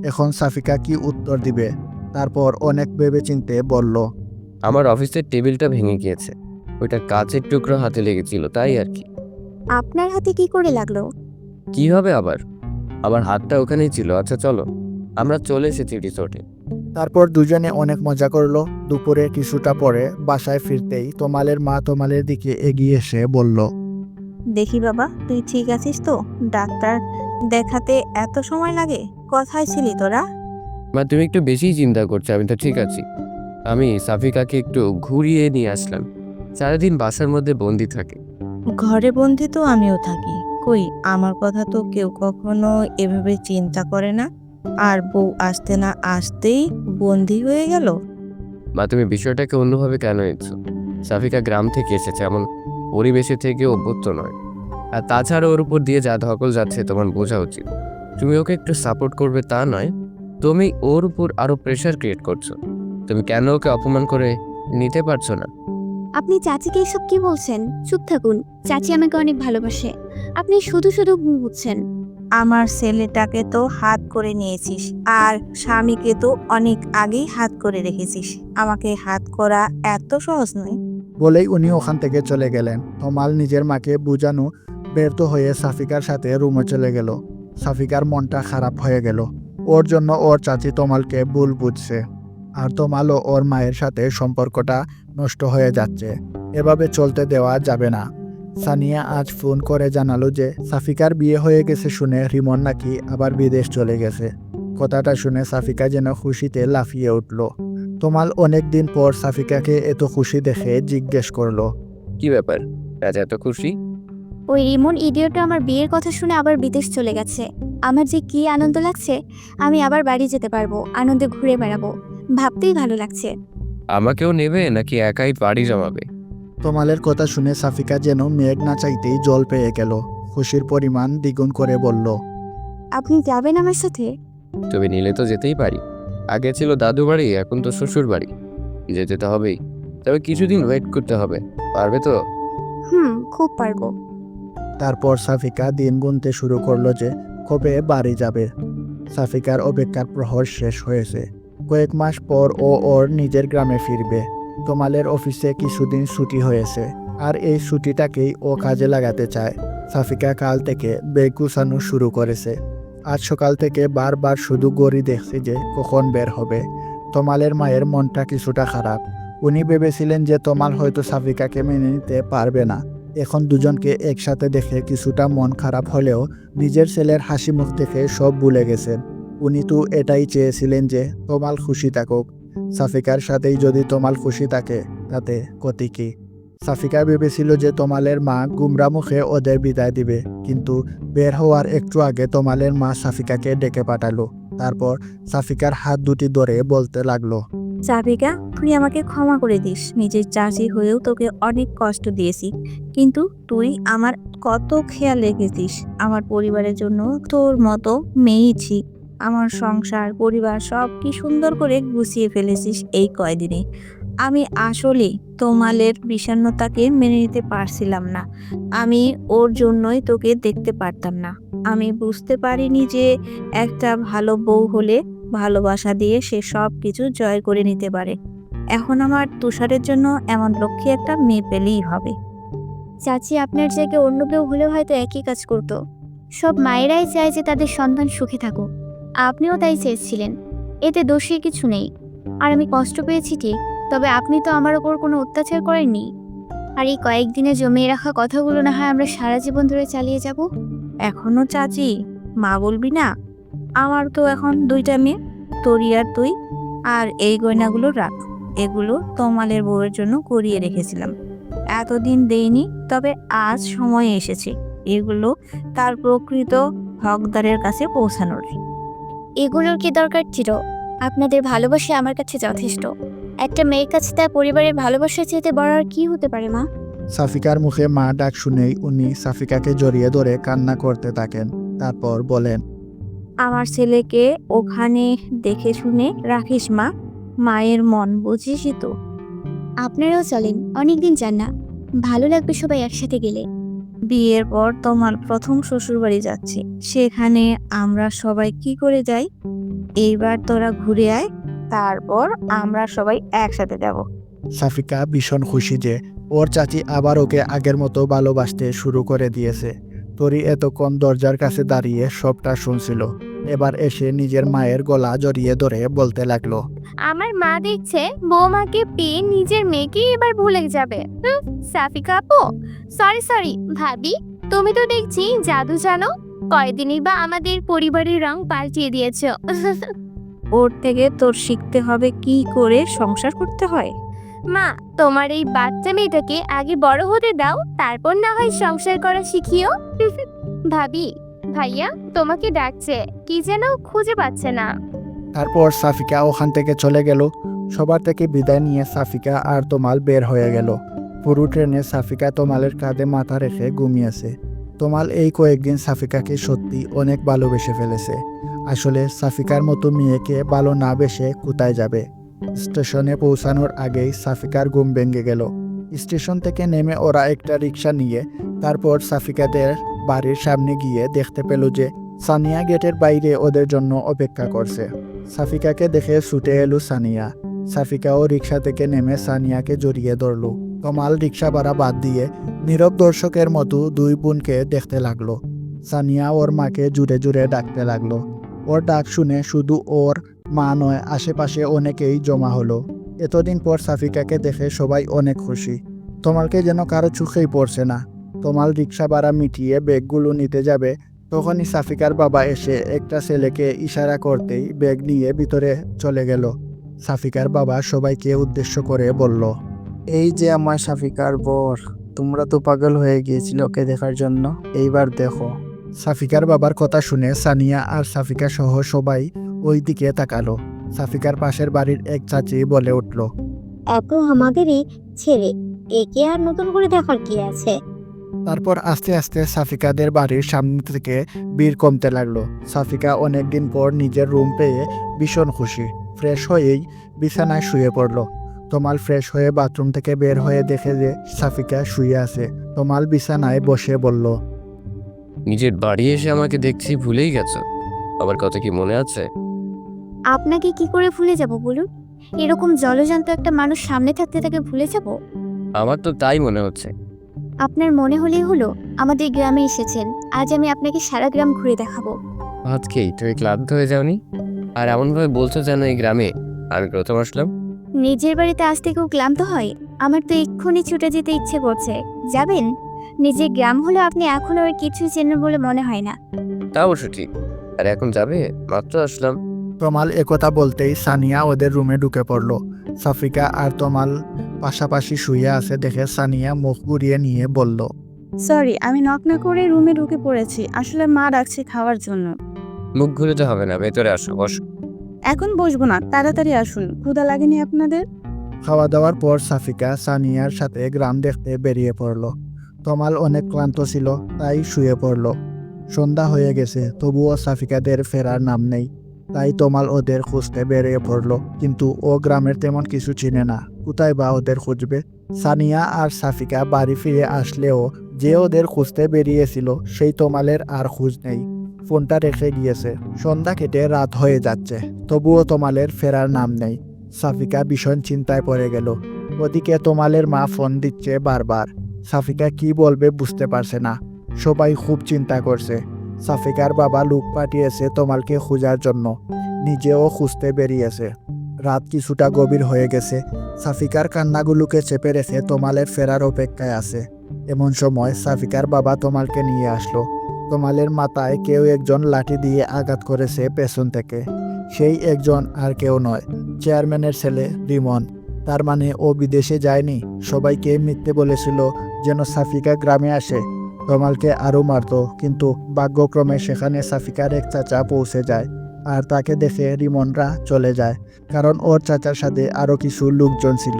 এখন সাফিকা কি উত্তর দিবে। তারপর অনেক ভেবেচিন্তে বলল, আমার অফিসের টেবিলটা ভেঙে গিয়েছে, ওইটা কাচের টুকরো হাতে লেগেছিল, তাই আর কি। আপনার হাতে কি করে লাগলো? কি হবে আবার? আমার হাতটা ওখানেই ছিল। আচ্ছা চলো, আমরা চলে এসেছি রিসোর্টে। তারপর দুজনে অনেক মজা করলো। দুপুরে কিছুটা পরে বাসায় ফিরতেই তমালের মা তমালের দিকে এগিয়ে এসে বলল, দেখি বাবা, তুই ঠিক আছিস তো? ডাক্তার দেখাতে এত সময় লাগে? কোথায় ছিলি তোরা? মা, তুমি একটু বেশিই চিন্তা করছো। আমি তো ঠিক আছি। আমি সাফিকাকে একটু ঘুরিয়ে নিয়ে আসলাম। সারাদিন বাসার মধ্যে বন্দি থাকে। ঘরে বন্দি তো আমিও থাকি, কই আমার কথা তো কেউ কখনো এভাবে চিন্তা করে না। আর বউ আসতে না আসতেই বন্দি হয়ে গেল। মা, তুমি বিষয়টাকে অন্যভাবে কেন নিচ্ছো? সাফিকা গ্রাম থেকে এসেছে, এমন পরিবেশে থেকে অভ্যস্ত নয়। আর তাছাড়া ওর উপর দিয়ে যা ধকল যাচ্ছে তোমার বোঝা উচিত। তুমি ওকে একটু সাপোর্ট করবে তা নয়, তুমি ওর উপর আরো প্রেশার ক্রিয়েট করছো। তুমি কেন ওকে অপমান করে নিতে পারছো না? আপনি চাচিকে এসব কি বলছেন? চুপ থাকুন। চাচি আমাকে অনেক ভালোবাসে। আপনি শুধু শুধু বুঝছেন। আমার ছেলেটাকে তো হাত করে নিয়েছিস, আর স্বামীকে তো অনেক আগেই হাত করে রেখেছিস। আমাকে হাত করা এত সহজ নয়। বলেই উনি ওখান থেকে চলে গেলেন। তমাল নিজের মাকে বোঝানো ব্যর্থ হয়ে সাফিকার সাথে রুমে চলে গেল। সাফিকার মনটা খারাপ হয়ে গেল। ওর জন্য ওর চাচি তমালকে ভুল বুঝছে, আর তমালও ওর মায়ের সাথে সম্পর্কটা নষ্ট হয়ে যাচ্ছে। এভাবে চলতে দেওয়া যাবে না। সানিয়া আজ ফোন করে জানালো যে সাফিকার বিয়ে হয়ে গেছে শুনে রিমন নাকি আবার বিদেশ চলে গেছে। কথাটা শুনে সাফিকা যেন খুশিতে লাফিয়ে উঠল। তমাল অনেক দিন পর সাফিকাকে এত খুশি দেখে জিজ্ঞেস করলো, কি ব্যাপার, আজ এত খুশি? ওই রিমন ইডিয়টটা আমার বিয়ের কথা শুনে আবার বিদেশ চলে গেছে। আমার যে কি আনন্দ লাগছে, আমি আবার বাড়ি যেতে পারবো, আনন্দে ঘুরে বেড়াবো, ভাবতেই ভালো লাগছে। আমাকেও নেবে নাকি একাই বাড়ি জমাবে? তমালের কথা শুনে সাফিকা যেন মেঘ না চাইতেই জল পেয়ে গেল। খুশির পরিমাণ দ্বিগুণ করে বলল, আপনি যাবেন আমার সাথে? তুমি নিলে তো যেতেই পারি। আগে ছিল দাদু বাড়ি, এখন তো শ্বশুর বাড়ি, যেতে তো হবেই। তবে কিছুদিন ওয়েট করতে হবে, পারবে তো? খুব পারবো। তারপর সাফিকা দিন গুনতে শুরু করলো যে কবে বাড়ি যাবে। সাফিকার অপেক্ষার প্রহর শেষ হয়েছে। কয়েক মাস পর ও ওর নিজের গ্রামে ফিরবে। তমালের অফিসে কিছুদিন ছুটি হয়েছে, আর এই ছুটিটাকেই ও কাজে লাগাতে চায়। সাফিকা কাল থেকে ব্যাগ গুছানো শুরু করেছে। আজ সকাল থেকে বারবার শুধু গড়ি দেখছে যে কখন বের হবে। তমালের মায়ের মনটা কিছুটা খারাপ। উনি ভেবেছিলেন যে তমাল হয়তো সাফিকাকে মেনে নিতে পারবে না। এখন দুজনকে একসাথে দেখে কিছুটা মন খারাপ হলেও নিজের ছেলের হাসি মুখ দেখে সব ভুলে গেছেন। উনি তো এটাই চেয়েছিলেন যে তমাল খুশি থাকুক। সাফিকার সাথেই যদি তমাল খুশি থাকে তাতে ক্ষতি কি? সাফিকা ভেবেছিল যে তমালের মা গুমরা মুখে ওদের বিদায় দিবে, কিন্তু বের হওয়ার একটু আগে তমালের মা সাফিকাকে ডেকে পাঠালো। তারপর সাফিকার হাত দুটি ধরে বলতে লাগলো, সাফিকা, তুই আমাকে ক্ষমা করে দিস। নিজের চাচি হয়েও তোকে অনেক কষ্ট দিয়েছি, কিন্তু তুই আমার কত খেয়াল রেখেছিস। আমার পরিবারের জন্য তোর মতো মেয়েছি। আমার সংসার পরিবার সব কি সুন্দর করে গুছিয়ে ফেলেছিস এই কয়দিনে। আমি আসলে তোমালের বিষণ্ণতাকে মেনে নিতে পারছিলাম না। আমি ওর জন্যই তোকে দেখতে পারতাম না। আমি বুঝতে পারিনি যে একটা ভালো বউ হলে ভালোবাসা দিয়ে সে সব কিছু জয় করে নিতে পারে। এখন আমার তুষারের জন্য এমন লক্ষ্মী একটা মেয়ে পেলেই হবে। চাচি, আপনার জায়গায় অন্য কেউ হলেও হয়তো একই কাজ করতো। সব মায়েরাই চায় যে তাদের সন্তান সুখে থাকুক। আপনিও তাই চেয়েছিলেন, এতে দোষী কিছু নেই। আর আমি কষ্ট পেয়েছি ঠিক, তবে আপনি তো আমার ওপর কোনো অত্যাচার করেননি। আর এই কয়েকদিনে জমিয়ে রাখা কথাগুলো না হয় আমরা সারা জীবন ধরে চালিয়ে যাব। এখনো চাচি মা বলবি না? আমার তো এখন দুইটা মেয়ে, তোরই আর তুই। আর এই গয়নাগুলো রাখ, এগুলো তোমালের বউয়ের জন্য করিয়ে রেখেছিলাম, এতদিন দেইনি, তবে আজ সময় এসেছে এগুলো তার প্রকৃত হকদারের কাছে পৌঁছানোর। এগুলোর কি দরকার ছিল? আপনাদের ভালোবাসা আমার কাছে যথেষ্ট। একটা মেয়ের কাছে তার পরিবারের ভালোবাসা চেয়ে বড় আর কি হতে পারে মা? সাফিকার মুখে মা ডাক শুনেই উনি সাফিকাকে জড়িয়ে ধরে কান্না করতে থাকেন। তারপর বলেন, আমার ছেলেকে ওখানে দেখে শুনে রাখিস মা। মায়ের মন বুঝিসই তো। আপনারাও চলেন, অনেকদিন যান না, ভালো লাগবে সবাই একসাথে গেলে। বিয়ের পর তোমার প্রথম শ্বশুরবাড়ি যাচ্ছে, সেখানে আমরা সবাই কি করে যাই? এইবার তোরা ঘুরে আয়, তারপর আমরা সবাই একসাথে যাব। সাফিকা ভীষণ খুশি যে ওর চাচি আবার ওকে আগের মতো ভালোবাসতে শুরু করে দিয়েছে। তরি এতক্ষণ দরজার কাছে দাঁড়িয়ে সবটা শুনছিল। এবার এসে নিজের মায়ের গলা জড়িয়ে ধরে বলতে লাগলো, আমার মা দেখছে বৌমাকে পেয়ে নিজের মেয়েকে এবার ভুলে যাবে। সাফিকা আপু, সরি ভাবি, তুমি তো দেখছি জাদু জানো। কয়দিনই বা আমাদের পরিবারের রং পাল্টিয়ে দিয়েছো। ওর থেকে তোর শিখতে হবে কি করে সংসার করতে হয়। মা, তোমার এই বাচ্চা মেয়েটাকে আগে বড় হতে দাও, তারপর না হয় সংসার করা শিখিও। ভাবি, ভাইয়া তোমাকে ডাকছে, কি যেন খুঁজে পাচ্ছে না। তারপর সাফিকা ওখান থেকে চলে গেল। সবার থেকে বিদায় নিয়ে সাফিকা আর তমাল বের হয়ে গেল। পুরো ট্রেনে সাফিকা তমালের কাঁধে মাথা রেখে ঘুমিয়েছে। তমাল এই কয়েকদিন সাফিকাকে সত্যি অনেক ভালোবেসে ফেলেছে। আসলে সাফিকার মতো মেয়েকে ভালো না বেসে কোথায় যাবে? স্টেশনে পৌঁছানোর আগেই সাফিকার ঘুম ভেঙে গেল। স্টেশন থেকে নেমে ওরা একটা রিক্সা নিয়ে তারপর সাফিকাদের বাড়ির সামনে গিয়ে দেখতে পেল যে সানিয়া গেটের বাইরে ওদের জন্য অপেক্ষা করছে। সাফিকাকে দেখে ছুটে এলো সানিয়া। সাফিকাও রিক্সা থেকে নেমে সানিয়াকে জড়িয়ে ধরল। তমাল রিক্সা ভাড়া বাদ দিয়ে নীরব দর্শকের মতো দুই বোনকে দেখতে লাগলো। সানিয়া ওর মাকে জুড়ে জুড়ে ডাকতে লাগলো। ওর ডাক শুনে শুধু ওর মা নয়, আশেপাশে অনেকেই জমা হলো। এতদিন পর সাফিকাকে দেখে সবাই অনেক খুশি। তমালকে যেন কারো চোখেই পড়ছে না। তমাল রিক্সা ভাড়া মিটিয়ে ব্যাগগুলো নিতে যাবে, তখনই সাফিকার বাবা এসে একটা ছেলেকে ইশারা করতেই ব্যাগ নিয়ে ভিতরে চলে গেল। সাফিকার বাবা সবাইকে উদ্দেশ্য করে বলল, এই যে আমার সাফিকার বর, তোমরা তো পাগল হয়ে গিয়েছিল ওকে দেখার জন্য, এইবার দেখো। সাফিকার বাবার কথা শুনে সানিয়া আর সাফিকা সহ সবাই ওই দিকে তাকালো। সাফিকার পাশের বাড়ির এক চাচি বলে উঠল, এত আমাদেরই ছেলে, একে আর নতুন করে দেখার কি আছে? তারপর আস্তে আস্তে সাফিকাদের বাড়ির সামনে থেকে ভিড় কমতে লাগলো। সাফিকা অনেকদিন পর নিজের রুম পেয়ে ভীষণ খুশি। ফ্রেশ হয়েই বিছানায় শুয়ে পড়লো। তমাল ফ্রেশ হয়ে বাথরুম থেকে বের হয়ে দেখে যে সাফিকা শুয়ে আছে। তমাল বিছানায় বসে বলল, নিজের বাড়ি এসে আমাকে দেখছি ভুলেই গেছো। আমার কথা কি মনে আছে? আপনাকে কি করে ভুলে যাব বলুন? এরকম জলজান্ত একটা মানুষ সামনে থাকতে তাকে ভুলে যাব? আমার তো তাই মনে হচ্ছে। আপনার মনে হলেই হলো। আমাদের গ্রামে এসেছেন, আজ আমি আপনাকে সারা গ্রাম ঘুরে দেখাবো। আজকেই তুমি ক্লান্ত হয়ে যাওনি? আর এমনভাবে বলছো যেন এই গ্রামে আমি প্রথম আসলাম। নিজের বাড়িতে আসতে কেউ ক্লান্ত হয়? আমার তো এক্ষুনি ছুটে যেতে ইচ্ছে করছে। যাবেন? নিজের গ্রাম হলো আপনি এখনো আর কিছুই চেনেন বলে মনে হয় না। তা অবশ্য ঠিক। আর এখন যাবে? মাত্র আসলাম। তমাল একথা বলতেই সানিয়া ওদের রুমে ঢুকে পড়ল। সাফিকা আর তমাল পাশাপাশি শুয়ে আছে দেখে সানিয়া মুখ ঘুরিয়ে নিয়ে বলল, সরি, আমি নক না করে রুমে ঢুকে পড়েছি। আসলে মা ডাকছে খাওয়ার জন্য। মুখ ঘুরতে হবে না, ভেতরে আসো, বসো। এখন বসবো না, তাড়াতাড়ি আসুন। ক্ষুধা লাগেনি আপনাদের? খাওয়া দাওয়ার পর সাফিকা সানিয়ার সাথে গ্রাম দেখতে বেরিয়ে পড়ল। তমাল অনেক ক্লান্ত ছিল, তাই শুয়ে পড়ল। সন্ধ্যা হয়ে গেছে, তবুও সাফিকাদের ফেরার নাম নেই। তাই তমাল ওদের খুঁজতে বেরিয়ে পড়ল, কিন্তু ও গ্রামের তেমন কিছু চিনে না। কোথায় বা ওদের খুঁজবে? সানিয়া আর সাফিকা বাড়ি ফিরে আসলেও যে ওদের খুঁজতে বেরিয়েছিল সেই তমালের আর খোঁজ নেই। ফোনটা রেখে গিয়েছে। সন্ধ্যা কেটে রাত হয়ে যাচ্ছে, তবুও তমালের ফেরার নাম নেই। সাফিকা ভীষণ চিন্তায় পড়ে গেল। ওদিকে তমালের মা ফোন দিচ্ছে বারবার। সাফিকা কি বলবে বুঝতে পারছে না। সবাই খুব চিন্তা করছে। সাফিকার বাবা লোক পাঠিয়েছে তমালকে খোঁজার জন্য, নিজেও খুঁজতে বেরিয়েছে। রাত কিছুটা গভীর হয়ে গেছে। সাফিকার কান্নাগুলোকে চেপে রেখে তমালের ফেরার অপেক্ষায় আছে। এমন সময় সাফিকার বাবা তমালকে নিয়ে আসলো। তমালের মাথায় কেউ একজন লাঠি দিয়ে আঘাত করেছে পেছন থেকে। সেই একজন আর কেউ নয়, চেয়ারম্যানের ছেলে রিমন। তার মানে ও বিদেশে যায়নি। সবাইকে মিথ্যে বলেছিল যেন সাফিকা গ্রামে আসে, তমালকে আরও মারত। কিন্তু ভাগ্যক্রমে সেখানে সাফিকার এক চাচা পৌঁছে যায়, আর তাকে দেখে রিমনরা চলে যায়, কারণ ওর চাচার সাথে আরও কিছু লোকজন ছিল।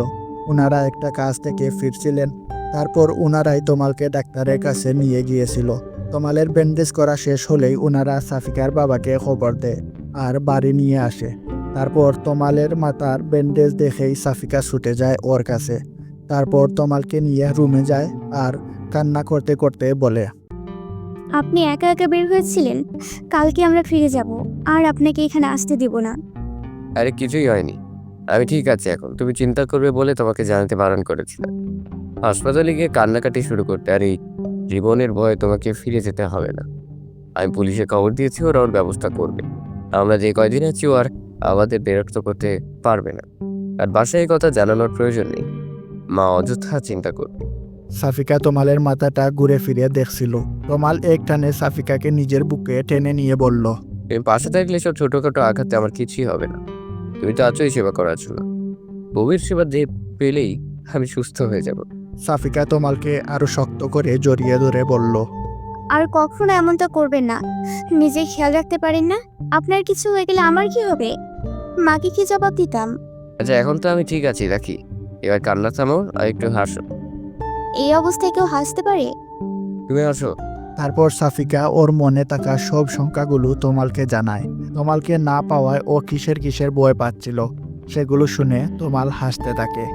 ওনারা একটা কাজ থেকে ফিরছিলেন। তারপর ওনারাই তমালকে ডাক্তারের কাছে নিয়ে গিয়েছিল। তমালের ব্যান্ডেজ করা শেষ হলেই ওনারা সাফিকার বাবাকে খবর দেয় আর বাড়ি নিয়ে আসে। তারপর তমালের মাথার ব্যান্ডেজ দেখেই সাফিকা ছুটে যায় ওর কাছে। তারপর তমালকে নিয়ে রুমে যায় আর কান্না করতে করতে বলে, আপনি একা একা বের হয়েছিলেন। কালকে আমরা ফিরে যাব, আর আপনাকে এখানে আসতে দিব না। আরে কিছুই হয়নি, আমি ঠিক আছি এখন। তুমি চিন্তা করবে বলে তোমাকে জানাতে বারণ করেছিলাম। হাসপাতালে গিয়ে কান্নাকাটি শুরু করতে, আর এই জীবনের ভয়ে তোমাকে ফিরে যেতে হবে না। আমি পুলিশে খবর দিয়েছি, ওরা ওর ব্যবস্থা করবে। আমরা যে কয়দিন আছি ও আর আমাদের বিরক্ত করতে পারবে না। আর বাসায় এই কথা জানানোর প্রয়োজন নেই, মা অযথা চিন্তা করবে। সাফিকা তমালের মাথাটা ঘুরে ফিরে দেখছিল। তমাল এক টানে সাফিকাকে নিজের বুকে টেনে নিয়ে বলল, তুমি পাশে থাকলে সব ছোটখাটো আঘাতে আমার কিছুই হবে না। তুমি তো আছোই সেবা করার জন্য। বউয়ের সেবা দিয়ে পেলেই আমি সুস্থ হয়ে যাব। সাফিকা তমালকে আরো শক্ত করে জড়িয়ে ধরে বলল, আর কখনো এমনটা করবেন না। নিজে খেয়াল রাখতে পারেন না? আপনার কিছু হয়ে গেলে আমার কি হবে? মাকে কি জবাব দিতাম? আচ্ছা, এখন তো আমি ঠিক আছি, রাখি। এবার কান্না থামাও আর একটু হাসো। এই অবস্থায় কেউ হাসতে পারে? তুমি হাসো। তারপর সাফিকা ওর মনে থাকা সব সংখ্যাগুলো তমালকে জানায়। তমালকে না পাওয়ায় ও কিসের কিসের ভয় পাচ্ছিল, সেগুলো শুনে তমাল হাসতে থাকে।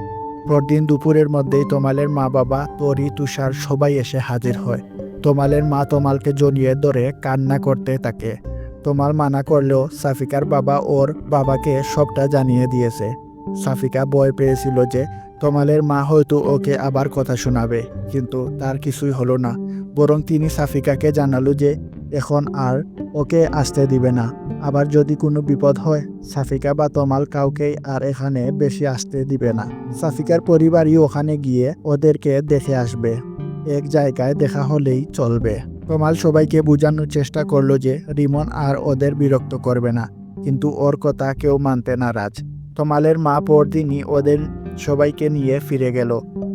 পরদিন দুপুরের মধ্যেই তমালের মা বাবা, তরি, তুষার সবাই এসে হাজির হয়। তমালের মা তমালকে জড়িয়ে ধরে কান্না করতে থাকে। তমাল মানা করলেও সাফিকার বাবা ওর বাবাকে সবটা জানিয়ে দিয়েছে। সাফিকা ভয় পেয়েছিল যে তমালের মা হয়তো ওকে আবার কথা শোনাবে, কিন্তু তার কিছুই হলো না। বরং তিনি সাফিকাকে জানালো যে এখন আর ওকে আসতে দিবে না। আবার যদি কোনো বিপদ হয়, সাফিকা বা তমাল কাউকেই আর এখানে বেশি আসতে দিবে না। সাফিকার পরিবারই ওখানে গিয়ে ওদেরকে দেখে আসবে। এক জায়গায় দেখা হলেই চলবে। তমাল সবাইকে বোঝানোর চেষ্টা করলো যে রিমন আর ওদের বিরক্ত করবে না, কিন্তু ওর কথা কেউ মানতে নারাজ। তমালের মা পরদিনই ওদের সবাইকে নিয়ে ফিরে গেল।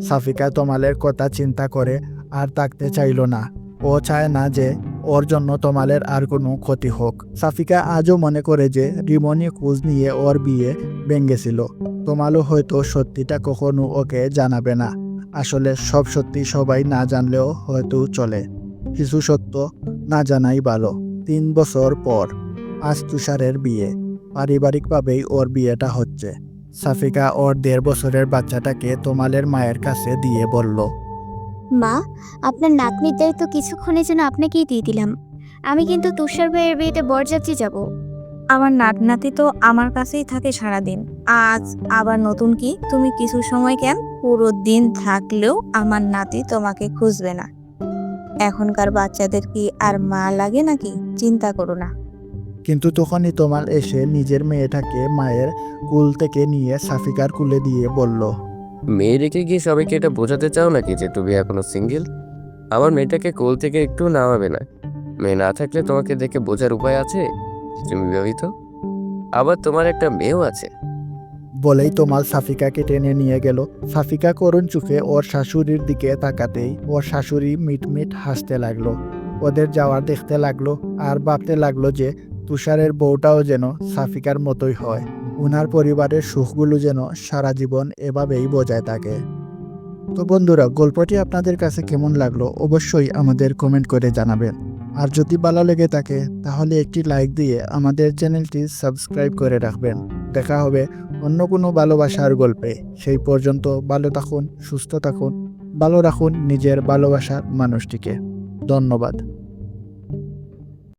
সাফিকা তমালের কথা চিন্তা করে আর থাকতে চাইল না। ও চায় না যে ওর জন্য তমালের আর কোনো ক্ষতি হোক। সাফিকা আজও মনে করে যে রিমনি খোঁজ নিয়ে ওর বিয়ে ভেঙেছিল। তমালও হয়তো সত্যিটা কখনো ওকে জানাবে না। আসলে সব সত্যি সবাই না জানলেও হয়তো চলে। কিছু সত্য না জানাই ভালো। 3 বছর পর আজ তুষারের বিয়ে। পারিবারিকভাবেই ওর বিয়েটা হচ্ছে। সাফিকা ওর 1.5 বছরের বাচ্চাটাকে তমালের মায়ের কাছে দিয়ে বলল, মা, আপনার নাতনির দায়িত্ব কিছুক্ষণের জন্য আপনাকেই দিয়ে দিলাম। আমি কিন্তু তুষার ভাইয়ের বিয়েতে বরযাত্রী যাব। আমার নাতি তো আমার কাছেই থাকে সারাদিন। আজ আবার নতুন কি? তুমি কিছু সময় কেন? পুরো দিন থাকলেও আমার নাতি তোমাকে খুঁজবে না। এখনকার বাচ্চাদের কি আর মা লাগে নাকি? চিন্তা করো না। কিন্তু তখনই তমাল এসে নিজের মেয়েটাকে মায়ের কুল থেকে নিয়ে সাফিকার কুলে দিয়ে বলল, মেয়ে রেখে গিয়ে সবাইকে এটা বোঝাতে চাও নাকি যে তুমি এখনো সিঙ্গেল? আমার মেয়েটাকে কোল থেকে একটু নামাবে না? মেয়ে না থাকলে তোমাকে দেখে বোঝার উপায় আছে তুমি বিবাহিত? আবার তোমার একটা মেয়েও আছে। বলেই তমাল সাফিকাকে টেনে নিয়ে গেল। সাফিকা করুণ চোখে ওর শাশুড়ির দিকে তাকাতেই ওর শাশুড়ি মিটমিট হাসতে লাগলো। ওদের যাওয়ার দেখতে লাগলো আর ভাবতে লাগলো যে তুষারের বউটাও যেন সাফিকার মতোই হয়। উনার পরিবারের সুখগুলো যেন সারা জীবন এভাবেই বজায় থাকে। তো বন্ধুরা, গল্পটি আপনাদের কাছে কেমন লাগলো অবশ্যই আমাদের কমেন্ট করে জানাবেন। আর যদি ভালো লেগে থাকে তাহলে একটি লাইক দিয়ে আমাদের চ্যানেলটি সাবস্ক্রাইব করে রাখবেন। দেখা হবে অন্য কোনো ভালোবাসার গল্পে। সেই পর্যন্ত ভালো থাকুন, সুস্থ থাকুন, ভালো রাখুন নিজের ভালোবাসার মানুষটিকে। ধন্যবাদ।